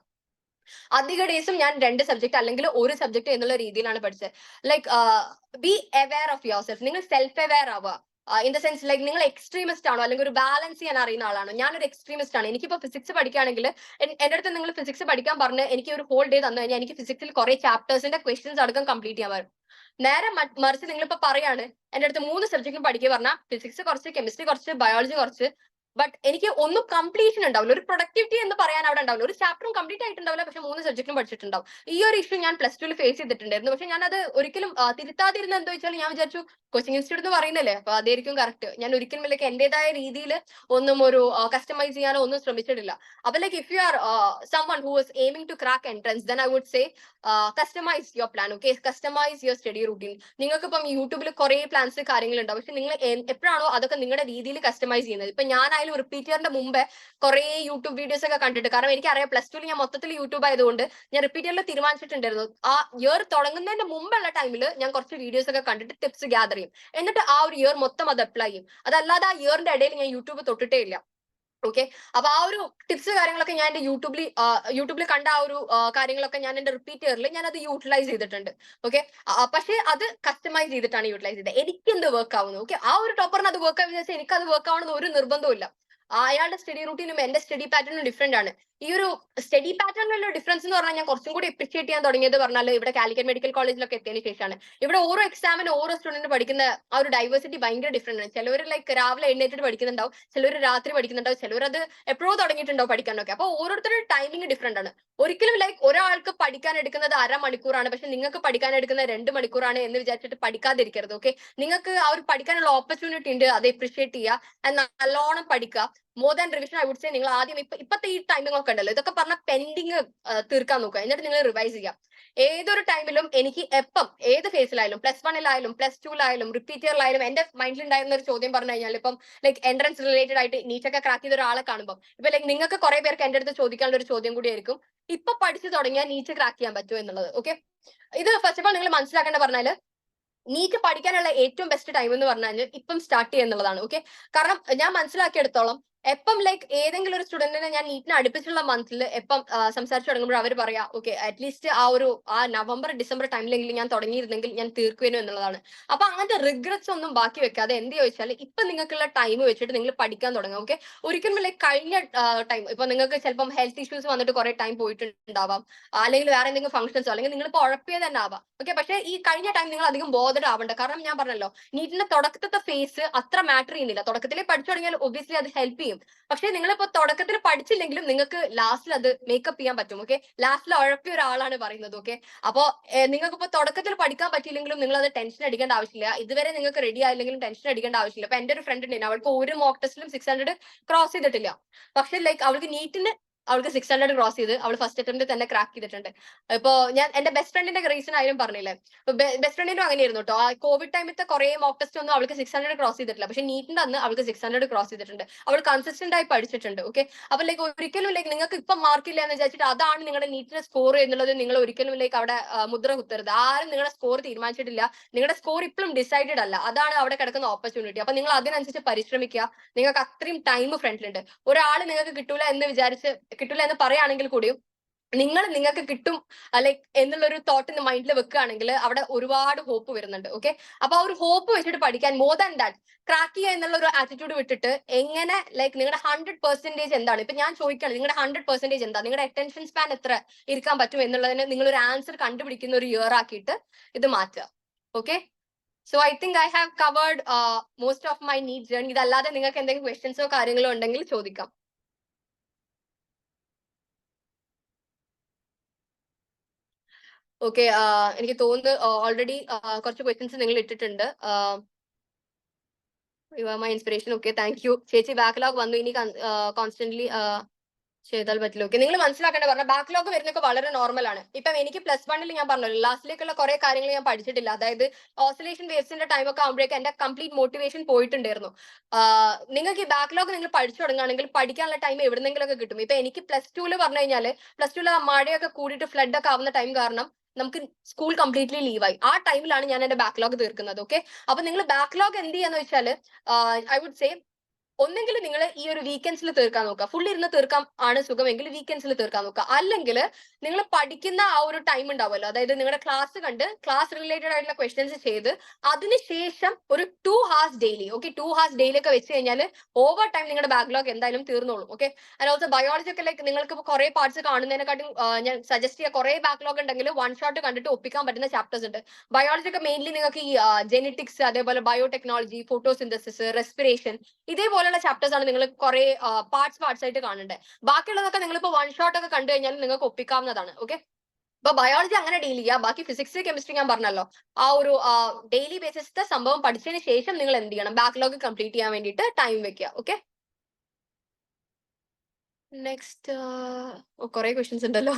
അധിക ഡേയ്സും ഞാൻ 2 സബ്ജക്ട് അല്ലെങ്കിൽ ഒരു സബ്ജക്ട് എന്നുള്ള രീതിയിലാണ് പഠിച്ചത്. Like be aware of your self. നിങ്ങൾ സെൽഫ് അവെയർ ആവുക. ഇൻ ദ സെൻസ് ലൈക്ക് നിങ്ങൾ എക്സ്ട്രീമിസ്റ്റ് ആണോ അല്ലെങ്കിൽ ഒരു ബാലൻസ് ചെയ്യാൻ അറിയുന്ന ആളാണോ. ഞാനൊരു എക്സ്ട്രീമിസ്റ്റ് ആണ്. എനിക്കിപ്പോ ഫിസിക്സ് പഠിക്കുകയാണെങ്കിൽ എന്റെ അടുത്ത് നിങ്ങൾ ഫിസിക്സ് പഠിക്കാൻ പറഞ്ഞ് എനിക്ക് ഒരു ഹോൾ ഡേ തന്നു കഴിഞ്ഞാൽ എനിക്ക് ഫിസിക്സിൽ കുറെ ചാപ്റ്റേഴ്സിന്റെ ക്വസ്റ്റ്യൻസ് അടക്കം കംപ്ലീറ്റ് ചെയ്യാൻ പറ്റും. നേരെ മറിച്ച് നിങ്ങളിപ്പോ പറയാണ് എന്റെ അടുത്ത് 3 സബ്ജക്റ്റും പഠിക്കുക പറഞ്ഞാൽ ഫിസിക്സ് കുറച്ച്, കെമിസ്ട്രി കുറച്ച്, ബയോളജി കുറച്ച്, ബട്ട് എനിക്ക് ഒന്നും കംപ്ലീഷൻ ഉണ്ടാവില്ല. ഒരു പ്രൊഡക്ടിവിറ്റി എന്ന് പറയാൻ അവിടെ ഉണ്ടാവില്ല. ഒരു ചാപ്റ്ററും കംപ്ലീറ്റ് ആയിട്ടുണ്ടാവില്ല, പക്ഷെ 3 സബ്ജക്റ്റും പഠിച്ചിട്ടുണ്ടാവും. ഈ ഒരു ഇഷ്യൂ ഞാൻ +2 ഫേസ് ചെയ്തിട്ടുണ്ടായിരുന്നു. പക്ഷെ ഞാൻ അത് ഒരിക്കലും തിരുത്താതിരുന്ന എന്താ വെച്ചാൽ ഞാൻ വിചാരിച്ചു കോച്ചിങ് ഇൻസ്റ്റിറ്റ്യൂട്ട് എന്ന് പറയുന്നില്ലേ, അപ്പൊ അതായിരിക്കും കറക്റ്റ്. ഞാൻ ഒരിക്കലും ലൈക്ക് എന്റേതായ രീതിയിൽ ഒന്നും ഒരു കസ്റ്റമൈസ് ചെയ്യാനോ ഒന്നും ശ്രമിച്ചിട്ടില്ല. അപ്പൊ like if you R someone who is aiming to crack entrance, then I would say customise your plan. Okay, customise your study routine. നിങ്ങൾക്ക് ഇപ്പം യൂട്യൂബിൽ കുറെ പ്ലാൻസ് കാര്യങ്ങളുണ്ടാവും, പക്ഷെ നിങ്ങൾ എപ്പോഴാണോ അതൊക്കെ നിങ്ങളുടെ രീതിയിൽ കസ്റ്റമൈസ് ചെയ്യുന്നത്. ഇപ്പൊ ഞാനായാലും റിപ്പീറ്റ് ഇയറിന്റെ മുമ്പേ കുറെ യൂട്യൂബ് വീഡിയോസ് ഒക്കെ കണ്ടിട്ട്, കാരണം എനിക്കറിയാം +2 ഞാൻ മൊത്തത്തിൽ യൂട്യൂബ് ആയതുകൊണ്ട് ഞാൻ റിപ്പീറ്റ് ഇയറിൽ തീരുമാനിച്ചിട്ടുണ്ടായിരുന്നു ആ ഇയർ തുടങ്ങുന്നതിന്റെ മുമ്പുള്ള ടൈമിൽ ഞാൻ കുറച്ച് വീഡിയോസ് ഒക്കെ കണ്ടിട്ട് ടിപ്സ് ഗ്യാദർ ചെയ്യും. എന്നിട്ട് ആ ഒരു ഇയർ മൊത്തം അത് അപ്ലൈ ചെയ്യും. അതല്ലാതെ ആ ഇയറിന്റെ ഇടയിൽ ഞാൻ യൂട്യൂബ് തൊട്ടിട്ടേ ഇല്ല. ഓക്കെ. അപ്പൊ ആ ഒരു ടിപ്സ് കാര്യങ്ങളൊക്കെ ഞാൻ എന്റെ യൂട്യൂബിൽ കണ്ട ആ ഒരു കാര്യങ്ങളൊക്കെ ഞാൻ എന്റെ റിപ്പീറ്ററിൽ ഞാൻ അത് യൂട്ടിലൈസ് ചെയ്തിട്ടുണ്ട്. ഓക്കെ. പക്ഷേ അത് കസ്റ്റമൈസ് ചെയ്തിട്ടാണ് യൂട്ടിലൈസ് ചെയ്തത്. എനിക്ക് എന്ത് വർക്ക് ആവുന്നു, ഓക്കെ. ആ ഒരു ടോപ്പറിന് അത് വർക്ക് ആവുന്ന എനിക്ക് അത് വർക്ക് ആവണമെന്ന് ഒരു നിർബന്ധവും ഇല്ല. അയാളുടെ സ്റ്റഡി റൂട്ടീനും എന്റെ സ്റ്റഡി പാറ്റേണും ഡിഫറെന്റ് ആണ്. ഈ ഒരു സ്റ്റഡി പാറ്റേണിലുള്ള ഡിഫറൻസ് എന്ന് പറഞ്ഞാൽ ഞാൻ കുറച്ചും കൂടി അപ്രിഷിയേറ്റ് ചെയ്യാൻ തുടങ്ങിയത് പറഞ്ഞാൽ ഇവിടെ കാലിക്കറ്റ് മെഡിക്കൽ കോളേജിലൊക്കെ എത്തിയതിനു ശേഷമാണ്. ഇവിടെ ഓരോ എക്സാമിന് ഓരോ സ്റ്റുഡന്റ് പഠിക്കുന്ന ആ ഒരു ഡൈവേഴ്സിറ്റി ഭയങ്കര ഡിഫറെന്റ് ആണ്. ചിലവർ ലൈക്ക് രാവിലെ എഴുന്നേറ്റിട്ട് പഠിക്കുന്നുണ്ടാവും, ചിലവർ രാത്രി പഠിക്കുന്നുണ്ടാവും, ചിലവർ അത് എപ്പോഴോ തുടങ്ങിയിട്ടുണ്ടാവും പഠിക്കാനൊക്കെ. അപ്പൊ ഓരോരുത്തരുടെ ടൈമിംഗ് ഡിഫറെന്റ് ആണ്. ഒരിക്കലും ലൈക്ക് ഒരാൾക്ക് പഠിക്കാൻ എടുക്കുന്നത് 1/2 മണിക്കൂറാണ്, പക്ഷെ നിങ്ങൾക്ക് പഠിക്കാൻ എടുക്കുന്നത് 2 മണിക്കൂറാണ് എന്ന് വിചാരിച്ചിട്ട് പഠിക്കാതിരിക്കരുത്. ഓക്കെ. നിങ്ങൾക്ക് ആ ഒരു പഠിക്കാനുള്ള ഓപ്പർച്യൂണിറ്റി ഉണ്ട്, അത് അപ്രിഷിയേറ്റ് ചെയ്യുക, നല്ലോണം പഠിക്കുക. More than revision I would say നിങ്ങൾ ആദ്യം ഇപ്പത്തെ ഈ ടൈമിംഗ് ഒക്കെ ഉണ്ടല്ലോ, ഇതൊക്കെ പറഞ്ഞ പെൻഡിങ് തീർക്കാൻ നോക്കുക, എന്നിട്ട് നിങ്ങൾ റിവൈസ് ചെയ്യുക. ഏതൊരു ടൈമിലും എനിക്ക് എപ്പം ഏത് ഫേസിലായാലും, +1 +2 റിപ്പീറ്ററിലായാലും എന്റെ മൈൻഡിൽ ഉണ്ടായിരുന്ന ഒരു ചോദ്യം പറഞ്ഞു കഴിഞ്ഞാൽ, ഇപ്പം ലൈക്ക് എൻട്രൻസ് റിലേറ്റഡ് ആയിട്ട് നീറ്റൊക്കെ ക്രാക്ക് ചെയ്ത ഒരാളെ കാണുമ്പോൾ ഇപ്പൊ ലൈക്ക് നിങ്ങൾക്ക് കുറെ പേർക്ക് എന്റെ അടുത്ത് ചോദിക്കാനുള്ള ഒരു ചോദ്യം കൂടിയായിരിക്കും, ഇപ്പൊ പഠിച്ചു തുടങ്ങിയാൽ നീറ്റ് ക്രാക്ക് ചെയ്യാൻ പറ്റുമോ എന്നുള്ളത്. ഓക്കെ. ഇത് ഫസ്റ്റ് ഓഫ് ഓൾ നിങ്ങൾ മനസ്സിലാക്കേണ്ട പറഞ്ഞാല് നീറ്റ് പഠിക്കാനുള്ള ഏറ്റവും ബെസ്റ്റ് ടൈം എന്ന് പറഞ്ഞാൽ ഇപ്പം സ്റ്റാർട്ട് ചെയ്യുക എന്നുള്ളതാണ്. ഓക്കെ. കാരണം ഞാൻ മനസ്സിലാക്കിയെടുത്തോളം എപ്പം ലൈക്ക് ഏതെങ്കിലും ഒരു സ്റ്റുഡന്റിനെ ഞാൻ നീറ്റിന് അടുപ്പിച്ചുള്ള മന്തിൽ എപ്പം സംസാരിച്ചു തുടങ്ങുമ്പോൾ അവർ പറയാ ഓക്കെ അറ്റ്ലീസ്റ്റ് ആ നവംബർ ഡിസംബർ ടൈമിലെങ്കിലും ഞാൻ തുടങ്ങിയിരുന്നെങ്കിൽ ഞാൻ തീർക്കുവേനു എന്നുള്ളതാണ്. അപ്പൊ അങ്ങനത്തെ റിഗ്രറ്റ്സ് ഒന്നും ബാക്കി വെക്കാതെ എന്ത് ചോദിച്ചാൽ ഇപ്പൊ നിങ്ങൾക്കുള്ള ടൈം വെച്ചിട്ട് നിങ്ങൾ പഠിക്കാൻ തുടങ്ങും. ഓക്കെ. ഒരിക്കലും ലൈക്ക് കഴിഞ്ഞ ടൈം ഇപ്പൊ നിങ്ങൾക്ക് ചിലപ്പം ഹെൽത്ത് ഇഷ്യൂസ് വന്നിട്ട് കുറെ ടൈം പോയിട്ടുണ്ടാവാം, അല്ലെങ്കിൽ വേറെ എന്തെങ്കിലും ഫംഗ്ഷൻസോ, അല്ലെങ്കിൽ നിങ്ങൾ ഇപ്പോൾ ഉഴപ്പിയത് തന്നെ ആവാം. ഓക്കെ. പക്ഷേ ഈ കഴിഞ്ഞ ടൈം നിങ്ങൾ അധികം ബോധഡ് ആവണ്ട. കാരണം ഞാൻ പറഞ്ഞല്ലോ നീറ്റിന്റെ തുടക്കത്തെ ഫേസ് അത്ര മാറ്റർ ചെയ്യുന്നില്ല. തുടക്കത്തിലേ പഠിച്ചു തുടങ്ങിയാൽ ഒബ്വിയസ്ലി അത് ഹെൽപ്പ് ചെയ്യും. പക്ഷെ നിങ്ങളിപ്പോ തുടക്കത്തിൽ പഠിച്ചില്ലെങ്കിലും നിങ്ങൾക്ക് ലാസ്റ്റിൽ അത് മേക്കപ്പ് ചെയ്യാൻ പറ്റും. ഓക്കെ. ലാസ്റ്റിൽ ഉഴപ്പിയ ഒരാളാണ് പറയുന്നത്. ഓക്കെ. അപ്പോ നിങ്ങൾക്ക് ഇപ്പൊ തുടക്കത്തിൽ പഠിക്കാൻ പറ്റിയില്ലെങ്കിലും നിങ്ങൾ അത് ടെൻഷൻ അടിക്കേണ്ട ആവശ്യമില്ല. ഇതുവരെ നിങ്ങൾക്ക് റെഡി ആയില്ലെങ്കിലും ടെൻഷൻ അടിക്കേണ്ട ആവശ്യമില്ല. അപ്പൊ എന്റെ ഒരു ഫ്രണ്ട് ഉണ്ട്, അവൾക്ക് ഒരു മോക്ക് ടെസ്റ്റിലും 600 ക്രോസ് ചെയ്തിട്ടില്ല. പക്ഷെ ലൈക്ക് അവൾക്ക് 600 ക്രോസ് ചെയ്ത് അവൾ ഫസ്റ്റ് അറ്റംപ്റ്റ് തന്നെ ക്രാക്ക് ചെയ്തിട്ടുണ്ട്. ഇപ്പൊ ഞാൻ എന്റെ ബെസ്റ്റ് ഫ്രണ്ടിന്റെ റീസൺ ആയാലും പറഞ്ഞില്ലേ, ബെസ്റ്റ് ഫ്രണ്ടിനും അങ്ങനെയായിരുന്നു കേട്ടോ. ആ കോവിഡ് ടൈമിലത്തെ കുറെ മോക്ക് ടെസ്റ്റ് ഒന്നും അവൾക്ക് 600 ക്രോസ് ചെയ്തിട്ടില്ല. പക്ഷെ നീറ്റിന്റെ അന്ന് അവൾക്ക് 600 ക്രോസ് ചെയ്തിട്ടുണ്ട്. അവൾ കൺസിസ്റ്റന്റ് ആയി പഠിച്ചിട്ടുണ്ട്. ഓക്കെ. അപ്പൊ ലൈക്ക് ഒരിക്കലും ലൈക്ക് നിങ്ങൾക്ക് ഇപ്പൊ മാർക്ക് ഇല്ല എന്ന് വിചാരിച്ചിട്ട് അതാണ് നിങ്ങളുടെ നീറ്റിന്റെ സ്കോർ എന്നുള്ളത് നിങ്ങൾ ഒരിക്കലും ലൈക്ക് അവിടെ മുദ്ര കുത്തരുത്. ആരും നിങ്ങളുടെ സ്കോർ തീരുമാനിച്ചിട്ടില്ല. നിങ്ങളുടെ സ്കോർ ഇപ്പോഴും ഡിസൈഡഡ് അല്ല. അതാണ് അവിടെ കിടക്കുന്ന ഓപ്പർച്യൂണിറ്റി. അപ്പൊ നിങ്ങൾ അതിനനുസരിച്ച് പരിശ്രമിക്കുക. നിങ്ങൾക്ക് അത്രയും ടൈം ഫ്രണ്ടിലുണ്ട്. ഒരാൾ നിങ്ങൾക്ക് കിട്ടൂല എന്ന് പറയുകയാണെങ്കിൽ കൂടിയും നിങ്ങൾക്ക് കിട്ടും ലൈക്ക് എന്നുള്ളൊരു തോട്ട് മൈൻഡിൽ വെക്കുകയാണെങ്കിൽ അവിടെ ഒരുപാട് ഹോപ്പ് വരുന്നുണ്ട്. ഓക്കെ. അപ്പൊ ആ ഒരു ഹോപ്പ് വെച്ചിട്ട് പഠിക്കാൻ മോർ ദാൻ ദാറ്റ് ക്രാക്ക് ചെയ്യുക എന്നുള്ള ഒരു ആറ്റിറ്റ്യൂഡ് വിട്ടിട്ട് എങ്ങനെ ലൈക്ക് നിങ്ങളുടെ 100% എന്താണ്, ഇപ്പൊ ഞാൻ ചോദിക്കുകയാണ് നിങ്ങളുടെ 100% എന്താ, നിങ്ങളുടെ അറ്റൻഷൻ സ്പാൻ എത്ര ഇരിക്കാൻ പറ്റും എന്നുള്ളതിന് നിങ്ങൾ ഒരു ആൻസർ കണ്ടുപിടിക്കുന്ന ഒരു ഇയർ ആക്കിയിട്ട് ഇത് മാറ്റുക. Okay. So I think I have covered most of my need journey. ഇതല്ലാതെ നിങ്ങൾക്ക് എന്തെങ്കിലും ക്വസ്റ്റ്യൻസോ കാര്യങ്ങളോ ഉണ്ടെങ്കിൽ ചോദിക്കാം. ഓക്കെ. എനിക്ക് തോന്നുന്നു ഓൾറെഡി കുറച്ച് ക്വസ്റ്റ്യൻസ് നിങ്ങൾ ഇട്ടിട്ടുണ്ട്. My inspiration. Okay. Thank you ചേച്ചി. ബാക്ക്ലോഗ് വന്നു, ഇനി കോൺസ്റ്റന്റ്ലി ചെയ്താൽ പറ്റില്ല. ഓക്കെ. നിങ്ങൾ മനസ്സിലാക്കേണ്ട പറഞ്ഞാൽ ബാക്ക്ലോഗ് വരുന്നൊക്കെ വളരെ നോർമൽ ആണ്. ഇപ്പം എനിക്ക് +1 ഞാൻ പറഞ്ഞല്ലോ ലാസ്റ്റിലേക്കുള്ള കുറെ കാര്യങ്ങൾ ഞാൻ പഠിച്ചിട്ടില്ല. അതായത് ഓസിലേഷൻ വേവ്സിന്റെ ടൈം ഒക്കെ ആകുമ്പോഴേക്കും എന്റെ കംപ്ലീറ്റ് മോട്ടിവേഷൻ പോയിട്ടുണ്ടായിരുന്നു. നിങ്ങൾക്ക് ഈ ബാക്ക്ലോഗ് നിങ്ങൾ പഠിച്ചു തുടങ്ങുകയാണെങ്കിൽ പഠിക്കാനുള്ള ടൈം എവിടെന്നെങ്കിലും ഒക്കെ കിട്ടും. ഇപ്പൊ എനിക്ക് +2 പറഞ്ഞു കഴിഞ്ഞാൽ +2 മഴയൊക്കെ കൂടിയിട്ട് ഫ്ലഡ് ഒക്കെ ആവുന്ന ടൈം കാരണം നമുക്ക് സ്കൂൾ കംപ്ലീറ്റ്ലി ലീവായി. ആ ടൈമിലാണ് ഞാൻ എന്റെ ബാക്ക്ലോഗ് തീർക്കുന്നത്. ഓക്കെ. അപ്പൊ നിങ്ങൾ ബാക്ക്ലോഗ് എന്ത് ചെയ്യാന്ന് വെച്ചാൽ ഐ വുഡ് സേ ഒന്നെങ്കിൽ നിങ്ങൾ ഈ ഒരു വീക്കെൻഡ്സിൽ തീർക്കാൻ നോക്കുക. ഫുൾ ഇരുന്ന് തീർക്കാൻ ആണ് സുഖമെങ്കിൽ വീക്കെൻഡ്സിൽ തീർക്കാൻ നോക്കുക. അല്ലെങ്കിൽ നിങ്ങൾ പഠിക്കുന്ന ആ ഒരു ടൈം ഉണ്ടാവുമല്ലോ, അതായത് നിങ്ങളുടെ ക്ലാസ് കണ്ട് ക്ലാസ് റിലേറ്റഡ് ആയിട്ടുള്ള ക്വസ്റ്റ്യൻസ് ചെയ്ത് അതിനുശേഷം ഒരു 2 hours daily, okay, 2 hours daily ഒക്കെ വെച്ച് കഴിഞ്ഞാൽ ഓവർ ടൈം നിങ്ങളുടെ ബാക്ക്ലോഗ് എന്തായാലും തീർന്നോളും. ഓക്കെ. ആൻഡ് ഓൾസോ ബയോളജി ഒക്കെ ലൈക്ക് നിങ്ങൾക്ക് ഇപ്പോൾ കുറെ പാർട്സ് കാണുന്നതിനെക്കാട്ടും ഞാൻ സജസ്റ്റ് ചെയ്യുക കുറെ ബാക്ക്ലോഗ് ഉണ്ടെങ്കിൽ വൺ ഷോട്ട് കണ്ടിട്ട് ഒപ്പിക്കാൻ പറ്റുന്ന ചാപ്റ്റേഴ്സ് ഉണ്ട്. ബയോളജി ഒക്കെ മെയിൻലി നിങ്ങൾക്ക് ഈ ജെനറ്റിക്സ്, അതേപോലെ ബയോടെക്നോളജി, ഫോട്ടോസിന്തസിസ്, റെസ്പിറേഷൻ, ഇതേപോലെയുള്ള ചാപ്റ്റേഴ്സ് ആണ് നിങ്ങൾ കുറെ പാർട്സ് ആയിട്ട് കാണേണ്ടത്. ബാക്കിയുള്ളതൊക്കെ നിങ്ങൾ ഇപ്പോൾ വൺ ഷോട്ട് ഒക്കെ കണ്ടു കഴിഞ്ഞാൽ നിങ്ങൾക്ക് ഒപ്പിക്കാവുന്നതാണ്. ഓക്കെ. ഇപ്പൊ ബയോളജി അങ്ങനെ ഡീൽ ചെയ്യുക. ബാക്കി ഫിസിക്സ് കെമിസ്ട്രി ഞാൻ പറഞ്ഞല്ലോ ആ ഒരു ഡെയിലി ബേസിസത്തെ സംഭവം പഠിച്ചതിന് ശേഷം നിങ്ങൾ എന്ത് ചെയ്യണം, ബാക്ക്ലോഗ് കംപ്ലീറ്റ് ചെയ്യാൻ വേണ്ടിയിട്ട് ടൈം വെക്കുക. ഓക്കെ. നെക്സ്റ്റ് കുറെ ക്വസ്റ്റ്യൻസ് ഉണ്ടല്ലോ.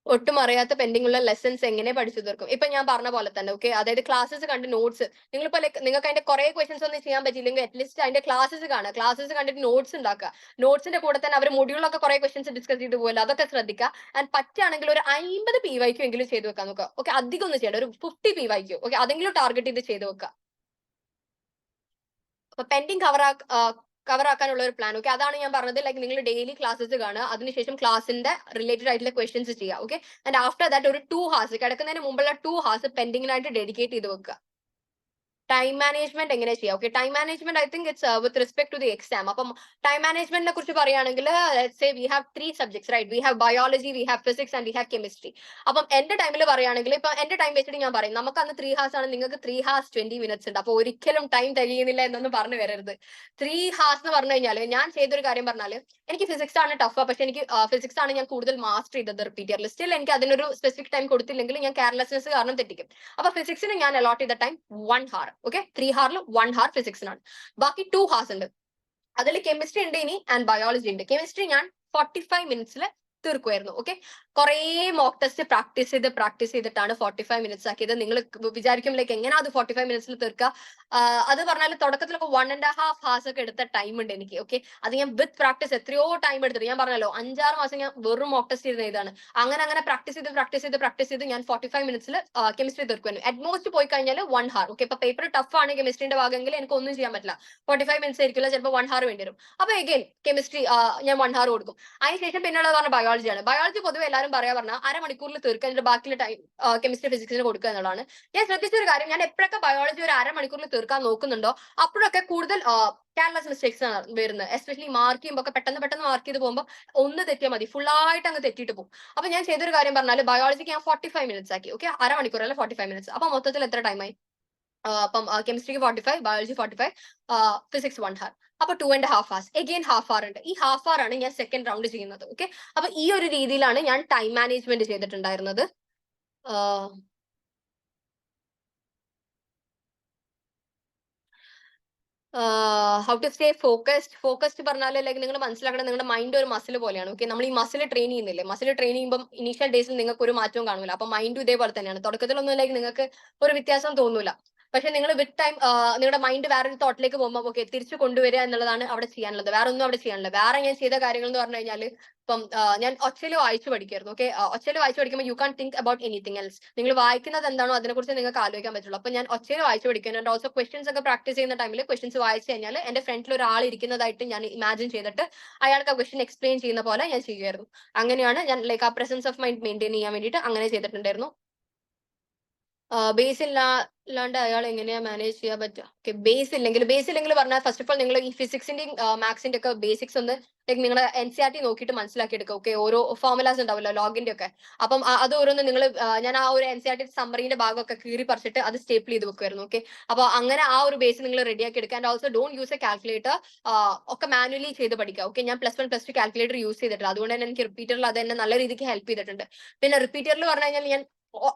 ഒട്ടും അറിയാത്ത പെൻഡിംഗ് ഉള്ള ലെസൺസ് എങ്ങനെ പഠിച്ചു തീർക്കും? ഇപ്പൊ ഞാൻ പറഞ്ഞ പോലെ തന്നെ. ഓക്കെ. അതായത് ക്ലാസ്സസ് കണ്ട് നോട്ട്സ് നിങ്ങളിപ്പോ ലൈക്ക് നിങ്ങൾക്ക് അതിന്റെ കുറെ ക്വസ്റ്റൻസ് ഒന്നും ചെയ്യാൻ പറ്റിയില്ലെങ്കിൽ അറ്റ്ലീസ്റ്റ് അതിന്റെ ക്ലാസ്സസ് കാണുക. ക്ലാസ്സസ് കണ്ടിട്ട് നോട്ട്സ് ഉണ്ടാക്കുക. നോട്ട്സിന്റെ കൂടെ തന്നെ അവർ മൊഡ്യൂളൊക്കെ കുറെ ക്വസ്റ്റൻസ് ഡിസ്കസ് ചെയ്ത് പോകല്ലോ, അതൊക്കെ ശ്രദ്ധിക്കുക. ആൻഡ് പറ്റുകയാണെങ്കിൽ ഒരു 50 PYQ എങ്കിലും ചെയ്ത് വെക്കാൻ നോക്കുക. ഓക്കെ. അധികം ഒന്നും ചെയ്യണം, ഒരു 50 PYQ. ഓക്കെ. അതെങ്കിലും ടാർഗറ്റ് ചെയ്ത് വെക്കുക. അപ്പൊ പെൻഡിങ് കവർ ആക്കാനുള്ള ഒരു പ്ലാൻ. ഓക്കെ, അതാണ് ഞാൻ പറഞ്ഞത്. ലൈക്ക് നിങ്ങൾ ഡെയിലി ക്ലാസ്സസ് കാണുക, അതിനുശേഷം ക്ലാസ്സിന്റെ റിലേറ്റഡ് ആയിട്ടുള്ള ക്വസ്റ്റ്യൻസ് ചെയ്യുക. ഓക്കെ, ആൻഡ് ആഫ്റ്റർ ദാറ്റ് ഒരു 2 hours കിടക്കുന്നതിന് മുമ്പുള്ള 2 hours പെൻഡിങ്ങിനായിട്ട് ഡെഡിക്കേറ്റ് ചെയ്ത് വെക്കുക. ടൈം മാനേജ്മെന്റ് എങ്ങനെ ചെയ്യാം? Okay, time management I think it's with respect to the exam. അപ്പം ടൈം മാനേജ്മെന്റിനെ കുറിച്ച് പറയുകയാണെങ്കിൽ let's say we have 3 subjects right. We have biology, we have physics and we have chemistry. അപ്പം എന്റെ ടൈമിൽ പറയുകയാണെങ്കിൽ ഇപ്പൊ എന്റെ ടൈം വെച്ചിട്ട് ഞാൻ പറയും, നമുക്ക് അന്ന് 3 hours ആണ്, നിങ്ങൾക്ക് 3 hours 20 minutes ഉണ്ട്. അപ്പൊ ഒരിക്കലും ടൈം തികയുന്നില്ല എന്നൊന്നും പറഞ്ഞു വരരുത്. 3 hours എന്ന് പറഞ്ഞു കഴിഞ്ഞാൽ ഞാൻ ചെയ്തൊരു കാര്യം പറഞ്ഞാൽ, എനിക്ക് ഫിസിക്സ് ആണ് ടഫ്, പക്ഷെ എനിക്ക് ഫിസിക്സ് ആണ് ഞാൻ കൂടുതൽ മാസ്റ്റർ ചെയ്തത് റിപ്പീറ്ററിൽ. സ്റ്റിൽ എനിക്ക് അതിനൊരു സ്പെസിഫിക് ടൈം കൊടുത്തില്ലെങ്കിൽ ഞാൻ കെയർലെസ്നെസ് കാരണം തെറ്റിക്കും. അപ്പൊ ഫിസിക്സിന് ഞാൻ അലോട്ട് ചെയ്ത time 1 hour. Okay, 3 hour 1 hour ഫിസിക്സിനാണ്. ബാക്കി 2 hours ഉണ്ട്. അതിൽ കെമിസ്ട്രി ഉണ്ട് ഇനി ആൻഡ് ബയോളജി ഉണ്ട്. കെമിസ്ട്രി ഞാൻ 45 minutes തീർക്കുമായിരുന്നു. ഓക്കെ, കുറേ മോക്ക് ടെസ്റ്റ് പ്രാക്ടീസ് ചെയ്തിട്ടാണ് 45 minutes ആക്കിയത്. നിങ്ങൾ വിചാരിക്കും ലൈക്ക് എങ്ങനെ അത് 45 minutes തീർക്കുക? അത് പറഞ്ഞാൽ തുടക്കത്തിലൊക്കെ 1.5 hours ഒക്കെ എടുത്ത ടൈം ഉണ്ട് എനിക്ക്. ഓക്കെ, അത് ഞാൻ വിത്ത് പ്രാക്ടീസ് എത്രയോ ടൈം എടുത്തിട്ട്, ഞാൻ പറഞ്ഞല്ലോ 5-6 മാസം ഞാൻ വെറും മോക്ക് ടെസ്റ്റ് ചെയ്യുന്ന ഇതാണ്. അങ്ങനെ പ്രാക്ടീസ് ചെയ്ത് ഞാൻ 45 minutes കെമിസ്ട്രി തീർക്കുമായിരുന്നു. അറ്റ്മോസ്റ്റ് പോയി കഴിഞ്ഞാൽ 1 hour. ഓക്കെ, ഇപ്പൊ പേപ്പർ ടഫ് ആണ് കെമിസ്ട്രിന്റെ ഭാഗമെങ്കിൽ എനിക്ക് ഒന്നും ചെയ്യാൻ പറ്റില്ല. 45 minutes ആയിരിക്കില്ല, ചിലപ്പോൾ 1 hour വേണ്ടി വരും. അപ്പൊ എഗെയിൻ കെമിസ്ട്രി ഞാൻ 1 hour കൊടുക്കും. അതിനുശേഷം പിന്നെയുള്ളത് പറഞ്ഞ ബയോളജിയാണ്. ബയോളജി പൊതുവെ എല്ലാവരും പറഞ്ഞാൽ അരമണിക്കൂറിൽ തീർക്കുക, എന്നിട്ട് ബാക്കിയുള്ള ടൈം കെമിസ്ട്രി ഫിസിക്സിന് കൊടുക്കുക എന്നുള്ളതാണ്. ഞാൻ ശ്രദ്ധിച്ച ഒരു കാര്യം, ഞാൻ എപ്പോഴൊക്കെ ബയോളജി ഒരു അരമണിക്കൂറിൽ തീർക്കാൻ നോക്കുന്നുണ്ടോ അപ്പോഴൊക്കെ കൂടുതൽ കെയർലെസ് മിസ്റ്റേക്സ് ആണ് വരുന്നത്. എസ്പെഷ്യലി മാർക്ക് ചെയ്യുമ്പോൾ ഒക്കെ പെട്ടെന്ന് മാർക്ക് ചെയ്ത് പോകുമ്പോൾ ഒന്ന് തെറ്റിയാൽ മതി, ഫുൾ ആയിട്ട് അങ്ങ് തെറ്റിയിട്ട് പോകും. അപ്പൊ ഞാൻ ചെയ്തൊരു കാര്യം പറഞ്ഞാൽ ബയോളജിക്ക് ഞാൻ 45 minutes ആക്കി. ഓക്കെ, അരമണിക്കൂർ അല്ല 45 minutes. അപ്പൊ മൊത്തത്തിൽ എത്ര ടൈമായി? അപ്പം കെമിസ്ട്രിക്ക് 45, ബയോളജി 45, ഫിസിക്സ് 1 hour. അപ്പൊ 2.5 hours. എഗെയിൻ ഹാഫ് hour ഉണ്ട്. ഈ ഹാഫ് hour ആണ് ഞാൻ സെക്കൻഡ് റൗണ്ട് ചെയ്യുന്നത്. ഓക്കെ, അപ്പൊ ഈ ഒരു രീതിയിലാണ് ഞാൻ ടൈം മാനേജ്മെന്റ് ചെയ്തിട്ടുണ്ടായിരുന്നത്. ഹൗ ടു സ്റ്റേ ഫോക്കസ്ഡ് പറഞ്ഞാൽ ലൈക്ക് നിങ്ങൾ മനസ്സിലാക്കണം, നിങ്ങളുടെ മൈൻഡ് ഒരു മസിൽ പോലെയാണ്. ഓക്കെ, നമ്മൾ ഈ മസിൽ ട്രെയിൻ ചെയ്യുന്നില്ലേ, മസിൽ ട്രെയിൻ ചെയ്യുമ്പോൾ ഇനീഷ്യൽ ഡേയ്സിൽ നിങ്ങൾക്ക് ഒരു മാറ്റവും കാണൂല. അപ്പൊ മൈൻഡും ഇതേപോലെ തന്നെയാണ്. തുടക്കത്തിലൊന്നും ലൈക്ക് നിങ്ങൾക്ക് ഒരു വ്യത്യാസം തോന്നൂല. പക്ഷെ നിങ്ങൾ വിത്ത് ടൈം നിങ്ങളുടെ മൈൻഡ് വേറൊരു തോട്ടിലേക്ക് പോകുമ്പോൾ ഓക്കെ തിരിച്ചു കൊണ്ടുവരിക എന്നുള്ളതാണ് അവിടെ ചെയ്യാനുള്ളത്. വേറെ ഒന്നും അവിടെ ചെയ്യാനില്ല. വേറെ ഞാൻ ചെയ്ത കാര്യങ്ങൾ എന്ന് പറഞ്ഞു കഴിഞ്ഞാൽ, ഇപ്പം ഞാൻ ഒച്ചയിൽ വായിച്ചു പഠിക്കായിരുന്നു. ഓക്കെ, ഒച്ചയിൽ വായിച്ചു പഠിക്കുമ്പോൾ you can think about anything else. നിങ്ങൾ വായിക്കുന്നത് എന്താണോ അതിനെക്കുറിച്ച് നിങ്ങൾക്ക് ആലോചിക്കാൻ പറ്റുള്ളൂ. അപ്പൊ ഞാൻ ഒച്ചയിൽ വായിച്ചു പഠിക്കുന്നു. ആൻഡ് ഓൾസോ ക്വസ്റ്റ്യൻസ് ഒക്കെ പ്രാക്ടീസ് ചെയ്യുന്ന ടൈമിൽ ക്വസ്റ്റ്യൻസ് വായിച്ചു കഴിഞ്ഞാൽ എന്റെ ഫ്രണ്ടിൽ ഒരാൾ ഇരിക്കുന്നതായിട്ട് ഞാൻ ഇമാജിൻ ചെയ്തിട്ട് അയാൾക്ക് ആ ക്വസ്റ്റ്യൻ എക്സ്പ്ലെയിൻ ചെയ്യുന്ന പോലെ ഞാൻ ചെയ്യുമായിരുന്നു. അങ്ങനെയാണ് ഞാൻ ലൈക്ക് ആ പ്രസൻസ് ഓഫ് മൈൻഡ് മെയിൻറ്റെയിൻ ചെയ്യാൻ വേണ്ടിയിട്ട് അങ്ങനെ ചെയ്തിട്ടുണ്ടായിരുന്നു. ബേസ് ഇല്ലാണ്ട് അയാൾ എങ്ങനെയാ മാനേജ് ചെയ്യാൻ പറ്റുക? ഓക്കെ, ബേസ് ഇല്ലെങ്കിൽ പറഞ്ഞാൽ ഫസ്റ്റ് ഓഫ് ഓൾ നിങ്ങൾ ഈ ഫിസിക്സിന്റെയും മാത്സിന്റെ ഒക്കെ ബേസിക്സ് ഒന്ന് ലൈക്ക് നിങ്ങളുടെ NCERT നോക്കിയിട്ട് മനസ്സിലാക്കി എടുക്കുക. ഓക്കെ, ഓരോ ഫോർമുലാസ് ഉണ്ടാവില്ല ലോഗിന്റെ ഒക്കെ. അപ്പം അത് ഓരോന്ന് നിങ്ങൾ ഞാൻ ആ ഒരു NCERT സമ്മറിന്റെ ഭാഗമൊക്കെ കീറി പറിച്ചിട്ട് അത് സ്റ്റേപ്പിൾ ചെയ്ത് വെക്കുമായിരുന്നു. ഓക്കെ, അപ്പൊ അങ്ങനെ ആ ഒരു ബേസ് നിങ്ങൾ റെഡിയാക്കി എടുക്കുക. And also don't use A calculator. ഒക്കെ മാനുവലി ചെയ്ത് പഠിക്കുക. ഓക്കെ, ഞാൻ +1 +2 കാൽക്കുലേറ്റർ യൂസ് ചെയ്തിട്ടില്ല. അതുകൊണ്ട് തന്നെ എനിക്ക് റിപ്പീറ്ററിൽ അത് എന്നെ നല്ല രീതിക്ക് ഹെൽപ്പ് ചെയ്തിട്ടുണ്ട്. പിന്നെ റിപ്പീറ്ററിൽ പറഞ്ഞു കഴിഞ്ഞാൽ ഞാൻ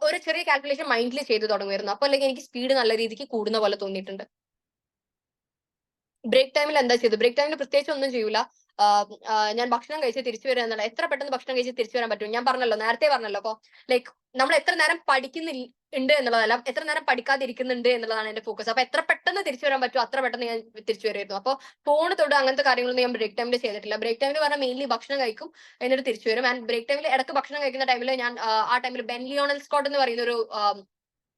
ഒരു ചെറിയ കാൽക്കുലേഷൻ മൈൻഡിൽ ചെയ്തു തുടങ്ങുമായിരുന്നു. അപ്പൊ അല്ലെങ്കിൽ എനിക്ക് സ്പീഡ് നല്ല രീതിക്ക് കൂടുന്ന പോലെ തോന്നിയിട്ടുണ്ട്. ബ്രേക്ക് ടൈമിൽ എന്താ ചെയ്തു? ബ്രേക്ക് ടൈമിൽ പ്രത്യേകിച്ച് ഒന്നും ചെയ്യൂല. ഞാൻ ഭക്ഷണം കഴിച്ച് തിരിച്ചു വരിക എന്നുള്ള, എത്ര പെട്ടെന്ന് ഭക്ഷണം കഴിച്ച് തിരിച്ചു വരാൻ പറ്റും? ഞാൻ നേരത്തെ പറഞ്ഞല്ലോ. അപ്പൊ ലൈക്ക് നമ്മൾ എത്ര നേരം പഠിക്കുന്നുണ്ട് എന്നുള്ളതല്ല, എത്ര നേരം പഠിക്കാതിരിക്കുന്നുണ്ട് എന്നുള്ളതാണ് എന്റെ ഫോക്കസ്. അപ്പൊ എത്ര പെട്ടെന്ന് തിരിച്ചു വരാൻ പറ്റും അത്ര പെട്ടെന്ന് ഞാൻ തിരിച്ചു വരുമായിരുന്നു. അപ്പൊ ഫോൺ തൊട്ട് അങ്ങനത്തെ കാര്യങ്ങളൊന്നും ഞാൻ ബ്രേക്ക് ടൈമിൽ ചെയ്തിട്ടില്ല. ബ്രേക്ക് ടൈമിൽ പറഞ്ഞാൽ മെയിൻലി ഭക്ഷണം കഴിക്കും, എന്നിട്ട് തിരിച്ചു വരും. ആൻഡ് ബ്രേക്ക് ടൈമിൽ ഇടയ്ക്ക് ഭക്ഷണം കഴിക്കുന്ന ടൈമിൽ ഞാൻ ആ ടൈമിൽ ബെൻ ലിയോണൽ സ്കോട്ട് എന്ന് പറയുന്ന ഒരു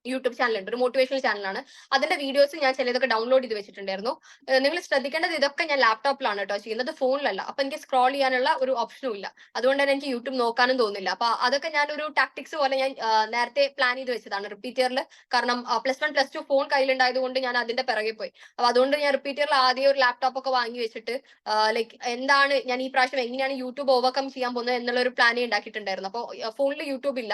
യൂട്യൂബ് ചാനൽ ഉണ്ട്, ഒരു മോട്ടിവേഷണൽ ചാനലാണ്. അതിന്റെ വീഡിയോസ് ഞാൻ ചിലതൊക്കെ ഡൗൺലോഡ് ചെയ്ത് വെച്ചിട്ടുണ്ടായിരുന്നു. നിങ്ങൾ ശ്രദ്ധിക്കേണ്ടത് ഇതൊക്കെ ഞാൻ ലാപ്ടോപ്പിലാണ് കേട്ടോ ചെയ്യുന്നത്, ഫോണിലല്ല. അപ്പൊ എനിക്ക് സ്ക്രോൾ ചെയ്യാനുള്ള ഒരു ഓപ്ഷനും ഇല്ല. അതുകൊണ്ട് തന്നെ എനിക്ക് യൂട്യൂബ് നോക്കാനും തോന്നുന്നില്ല. അപ്പൊ അതൊക്കെ ഞാൻ ഒരു ടാക്ടിക്സ് പോലെ ഞാൻ നേരത്തെ പ്ലാൻ ചെയ്ത് വെച്ചതാണ് റിപ്പീറ്ററിൽ. കാരണം +1 +2 ഫോൺ കയ്യിലുണ്ടായത് കൊണ്ട് ഞാൻ അതിന്റെ പിറകെ പോയി. അപ്പൊ അതുകൊണ്ട് ഞാൻ റിപ്പീറ്ററിൽ ആദ്യം ഒരു ലാപ്ടോപ്പ് ഒക്കെ വാങ്ങി വെച്ചിട്ട് ലൈക്ക് എന്താണ് ഞാൻ ഈ പ്രാവശ്യം എങ്ങനെയാണ് യൂട്യൂബ് ഓവർകം ചെയ്യാൻ പോകുന്നത് എന്നുള്ള ഒരു പ്ലാനേ ഉണ്ടാക്കിയിട്ടുണ്ടായിരുന്നു. അപ്പോൾ ഫോണിൽ യൂട്യൂബ് ഇല്ല.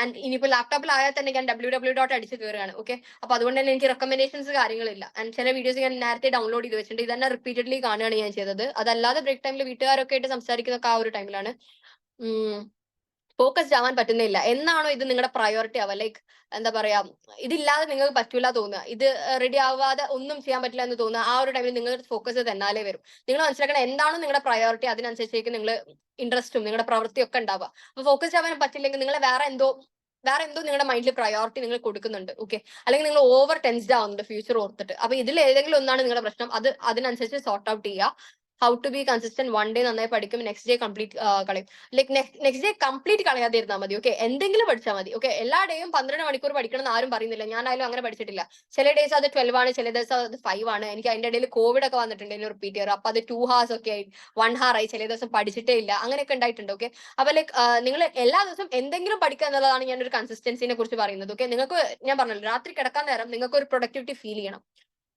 ആൻഡ് ഇനിയിപ്പോൾ ലാപ്ടോപ്പിലായാൽ തന്നെ ഞാൻ www. അടിച്ച് കയറുകയാണ്. ഓക്കെ, അപ്പൊ അതുകൊണ്ട് തന്നെ എനിക്ക് റെക്കമെൻഡേഷൻസ് കാര്യങ്ങളില്ല. ആൻഡ് ചില വീഡിയോസ് ഞാൻ നേരത്തെ ഡൗൺലോഡ് ചെയ്ത് വെച്ചിട്ടുണ്ട്. ഇതന്നെ റിപ്പീറ്റഡ്ലി കാണുകയാണ് ഞാൻ ചെയ്തത്. അതല്ലാതെ ബ്രേക്ക് ടൈമിൽ വീട്ടുകാരൊക്കെ ആയിട്ട് സംസാരിക്കുന്നൊക്കെ ആ ഒരു ടൈമിലാണ്. ഫോക്കസ്ഡ് ആവാൻ പറ്റുന്നില്ല. എന്നാണോ ഇത് നിങ്ങളുടെ പ്രയോറിറ്റി ആവുക, ലൈക്ക് എന്താ പറയാ, ഇതില്ലാതെ നിങ്ങൾക്ക് പറ്റൂല തോന്നുക, ഇത് റെഡി ആവാതെ ഒന്നും ചെയ്യാൻ പറ്റില്ല എന്ന് തോന്നുക, ആ ഒരു ടൈമിൽ നിങ്ങൾ ഫോക്കസ് തന്നാലേ വരും. നിങ്ങൾ മനസ്സിലാക്കണം എന്താണോ നിങ്ങളുടെ പ്രയോറിറ്റി, അതിനനുസരിച്ചേക്ക് നിങ്ങൾ ഇൻട്രസ്റ്റും നിങ്ങളുടെ പ്രവൃത്തിയൊക്കെ ഉണ്ടാവുക. അപ്പൊ ഫോക്കസ്ഡ് ആവാൻ പറ്റില്ലെങ്കിൽ നിങ്ങൾ വേറെ എന്തോ നിങ്ങളുടെ മൈൻഡിൽ പ്രയോറിറ്റി നിങ്ങൾ കൊടുക്കുന്നുണ്ട്. ഓക്കെ, അല്ലെങ്കിൽ നിങ്ങൾ ഓവർ ടെൻസ്ഡ് ആവുന്നുണ്ട് ഫ്യൂച്ചർ ഓർത്തിട്ട്. അപ്പൊ ഇതിൽ ഏതെങ്കിലും ഒന്നാണ് നിങ്ങളുടെ പ്രശ്നം. അതിനനുസരിച്ച് സോർട്ട് ഔട്ട് ചെയ്യുക. How to be consistent, one day നന്നായി പഠിക്കും, നെക്സ്റ്റ് ഡേ കംപ്ലീറ്റ് കളയും. ലൈക്ക് നെക്സ്റ്റ് ഡേ കംപ്ലീറ്റ് കളയാതിരുന്നാൽ മതി. ഓക്കെ, എന്തെങ്കിലും പഠിച്ചാൽ മതി. ഓക്കെ, എല്ലാ ഡേയും 12 മണിക്കൂർ പഠിക്കണം എന്ന് ആരും പറയുന്നില്ല. ഞാനായാലും അങ്ങനെ പഠിച്ചിട്ടില്ല. ചില ഡേയ്സ് അത് 12 ആണ്, ചില ദിവസം അത് 5 ആണ്. എനിക്ക് അതിന്റെ ഇടയിൽ കോവിഡ് ഒക്കെ വന്നിട്ടുണ്ട് റിപ്പീറ്റ് ചെയ്യാറ്. അപ്പൊ അത് 2 hours ഒക്കെ ആയി, 1 hour ആയി, ചില ദിവസം പഠിച്ചിട്ടേ ഇല്ല, അങ്ങനെയൊക്കെ ഉണ്ടായിട്ടുണ്ട്. ഓക്കെ, അപ്പൊ ലൈക്ക് നിങ്ങൾ എല്ലാ ദിവസവും എന്തെങ്കിലും പഠിക്കുക എന്നുള്ളതാണ് ഞാൻ ഒരു കൺസിസ്റ്റൻസിനെ കുറിച്ച് പറയുന്നത്. ഓക്കെ, നിങ്ങൾക്ക് ഞാൻ പറഞ്ഞല്ലോ, രാത്രി കിടക്കാൻ നേരം നിങ്ങൾക്ക് ഒരു പ്രൊഡക്ടിവിറ്റി ഫീൽ ചെയ്യണം.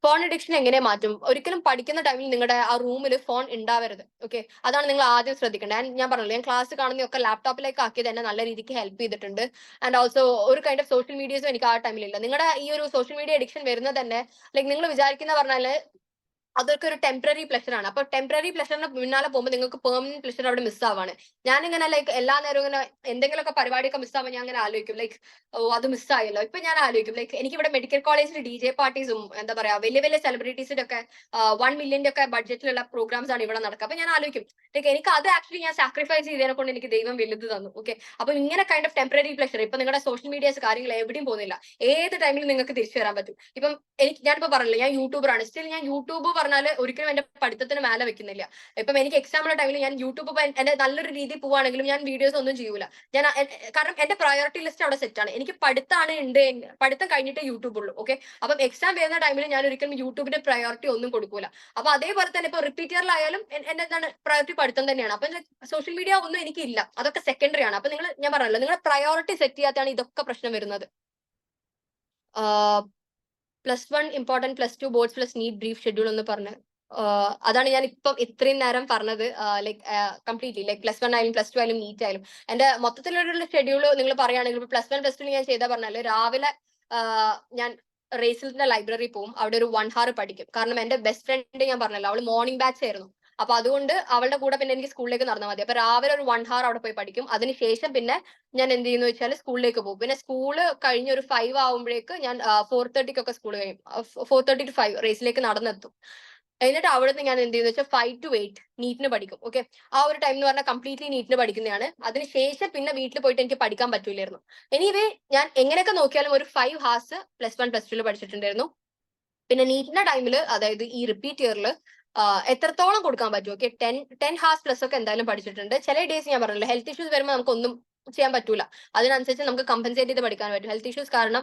ഫോൺ അഡിക്ഷൻ എങ്ങനെ മാറ്റും? ഒരിക്കലും പഠിക്കുന്ന ടൈമിൽ നിങ്ങളുടെ ആ റൂമിൽ ഫോൺ ഉണ്ടാവരുത്. ഓക്കെ, അതാണ് നിങ്ങൾ ആദ്യം ശ്രദ്ധിക്കേണ്ടത്. ഞാൻ പറഞ്ഞല്ലോ, ഞാൻ ക്ലാസ് കാണുന്നതൊക്കെ ലാപ്ടോപ്പിലേക്ക് ആക്കിയത് എന്നെ നല്ല രീതിക്ക് ഹെൽപ്പ് ചെയ്തിട്ടുണ്ട്. ആൻഡ് ഓൾസോ ഒരു കൈൻഡ് ഓഫ് സോഷ്യൽ മീഡിയസും എനിക്ക് ആ ടൈമിലില്ല. നിങ്ങളുടെ ഈ ഒരു സോഷ്യൽ മീഡിയ അഡിക്ഷൻ വരുന്നത് തന്നെ ലൈക്ക് നിങ്ങൾ വിചാരിക്കുന്ന പറഞ്ഞാല് അതൊക്കെ ഒരു ടെമ്പററി പ്ലഷർ ആണ്. അപ്പൊ ടെമ്പററി പ്ലഷറിന് പിന്നാലെ പോകുമ്പോൾ നിങ്ങൾക്ക് പെർമനന്റ് പ്ലഷർ അവിടെ മിസ് ആവാണ്. ഞാനിങ്ങനെ ലൈക്ക് എല്ലാ നേരവും ഇങ്ങനെ എന്തെങ്കിലുമൊക്കെ പരിപാടിയൊക്കെ മിസ് ആവുമ്പോൾ ഞാൻ അങ്ങനെ ആലോചിക്കും, ലൈക്ക് ഓ അത് മിസ്സായല്ലോ. ഇപ്പൊ ഞാൻ ആലോചിക്കും, ലൈക്ക് എനിക്ക് ഇവിടെ മെഡിക്കൽ കോളേജിൽ DJ പാർട്ടീസും എന്താ പറയാ വലിയ വലിയ സെലിബ്രിറ്റീസിന്റെ ഒക്കെ 1 million ഒക്കെ ബഡ്ജറ്റിലുള്ള പ്രോഗ്രാംസ് ആണ് ഇവിടെ നടക്കുക. അപ്പൊ ഞാൻ ആലോചിക്കും, ലൈക്ക് എനിക്ക് അത് ആക്ച്വലി ഞാൻ സാക്രിഫൈസ് ചെയ്തതിനെ കൊണ്ട് എനിക്ക് ദൈവം വലുത് തന്നു. ഓക്കെ, അപ്പൊ ഇങ്ങനെ കൈൻഡ് ഓഫ് ടെമ്പററി പ്ലഷർ ഇപ്പൊ നിങ്ങളുടെ സോഷ്യൽ മീഡിയാസ് കാര്യങ്ങൾ എവിടെയും പോകുന്നില്ല, ഏത് ടൈമിലും നിങ്ങൾക്ക് തിരിച്ചു വരാൻ പറ്റും. ഇപ്പം ഞാനിപ്പോ പറഞ്ഞില്ല, ഞാൻ യൂട്യൂബർ ആണ്. സ്റ്റിൽ ഞാൻ യൂട്യൂബ് പറഞ്ഞാൽ ഒരിക്കലും എന്റെ പഠിത്തത്തിന് മേലെ വെക്കുന്നില്ല. ഇപ്പം എനിക്ക് എക്സാമിന്റെ ടൈമിൽ ഞാൻ യൂട്യൂബ് എന്റെ നല്ലൊരു രീതിയിൽ പോവാണെങ്കിലും ഞാൻ വീഡിയോസ് ഒന്നും ചെയ്യൂല. ഞാൻ കാരണം എന്റെ പ്രയോറിറ്റി ലിസ്റ്റ് അവിടെ സെറ്റ് ആണ്. എനിക്ക് പഠിത്തമാണ് പഠിത്തം കഴിഞ്ഞിട്ട് യൂട്യൂബ് ഉള്ളൂ. ഓക്കെ, അപ്പം എക്സാം വരുന്ന ടൈമിൽ ഞാൻ ഒരിക്കലും യൂട്യൂബിന്റെ പ്രയോറിറ്റി ഒന്നും കൊടുക്കൂല. അപ്പൊ അതേപോലെ തന്നെ ഇപ്പൊ റിപ്പീറ്ററിലായാലും എന്റെ എന്താണ് പ്രയോറിറ്റി പഠിത്തം തന്നെയാണ്. അപ്പൊ സോഷ്യൽ മീഡിയ ഒന്നും എനിക്കില്ല, അതൊക്കെ സെക്കൻഡറി ആണ്. അപ്പൊ ഞാൻ പറഞ്ഞല്ലോ, നിങ്ങളുടെ പ്രയോറിറ്റി സെറ്റ് ചെയ്യാത്താണ് ഇതൊക്കെ പ്രശ്നം വരുന്നത്. +1 important, +2 boards plus NEET brief schedule എന്ന് പറഞ്ഞ് അതാണ് ഞാൻ ഇപ്പം ഇത്രയും നേരം പറഞ്ഞത്. ലൈക്ക് കംപ്ലീറ്റ്ലി ലൈക്ക് +1 ആയാലും +2 ആയാലും നീറ്റ് ആയാലും എന്റെ മൊത്തത്തിലുള്ള ഷെഡ്യൂൾ നിങ്ങൾ പറയുകയാണെങ്കിൽ +1 +2 ഞാൻ ചെയ്താൽ പറഞ്ഞാല് രാവിലെ ഞാൻ റേസിലിന്റെ ലൈബ്രറി പോകും, അവിടെ ഒരു 1 hour പഠിക്കും. കാരണം എന്റെ ബെസ്റ്റ് ഫ്രണ്ട് ഞാൻ പറഞ്ഞല്ലോ, അവള് മോർണിംഗ് ബാച്ച് ആയിരുന്നു. അപ്പൊ അതുകൊണ്ട് അവളുടെ കൂടെ പിന്നെ എനിക്ക് സ്കൂളിലേക്ക് നടന്നാൽ മതി. അപ്പൊ രാവിലെ ഒരു 1 hour അവിടെ പോയി പഠിക്കും. അതിനുശേഷം പിന്നെ ഞാൻ എന്ത് ചെയ്യുന്നു വെച്ചാൽ സ്കൂളിലേക്ക് പോകും. പിന്നെ സ്കൂള് കഴിഞ്ഞ് ഒരു 5 ആവുമ്പോഴേക്ക് ഞാൻ 4:30 സ്കൂൾ കഴിയും. 4:30 to 5 റേസിലേക്ക് നടന്നെത്തും. എന്നിട്ട് അവിടുന്ന് ഞാൻ എന്ത് ചെയ്യുന്നു വെച്ചാൽ 5 to 8 നീറ്റിന് പഠിക്കും. ഓക്കെ, ആ ഒരു ടൈം എന്ന് പറഞ്ഞാൽ കംപ്ലീറ്റ്ലി നീറ്റിന് പഠിക്കുന്നതാണ്. അതിനുശേഷം പിന്നെ വീട്ടിൽ പോയിട്ട് എനിക്ക് പഠിക്കാൻ പറ്റൂലായിരുന്നു. എനിവേ ഞാൻ എങ്ങനെയൊക്കെ നോക്കിയാലും ഒരു 5 hours +1 +2 പഠിച്ചിട്ടുണ്ടായിരുന്നു. പിന്നെ നീറ്റിന്റെ ടൈമിൽ, അതായത് ഈ റിപ്പീറ്റ് ഇയറിൽ എത്രത്തോളം കൊടുക്കാൻ പറ്റും. ഓക്കെ, 10 hours പ്ലസ് ഒക്കെ എന്തായാലും പഠിച്ചിട്ടുണ്ട്. ചില ഡേയ്സ് ഞാൻ പറഞ്ഞല്ലോ, ഹെൽത്ത് ഇഷ്യൂസ് വരുമ്പോൾ നമുക്കൊന്നും ചെയ്യാൻ പറ്റൂല. അതിനനുസരിച്ച് നമുക്ക് കമ്പൻസേറ്റ് ചെയ്ത് പഠിക്കാൻ പറ്റും. ഹെൽത്ത് ഇഷ്യൂസ് കാരണം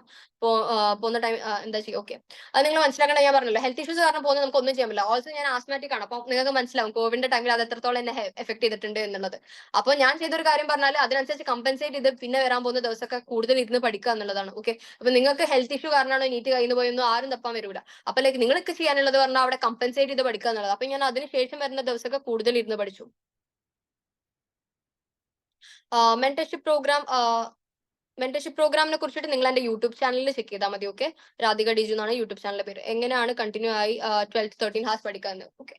പോകുന്ന ടൈം എന്താ ചെയ്യുക? ഓക്കെ, അത് നിങ്ങൾ മനസ്സിലാക്കണം. ഞാൻ പറഞ്ഞല്ലോ, ഹെൽത്ത് ഇഷ്യൂസ് കാരണം പോകുന്നത് നമുക്ക് ഒന്നും ചെയ്യാൻ പറ്റില്ല. ഓൾസോ ഞാൻ ആസ്മാറ്റിക് ആണ്. അപ്പൊ നിങ്ങൾക്ക് മനസ്സിലാവും കോവിഡിന്റെ ടൈമിൽ അത് എത്രത്തോളം എന്നെ എഫക്ട് ചെയ്തിട്ടുണ്ട് എന്നുള്ളത്. അപ്പൊ ഞാൻ ചെയ്തൊരു കാര്യം പറഞ്ഞാൽ അതിനനുസരിച്ച് കമ്പൻസേറ്റ് ചെയ്ത് പിന്നെ വരാൻ പോകുന്ന ദിവസമൊക്കെ കൂടുതൽ ഇരുന്ന് പഠിക്കുക എന്നുള്ളതാണ്. ഓക്കെ, അപ്പൊ നിങ്ങൾക്ക് ഹെൽത്ത് ഇഷ്യൂ കാരണമാണ് നീറ്റ് കയ്യിൽ നിന്ന് പോയൊന്നും ആരും തപ്പാൻ വരൂല. അപ്പൊ ലൈക്ക് നിങ്ങൾക്ക് ചെയ്യാനുള്ളത് പറഞ്ഞാൽ അവിടെ കമ്പൻസേറ്റ് ചെയ്ത് പഠിക്കുക എന്നുള്ളത്. അപ്പൊ ഞാൻ അതിനുശേഷം വരുന്ന ദിവസമൊക്കെ കൂടുതൽ ഇരുന്ന് പഠിച്ചു. മെന്റർഷിപ്പ് പ്രോഗ്രാമിനെ കുറിച്ചിട്ട് നിങ്ങൾ എന്റെ യൂട്യൂബ് ചാനലിൽ ചെക്ക് ചെയ്താൽ മതി. ഓക്കെ, രാധിക ഡിജു എന്നാണ് യൂട്യൂബ് ചാനലിന്റെ പേര്. എങ്ങനെയാണ് കണ്ടിന്യൂ ആയി 12 to 13 hours പഠിക്കാന്ന്. ഓക്കെ,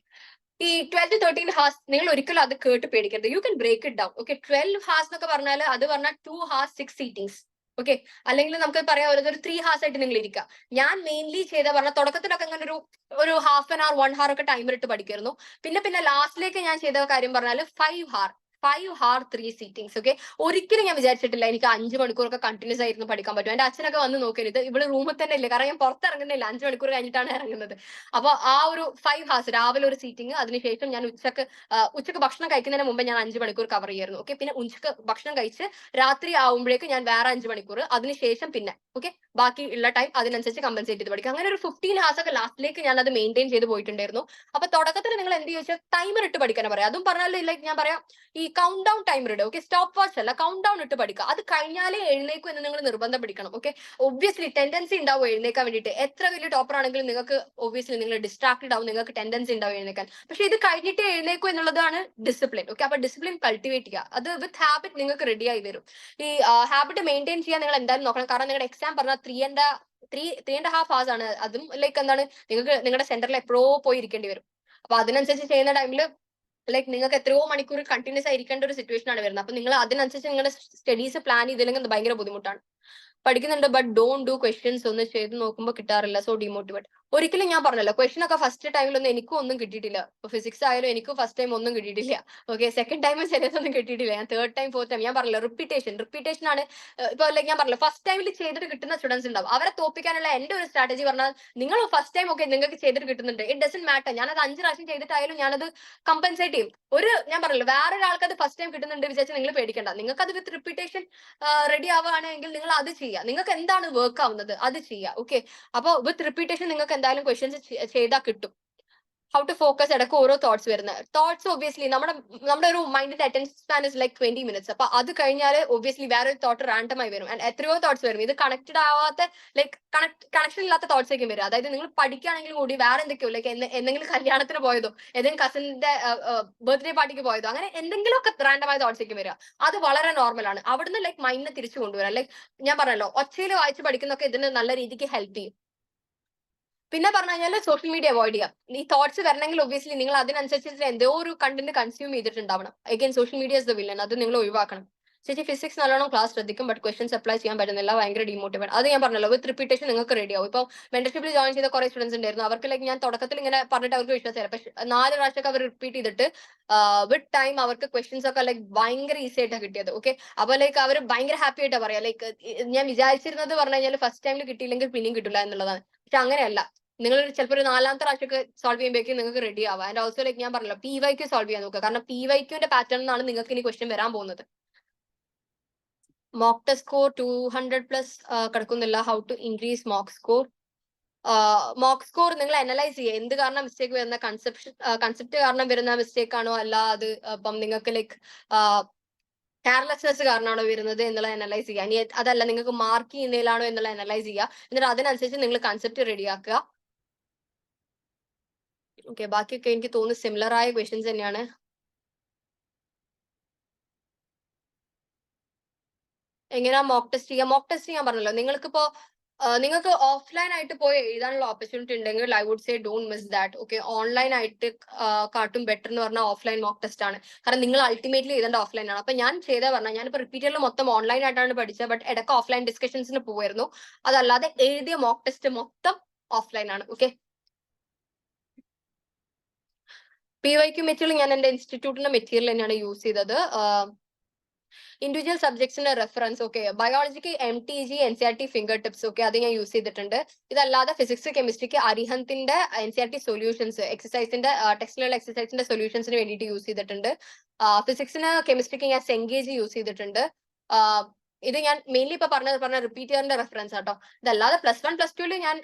ഈ 12 to 13 hours നിങ്ങൾ ഒരിക്കലും അത് കേട്ട് പേടിക്കരുത്. You can break it down. Okay, 12 hours എന്നൊക്കെ പറഞ്ഞാൽ അത് പറഞ്ഞാൽ 2 hours 6 sittings. ഓക്കെ, അല്ലെങ്കിൽ നമുക്ക് പറയാം ഒരു 3 hours ആയിട്ട് നിങ്ങൾ ഇരിക്കുക. ഞാൻ മെയിൻലി ചെയ്ത പറഞ്ഞ തുടക്കത്തിലൊക്കെ അങ്ങനെ ഒരു half an hour 1 hour ഒക്കെ ടൈമർ ഇട്ട് പഠിക്കായിരുന്നു. പിന്നെ ലാസ്റ്റിലേക്ക് ഞാൻ ചെയ്ത കാര്യം പറഞ്ഞാൽ 5 hour 3 sittings. ഓക്കെ, ഒരിക്കലും ഞാൻ വിചാരിച്ചിട്ടില്ല എനിക്ക് 5 മണിക്കൂറൊക്കെ കണ്ടിന്യൂസ് ആയിരുന്നു പഠിക്കാൻ പറ്റും. എന്റെ അച്ഛനൊക്കെ വന്ന് നോക്കരുത്, ഇവിടെ റൂമിൽ തന്നെ ഇല്ല, കാരണം ഞാൻ പുറത്തിറങ്ങുന്നില്ല, 5 മണിക്കൂർ കഴിഞ്ഞിട്ടാണ് ഇറങ്ങുന്നത്. അപ്പൊ ആ ഒരു 5 hours രാവിലെ ഒരു സീറ്റിംഗ്, അതിനുശേഷം ഞാൻ ഉച്ചക്ക് ഭക്ഷണം കഴിക്കുന്നതിന് മുമ്പ് ഞാൻ 5 മണിക്കൂർ കവർ ചെയ്യായിരുന്നു. ഓക്കെ, പിന്നെ ഉച്ചക്ക് ഭക്ഷണം കഴിച്ച് രാത്രി ആവുമ്പോഴേക്ക് ഞാൻ വേറെ 5 മണിക്കൂർ, അതിനുശേഷം പിന്നെ ഓക്കെ ബാക്കി ഉള്ള ടൈം അതിനനുസരിച്ച് കമ്പൻസേറ്റ് ചെയ്ത് പഠിക്കും. അങ്ങനെ ഒരു 15 hours ഒക്കെ ലാസ്റ്റിലേക്ക് ഞാൻ അത് മെയിൻറ്റെയിൻ ചെയ്ത് പോയിട്ടുണ്ടായിരുന്നു. അപ്പൊ തുടക്കത്തിൽ നിങ്ങൾ എന്ത് ചോദിച്ചാൽ ടൈമർ ഇട്ട് പഠിക്കാൻ പറയാം. അതും പറഞ്ഞാൽ ലൈക്ക് ഞാൻ പറയാം, ഈ കൗണ്ട് ഡൗൺ ടൈമർ ഇടുക. ഓക്കെ, സ്റ്റോപ്പ് വാച്ച് അല്ല, കൗണ്ട് ഡൗൺ ഇട്ട് പഠിക്കുക. അത് കഴിഞ്ഞാലേ എഴുന്നേക്കും എന്ന് നിങ്ങൾ നിർബന്ധം പിടിക്കണം. ഓക്കെ, ഒബ്വിയസ്ലി ടെൻഡൻസി ഉണ്ടാവും എഴുന്നേക്കാൻ വേണ്ടിയിട്ട്. എത്ര വലിയ ടോപ്പർ ആണെങ്കിലും നിങ്ങൾക്ക് ഒബ്വിയസ്ലി നിങ്ങൾ ഡിസ്ട്രാക്റ്റഡ് ആവും, നിങ്ങൾക്ക് ടെൻഡൻസി ഉണ്ടാവും എഴുന്നേക്കാൻ. പക്ഷെ ഇത് കഴിഞ്ഞിട്ട് എഴുന്നേക്കും എന്നുള്ളതാണ് ഡിസിപ്ലിൻ. ഓക്കെ, അപ്പൊ ഡിസിപ്ലിൻ കൾട്ടിവേറ്റ് ചെയ്യുക. അത് വിത്ത് ഹാബിറ്റ് നിങ്ങൾക്ക് റെഡി ആയി വരും. ഈ ഹാബിറ്റ് മെയിൻറ്റെയിൻ ചെയ്യാൻ നിങ്ങൾ എന്തായാലും നോക്കണം. കാരണം നിങ്ങളുടെ എക്സാം പറഞ്ഞാൽ 3.5 hours ആണ്. അതും ലൈക്ക് എന്താണ്, നിങ്ങൾക്ക് നിങ്ങളുടെ സെന്ററിൽ എപ്പോഴോ പോയി ഇരിക്കേണ്ടി വരും. അപ്പൊ അതിനനുസരിച്ച് ചെയ്യുന്ന ടൈമിൽ ലൈക്ക് നിങ്ങൾക്ക് എത്രയോ മണിക്കൂർ കണ്ടിന്യൂസ് ആയിരിക്കേണ്ട ഒരു സിറ്റുവേഷൻ ആണ് വരുന്നത്. അപ്പൊ നിങ്ങൾ അതിനനുസരിച്ച് നിങ്ങളുടെ സ്റ്റഡീസ് പ്ലാൻ ചെയ്തില്ലെങ്കിൽ അത് ഭയങ്കര ബുദ്ധിമുട്ടാണ്. പഠിക്കുന്നുണ്ട് ബട്ട് ഡോണ്ട് ഡു ക്വസ്റ്റ്യൻസ്, ഒന്ന് ചെയ്ത് നോക്കുമ്പോൾ കിട്ടാറില്ല, സോ ഡിമോട്ടിവേറ്റ്. ഒരിക്കലും ഞാൻ പറഞ്ഞല്ലോ ക്വസ്റ്റൻ ഒക്കെ ഫസ്റ്റ് ടൈമിലൊന്നും എനിക്കും ഒന്നും കിട്ടിയിട്ടില്ല. ഇപ്പൊ ഫിസിക്സ് ആയാലും എനിക്ക് ഫസ്റ്റ് ടൈം ഒന്നും കിട്ടിയിട്ടില്ല. ഓക്കെ, സെക്കൻഡ് ടൈം ചിലതൊന്നും കിട്ടിയിട്ടില്ല. ഞാൻ തേർഡ് ടൈം ഫോർത്ത് ടൈം ഞാൻ പറഞ്ഞല്ലോ റിപ്പീറ്റേഷൻ ആണ്. ഇപ്പൊ ലൈക്ക് ഞാൻ പറഞ്ഞല്ലോ ഫസ്റ്റ് ടൈമിൽ ചെയ്തിട്ട് കിട്ടുന്ന സ്റ്റുഡൻസ് ഉണ്ടാവും. അവരെ തോപ്പിക്കാനുള്ള എന്റെ ഒരു സ്ട്രാറ്റജി പറഞ്ഞാൽ നിങ്ങൾ ഫസ്റ്റ് ടൈം ഒക്കെ നിങ്ങൾക്ക് ചെയ്തിട്ട് കിട്ടുന്നുണ്ട്, ഇറ്റ് ഡസൻ മാറ്റർ. ഞാനത് 5 പ്രാവശ്യം ചെയ്തിട്ടായാലും ഞാനത് കമ്പൻസേറ്റ് ചെയ്യും. ഞാൻ പറഞ്ഞല്ലോ വേറൊരാൾക്ക് അത് ഫസ്റ്റ് ടൈം കിട്ടുന്നുണ്ട് വിചാരിച്ച് നിങ്ങൾ പേടിക്കണ്ട. നിങ്ങൾക്ക് അത് വിത്ത് റിപ്പീറ്റേഷൻ റെഡി ആവുകയാണെങ്കിൽ നിങ്ങൾ അത് ചെയ്യുക. നിങ്ങൾക്ക് എന്താണ് വർക്ക് ആവുന്നത് അത് ചെയ്യുക. ഓക്കെ, അപ്പൊ വിത്ത് റിപ്പീറ്റേഷൻ നിങ്ങൾക്ക് എന്തായാലും ക്വസ്റ്റ്യൻസ് ചെയ്താൽ കിട്ടും. ഹൗ ടു ഫോക്കസ്, ഇടയ്ക്ക് ഓരോ തോട്ട്സ് വരുന്നത്. തോട്ട്സ് ഒബ്വിയസ്ലി നമ്മുടെ ഒരു മൈൻഡിന്റെ attention span is like 20 minutes. അപ്പൊ അത് കഴിഞ്ഞാൽ ഒബ്വിയസ്ലി വേറെ ഒരു തോട്ട് റാൻഡം ആയി വരും. എത്രയോ തോട്ട്സ് വരും. ഇത് കണക്റ്റഡ് ആവാത്ത ലൈക്ക് കണക്ഷൻ ഇല്ലാത്ത തോട്ട്സ് ആയിരിക്കും വരും. അതായത് നിങ്ങൾ പഠിക്കുകയാണെങ്കിലും കൂടി വേറെ എന്തൊക്കെയോ ലൈക്ക് എന്തെങ്കിലും കല്യാണത്തിന് പോയതോ ഏതെങ്കിലും കസിന്റെ ബർത്ത്ഡേ പാർട്ടിക്ക് പോയതോ അങ്ങനെ എന്തെങ്കിലുമൊക്കെ റാൻഡമായ തോട്ട്സ് ആയിരിക്കും വരിക. അത് വളരെ നോർമൽ ആണ്. അവിടുന്ന് ലൈക്ക് മൈൻഡിനെ തിരിച്ചു കൊണ്ടുവരാം. ലൈക്ക് ഞാൻ പറഞ്ഞല്ലോ ഒച്ചയിൽ വായിച്ച് പഠിക്കുന്നൊക്കെ ഇതിന് നല്ല രീതിക്ക് ഹെൽപ്പ് ചെയ്യും. പിന്നെ പറഞ്ഞു കഴിഞ്ഞാൽ സോഷ്യൽ മീഡിയ അവോയ്ഡ് ചെയ്യാം. ഈ തോട്ട്സ് വരണമെങ്കിൽ ഒബ്വിയസ്ലി നിങ്ങൾ അതിനനുസരിച്ച് എന്തോ ഒരു കണ്ടന്റ് കൺസ്യൂം ചെയ്തിട്ടുണ്ടാവണം. Again social media is the villain. അത് നിങ്ങൾ ഒഴിവാക്കണം. ചേച്ചി ഫിസിക്സ് നല്ലോണം ക്ലാസ് ശ്രദ്ധിക്കും, ബട്ട് ക്വസ്റ്റൻസ് അപ്ലൈ ചെയ്യാൻ പറ്റുന്നില്ല, ഭയങ്കര ഡിമോട്ടിവേറ്റ്. അത് ഞാൻ പറഞ്ഞല്ലോ വിത്ത് റിപ്പീറ്റേഷൻ നിങ്ങൾക്ക് റെഡി ആവും. ഇപ്പൊ മെന്റർഷിപ്പിൽ ജോയിൻ ചെയ്ത കുറെ സ്റ്റുഡൻസ് ഉണ്ടായിരുന്നു. അവർക്ക് ലൈക്ക് ഞാൻ തുടക്കത്തിൽ ഇങ്ങനെ പറഞ്ഞിട്ട് അവർക്ക് വിശ്വാസമില്ല. പക്ഷെ 4 പ്രാവശ്യമൊക്കെ അവർ റിപ്പീറ്റ് ചെയ്തിട്ട് വിത്ത് ടൈം അവർക്ക് ക്വസ്റ്റൻസ് ഒക്കെ ലൈക്ക് ഭയങ്കര ഈസി ആയിട്ടാണ് കിട്ടിയത്. ഓക്കെ, അപ്പൊ ലൈക്ക് അവർ ഭയങ്കര ഹാപ്പി ആയിട്ടാ പറയാ. ലൈക്ക് ഞാൻ വിചാരിച്ചിരുന്നത് പറഞ്ഞു കഴിഞ്ഞാൽ ഫസ്റ്റ് ടൈമിൽ കിട്ടിയില്ലെങ്കിൽ പിന്നെയും കിട്ടില്ല എന്നുള്ളതാണ്. പക്ഷെ അങ്ങനെയല്ല. നിങ്ങൾ ചിലപ്പോൾ ഒരു 4ാമത്തെ പ്രാവശ്യമൊക്കെ സോൾവ് ചെയ്യുമ്പോഴേക്കും നിങ്ങൾക്ക് റെഡി ആവാം. ആൻഡ് ഓൾസോ ലൈക്ക് ഞാൻ പറഞ്ഞല്ലോ PYQ സോൾവ് ചെയ്യാൻ നോക്കുക. കാരണം PYQന്റെ പാറ്റേൺ എന്നാണ് നിങ്ങൾക്ക് ഇനി ക്വസ്റ്റ്യൻ വരാൻ പോകുന്നത്. മോക്ക് ടെസ്റ്റ് സ്കോർ 200+ കിടക്കുന്നില്ല. How to increase mock score? Mock score നിങ്ങൾ അനലൈസ് ചെയ്യുക. എന്ത് കാരണം മിസ്റ്റേക്ക് വരുന്ന കൺസെപ്റ്റ് കാരണം വരുന്ന മിസ്റ്റേക്ക് ആണോ, അല്ല അത് ഇപ്പം നിങ്ങൾക്ക് ലൈക്ക് കെയർലെസ്നെസ് കാരണമാണോ വരുന്നത് എന്നുള്ളത് അനലൈസ് ചെയ്യുക. ഇനി അതല്ല നിങ്ങൾക്ക് മാർക്ക് ചെയ്യുന്നതിലാണോ എന്നുള്ള അനലൈസ് ചെയ്യുക. എന്നിട്ട് അതിനനുസരിച്ച് നിങ്ങൾ കൺസെപ്റ്റ് റെഡിയാക്കുക. ഓക്കെ, ബാക്കിയൊക്കെ എനിക്ക് തോന്നുന്നു സിമിലർ ആയ ക്വസ്റ്റ്യൻസ് തന്നെയാണ്. എങ്ങനെയാ മോക്ക് ടെസ്റ്റ് ചെയ്യുക? മോക്ക് ടെസ്റ്റ് ചെയ്യാൻ പറഞ്ഞല്ലോ നിങ്ങൾക്കിപ്പോ നിങ്ങൾക്ക് ഓഫ്ലൈൻ ആയിട്ട് പോയി എഴുതാനുള്ള ഓപ്പർച്യൂണിറ്റി ഉണ്ടെങ്കിൽ I would say don't miss that. Okay, online ആയിട്ട് കാട്ടും ബെറ്റർ എന്ന് പറഞ്ഞാൽ ഓഫ്ലൈൻ മോക്ക് ടെസ്റ്റ് ആണ്. കാരണം നിങ്ങൾ അൾട്ടിമേറ്റ്ലി എഴുതേണ്ട ഓഫ്ലൈൻ ആണ്. അപ്പൊ ഞാൻ ചെയ്താൽ പറഞ്ഞാൽ ഞാനിപ്പോ റിപ്പീറ്ററിൽ മൊത്തം ഓൺലൈൻ ആയിട്ടാണ് പഠിച്ചത്, ബട്ട് ഇടയ്ക്ക് ഓഫ്ലൈൻ ഡിസ്കഷൻസിന് പോവായിരുന്നു. അതല്ലാതെ എഴുതിയ മോക്ക് ടെസ്റ്റ് മൊത്തം ഓഫ്ലൈൻ ആണ്. ഓക്കെ, PYQ മെറ്റീരിയൽ ഞാൻ എന്റെ ഇൻസ്റ്റിറ്റ്യൂട്ടിന്റെ മെറ്റീരിയൽ തന്നെയാണ് യൂസ് ചെയ്തത്. ഇൻഡിവിജ്വൽ സബ്ജക്ട്സിന്റെ റെഫറൻസ് ഓക്കെ, ബയോളജിക്ക് MTG NCERT finger tips okay, അത് ഞാൻ യൂസ് ചെയ്തിട്ടുണ്ട്. ഇതല്ലാതെ ഫിസിക്സ് കെമിസ്ട്രിക്ക് അരിഹന്തിന്റെ NCERT സൊല്യൂഷൻസ് എക്സസൈസിന്റെ ടെക്സ്റ്റിലുള്ള എക്സസൈസിന്റെ സൊല്യൂഷൻസിന് വേണ്ടിയിട്ട് യൂസ് ചെയ്തിട്ടുണ്ട്. ഫിസിക്സിന് കെമിസ്ട്രിക്ക് ഞാൻ സെങ്കേജ് യൂസ് ചെയ്തിട്ടുണ്ട്. ഇത് ഞാൻ മെയിൻലി ഇപ്പൊ പറഞ്ഞ റിപ്പീറ്ററിന്റെ റെഫറൻസ് ആട്ടോ. ഇതല്ലാതെ +1 +2 ഞാൻ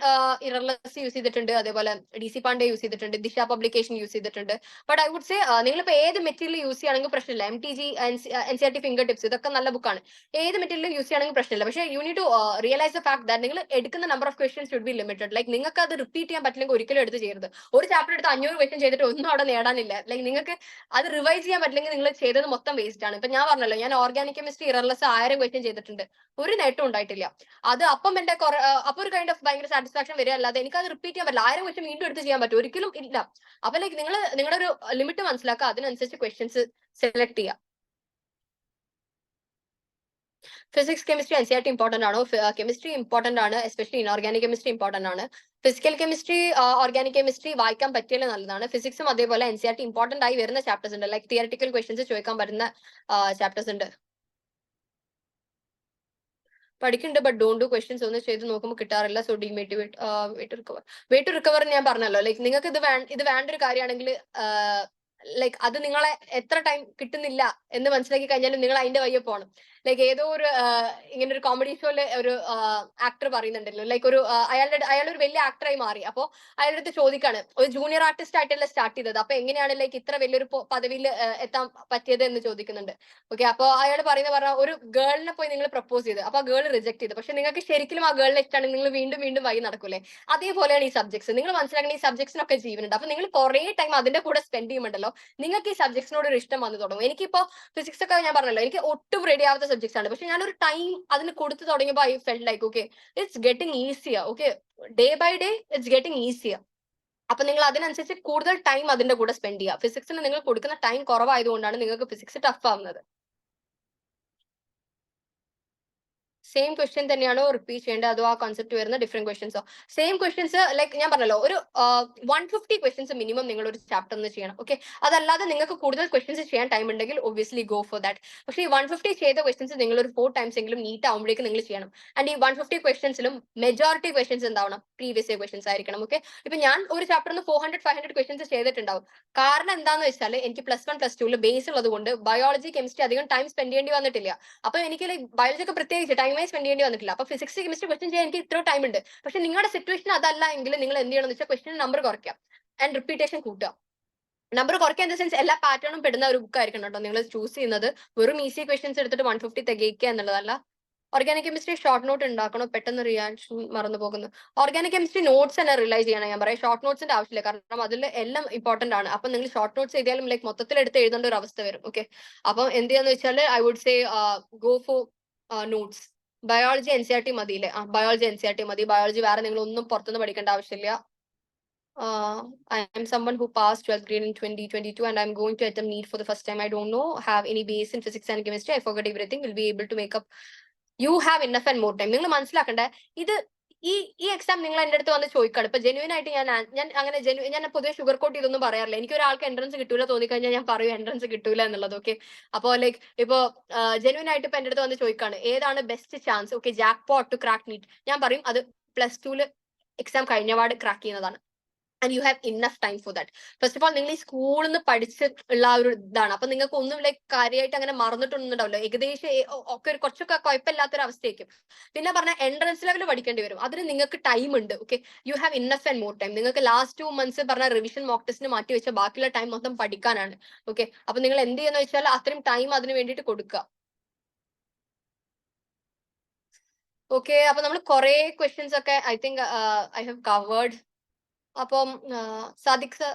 ഇറർലെസ് യൂസ് ചെയ്തിട്ടുണ്ട്. അതേപോലെ DC പാണ്ഡെ യൂസ് ചെയ്തിട്ടുണ്ട്, ദിശ പബ്ലിക്കേഷൻ യൂസ് ചെയ്തിട്ടുണ്ട്. ബട്ട് ഐ വുഡ് സേ നിങ്ങളിപ്പോ ഏത് മെറ്റീരിയൽ യൂസ് ചെയ്യുകയാണെങ്കിൽ പ്രശ്നമില്ല. MTG NCERT ഫിംഗർ ടിപ്സ് ഇതൊക്കെ നല്ല ബുക്കാണ്. ഏത് മെറ്റീരിയൽ യൂസ് ചെയ്യണമെങ്കിൽ പ്രശ്നമില്ല. പക്ഷേ you need to realise the fact that നിങ്ങൾ എടുക്കുന്ന number of questions should be limited. Like നിങ്ങൾക്ക് അത് റിപ്പീറ്റ് ചെയ്യാൻ പറ്റില്ലെങ്കിൽ ഒരിക്കലും എടുത്ത് ചെയ്യരുത്. ഒരു ചാപ്റ്റർ എടുത്ത് 500 ക്വസ്റ്റ്യൻ ചെയ്തിട്ട് ഒന്നും അവിടെ നേടാനില്ല. ലൈക്ക് നിങ്ങൾക്ക് അത് റിവൈസ് ചെയ്യാൻ പറ്റില്ലെങ്കിൽ നിങ്ങൾ ചെയ്തത് മൊത്തം വേസ്റ്റ് ആണ്. ഇപ്പൊ ഞാൻ പറഞ്ഞല്ലോ ഞാൻ ഓർഗാനിക് കെമിസ്ട്രി ഇറർലെസ് 1000 ക്വസ്റ്റ്യൻ ചെയ്തിട്ടുണ്ട്, ഒരു നേട്ടം ഉണ്ടായിട്ടില്ല. അത് അപ്പം എന്റെ അപ്പൊ ഒരു കൈൻഡ് ഓഫ് ഭയങ്കര സാറ്റിസ്ഫാക്ഷൻ വരിക അല്ലാതെ എനിക്ക് അത് റിപ്പീറ്റ് ചെയ്യാൻ പറ്റില്ല. 1000 ക്വസ്റ്റ്യൻ വീണ്ടും എടുത്ത് ചെയ്യാൻ പറ്റും? ഒരിക്കലും ഇല്ല. അപ്പൊ ലൈക്ക് നിങ്ങൾ നിങ്ങളുടെ ഒരു ലിമിറ്റ് മനസ്സിലാക്കുക, അതിനനുസരിച്ച് ക്വസ്റ്റ്യൻസ് സെലക്ട് ചെയ്യുക. ഫിസിക്സ് കെമിസ്ട്രി NCERT ഇമ്പോർട്ടന്റ് ആണോ? കെമിസ്ട്രി ഇമ്പോർട്ടന്റ് ആണ്, എസ്പെഷ്യലി ഇൻഓർഗാനിക് കെമിസ്ട്രി ഇമ്പോർട്ടന്റ് ആണ്. ഫിസിക്കൽ കെമിസ്ട്രി ഓർഗാനിക് കെമിസ്ട്രി വായിക്കാൻ പറ്റിയാൽ നല്ലതാണ്. ഫിസിക്സും അതേപോലെ NCERT ഇമ്പോർട്ടന്റ് ആയി വരുന്ന ചാപ്റ്റേഴ്സ് ഉണ്ട്. ലൈക്ക് തിയററ്റിക്കൽ ക്വസ്റ്റ്യൻസ് ചോദിക്കാൻ പറ്റുന്ന ചാപ്റ്റേഴ്സ് ഉണ്ട്. പഠിക്കുന്നുണ്ട് ബട്ട് ഡോണ്ട് ഡു ക്വസ്റ്റ്യൻസ് ഒന്ന് ചെയ്ത് നോക്കുമ്പോൾ കിട്ടാറില്ല. So demotivate. Way to recover ഞാൻ പറഞ്ഞല്ലോ. ലൈക്ക് നിങ്ങൾക്ക് ഇത് വേണ്ട ഒരു കാര്യമാണെങ്കിൽ ലൈക്ക് അത് നിങ്ങളെ എത്ര ടൈം കിട്ടുന്നില്ല എന്ന് മനസ്സിലാക്കി കഴിഞ്ഞാൽ നിങ്ങൾ അതിന്റെ വയ്യെ പോകണം. ലൈക്ക് ഏതോ ഒരു ഇങ്ങനെ ഒരു കോമഡി ഷോയില് ഒരു ആക്ടർ പറയുന്നുണ്ടല്ലോ, ലൈക്ക് ഒരു അയാൾ ഒരു വലിയ ആക്ടറായി മാറി. അപ്പോ അയാളുടെ അടുത്ത് ചോദിക്കാണ്, ഒരു ജൂനിയർ ആർട്ടിസ്റ്റ് ആയിട്ടല്ല സ്റ്റാർട്ട് ചെയ്തത്, അപ്പൊ എങ്ങനെയാണ് ലൈക്ക് ഇത്ര വലിയൊരു പദവിയിൽ എത്താൻ പറ്റിയത് എന്ന് ചോദിക്കുന്നുണ്ട്. ഓക്കെ, അപ്പൊ അയാൾ പറഞ്ഞ ഒരു ഗേളിനെ പോയി നിങ്ങൾ പ്രപ്പോസ് ചെയ്ത്, അപ്പൊ ആ ഗേൾ റിജക്ട് ചെയ്തു. പക്ഷെ നിങ്ങൾക്ക് ശരിക്കും ആ ഗേളിനെ ഇഷ്ടമാണെങ്കിൽ നിങ്ങൾ വീണ്ടും വീണ്ടും വഴി നടക്കൂലേ? അതേപോലെയാണ് ഈ സബ്ജക്ട്സ്. നിങ്ങൾ മനസ്സിലാക്കണം ഈ സബ്ജക്ട്സിനൊക്കെ ജീവനുണ്ട്. അപ്പൊ നിങ്ങൾ കുറെ ടൈം അതിന്റെ കൂടെ സ്പെൻഡ് ചെയ്യുന്നുണ്ടല്ലോ, നിങ്ങൾക്ക് ഈ സബ്ജക്ട്സിനോട് ഒരു ഇഷ്ടം വന്നു തുടങ്ങും. എനിക്കിപ്പോ ഫിസിക്സ് ഒക്കെ ഞാൻ പറഞ്ഞല്ലോ എനിക്ക് ഒട്ടും റെഡി ആവാത്ത സബ്ജക്ട്സ് ആണ്. പക്ഷെ ഞാനൊരു ടൈം അതിന് കൊടുത്തു തുടങ്ങിയപ്പോൾ I felt like okay it's getting easier. Okay, day by day it's getting easier. അപ്പൊ നിങ്ങൾ അതിനനുസരിച്ച് കൂടുതൽ ടൈം അതിന്റെ കൂടെ സ്പെൻഡ് ചെയ്യുക. ഫിസിക്സിന് നിങ്ങൾ കൊടുക്കുന്ന ടൈം കുറവായതുകൊണ്ടാണ് നിങ്ങൾക്ക് ഫിസിക്സ് ടഫ് ആവുന്നത്. സെയിം ക്വസ്റ്റ്യൻ തന്നെയാണോ റിപ്പീറ്റ് ചെയ്യേണ്ടത്, അതോ ആ കൺസെപ്റ്റ് വരുന്ന ഡിഫറെന്റ് ക്വസ്റ്റ്യൻസോ? സെയിം ക്വസ്റ്റ്യൻസ് ലൈക്ക് ഞാൻ പറഞ്ഞല്ലോ, ഒരു 150 ക്വസ്റ്റ്യൻസ് മിനിമം നിങ്ങൾ ഒരു ചാപ്റ്റർ ചെയ്യണം. ഓക്കെ, അതല്ലാതെ നിങ്ങൾക്ക് കൂടുതൽ ക്വസ്റ്റ്യൻസ് ചെയ്യാൻ ടൈം ഉണ്ടെങ്കിൽ ഒബ്വിയസ്ലി ഗോ ഫോർ ദാറ്റ്. പക്ഷേ ഈ 150 ചെയ്ത ക്വസ്റ്റ്യൻസ് നിങ്ങൾ ഒരു 4 ടൈംസ് എങ്കിലും നീറ്റ് ആവുമ്പോഴേക്കും നിങ്ങൾ ചെയ്യണം. ആൻഡ് ഈ 150 ക്വസ്റ്റ്യൻസിലും മെജോറിറ്റി ക്വസ്റ്റ്യൻസ് എന്താവണം, പ്രീവിയസ് ഇയർ ക്വസ്റ്റ്യൻസ് ആയിരിക്കണം. ഓക്കെ, ഇപ്പൊ ഞാൻ ഒരു ചാപ്റ്ററിന് 400-500 ക്വസ്റ്റ്യൻസ് ചെയ്തിട്ടുണ്ടാവും. കാരണം എന്താന്ന് വെച്ചാൽ എനിക്ക് +1 +2 ബേസ് ഉള്ളത് കൊണ്ട് ബയോളജി കെമിസ്ട്രി അധികം ടൈം സ്പെൻഡ് ചെയ്യേണ്ടി വന്നിട്ടില്ല. അപ്പൊ എനിക്ക് ബയോളജി ഒക്കെ പ്രത്യേകിച്ച് ടൈമായി സ്പെൻഡ് ചെയ്യേണ്ടി വന്നിട്ടില്ല. അപ്പൊ ഫിസിക്സ് കെമിസ്ട്രി ക്വസ്റ്റ്യൻ ചെയ്യാൻ എനിക്ക് ഇത്ര ടൈം ഉണ്ട്. പക്ഷെ നിങ്ങളുടെ സിറ്റുവേഷൻ അതല്ല എങ്കിൽ നിങ്ങൾ എന്ത് ചെയ്യണം എന്ന് വെച്ചാൽ ക്വസ്റ്റ്യൻ നമ്പർ കുറയ്ക്കുക ആൻഡ് റിപ്പീറ്റേഷൻ കൂട്ടുക. നമ്പർ കുറയ്ക്കുക ഇൻ ദ സെൻസ് എല്ലാ പാറ്റേണും പെടുന്ന ഒരു ബുക്ക് ആയിരിക്കണം കേട്ടോ നിങ്ങൾ ചൂസ് ചെയ്യുന്നത്. വെറും ഈസി ക്വസ്റ്റ്യൻസ് എടുത്തിട്ട് 150 തികയ്ക്കുക എന്നുള്ളതല്ല. ഓർഗാനിക് കെമിസ്ട്രി ഷോർട്ട് നോട്ട് ഉണ്ടാക്കണം, പെട്ടെന്ന് റിയാക്ഷൻ മറന്നു പോകുന്നു. ഓർഗാനിക് കെമിസ്ട്രി നോട്ട്സ് തന്നെ റിലൈസ് ചെയ്യണം. ഞാൻ പറയാം ഷോർട്ട് നോട്ട്സിന്റെ ആവശ്യമില്ല, കാരണം അതിൽ എല്ലാം ഇമ്പോർട്ടന്റ് ആണ്. അപ്പൊ നിങ്ങൾ ഷോർട്ട് നോട്ട്സ് എഴുതിയാലും ലൈക്ക് മൊത്തത്തിൽ എടുത്ത് എഴുതേണ്ട ഒരു അവസ്ഥ വരും. ഓക്കെ, അപ്പം എന്ത് ചെയ്യാന്ന് വെച്ചാൽ I would say go for notes. Biology NCERT മതിയില്ലേ? ബയോളജി NCERT മതി. ബയോളജി വേറെ നിങ്ങൾ ഒന്നും പുറത്തുനിന്ന് പഠിക്കേണ്ട ആവശ്യമില്ല. I am someone who passed 12th grade in 2022 and I'm going to attempt NEET for the first time. I don't know, have any base in physics and chemistry. I forgot everything. Will be able to make up. You have enough and more time. നിങ്ങൾ മനസ്സിലാക്കണ്ടേ, ഇത് ഈ exam നിങ്ങൾ എന്റെ അടുത്ത് വന്ന് ചോദിക്കാണ്. ഇപ്പൊ genuine ആയിട്ട് ഞാൻ അങ്ങനെ ഞാൻ പൊതുവെ ഷുഗർ കോട്ട് ഇതൊന്നും പറയാറില്ല. എനിക്ക് ഒരാൾക്ക് എൻട്രൻസ് കിട്ടൂല തോന്നിക്കഴിഞ്ഞാൽ ഞാൻ പറയും എൻട്രൻസ് കിട്ടൂല എന്നുള്ളത്. ഓക്കെ, അപ്പൊ ലൈക്ക് ഇപ്പൊ ജെനുവിൻ ആയിട്ട് ഇപ്പൊ എന്റെ അടുത്ത് വന്ന് ചോദിക്കാണ് ഏതാണ് best chance, okay jackpot to crack NEET, ഞാൻ പറയും അത് +2 എക്സാം കഴിഞ്ഞപാട് ക്രാക്ക് ചെയ്യുന്നതാണ്. And you have enough time for that. First of all നിങ്ങൾ ഈ സ്കൂളിൽ നിന്ന് പഠിച്ചിട്ടുള്ള ആ ഒരു ഇതാണ്. അപ്പൊ നിങ്ങൾക്ക് ഒന്നും ലൈക്ക് കാര്യമായിട്ട് അങ്ങനെ മറന്നിട്ടൊന്നും ഉണ്ടാവില്ല. ഏകദേശം ഒക്കെ കുറച്ചൊക്കെ കുഴപ്പമില്ലാത്തൊരു അവസ്ഥയായിരിക്കും. പിന്നെ പറഞ്ഞ എൻട്രൻസ് ലെവൽ പഠിക്കേണ്ടി വരും. അതിന് നിങ്ങൾക്ക് ടൈം ഉണ്ട്. Okay, U have enough and more time. നിങ്ങൾക്ക് ലാസ്റ്റ് 2 months പറഞ്ഞ റിവിഷൻ മോക്ക് ടെസ്റ്റിന് മാറ്റി വെച്ച ബാക്കിയുള്ള ടൈം മൊത്തം പഠിക്കാനാണ്. ഓക്കെ, അപ്പൊ നിങ്ങൾ എന്ത് ചെയ്യുന്ന വെച്ചാൽ അത്രയും ടൈം അതിന് വേണ്ടിയിട്ട് കൊടുക്കുക. ഓക്കെ, അപ്പൊ നമ്മൾ കുറെ ക്വസ്റ്റ്യൻസ് ഒക്കെ I think I have covered. അപ്പം സാദിഖ് സർ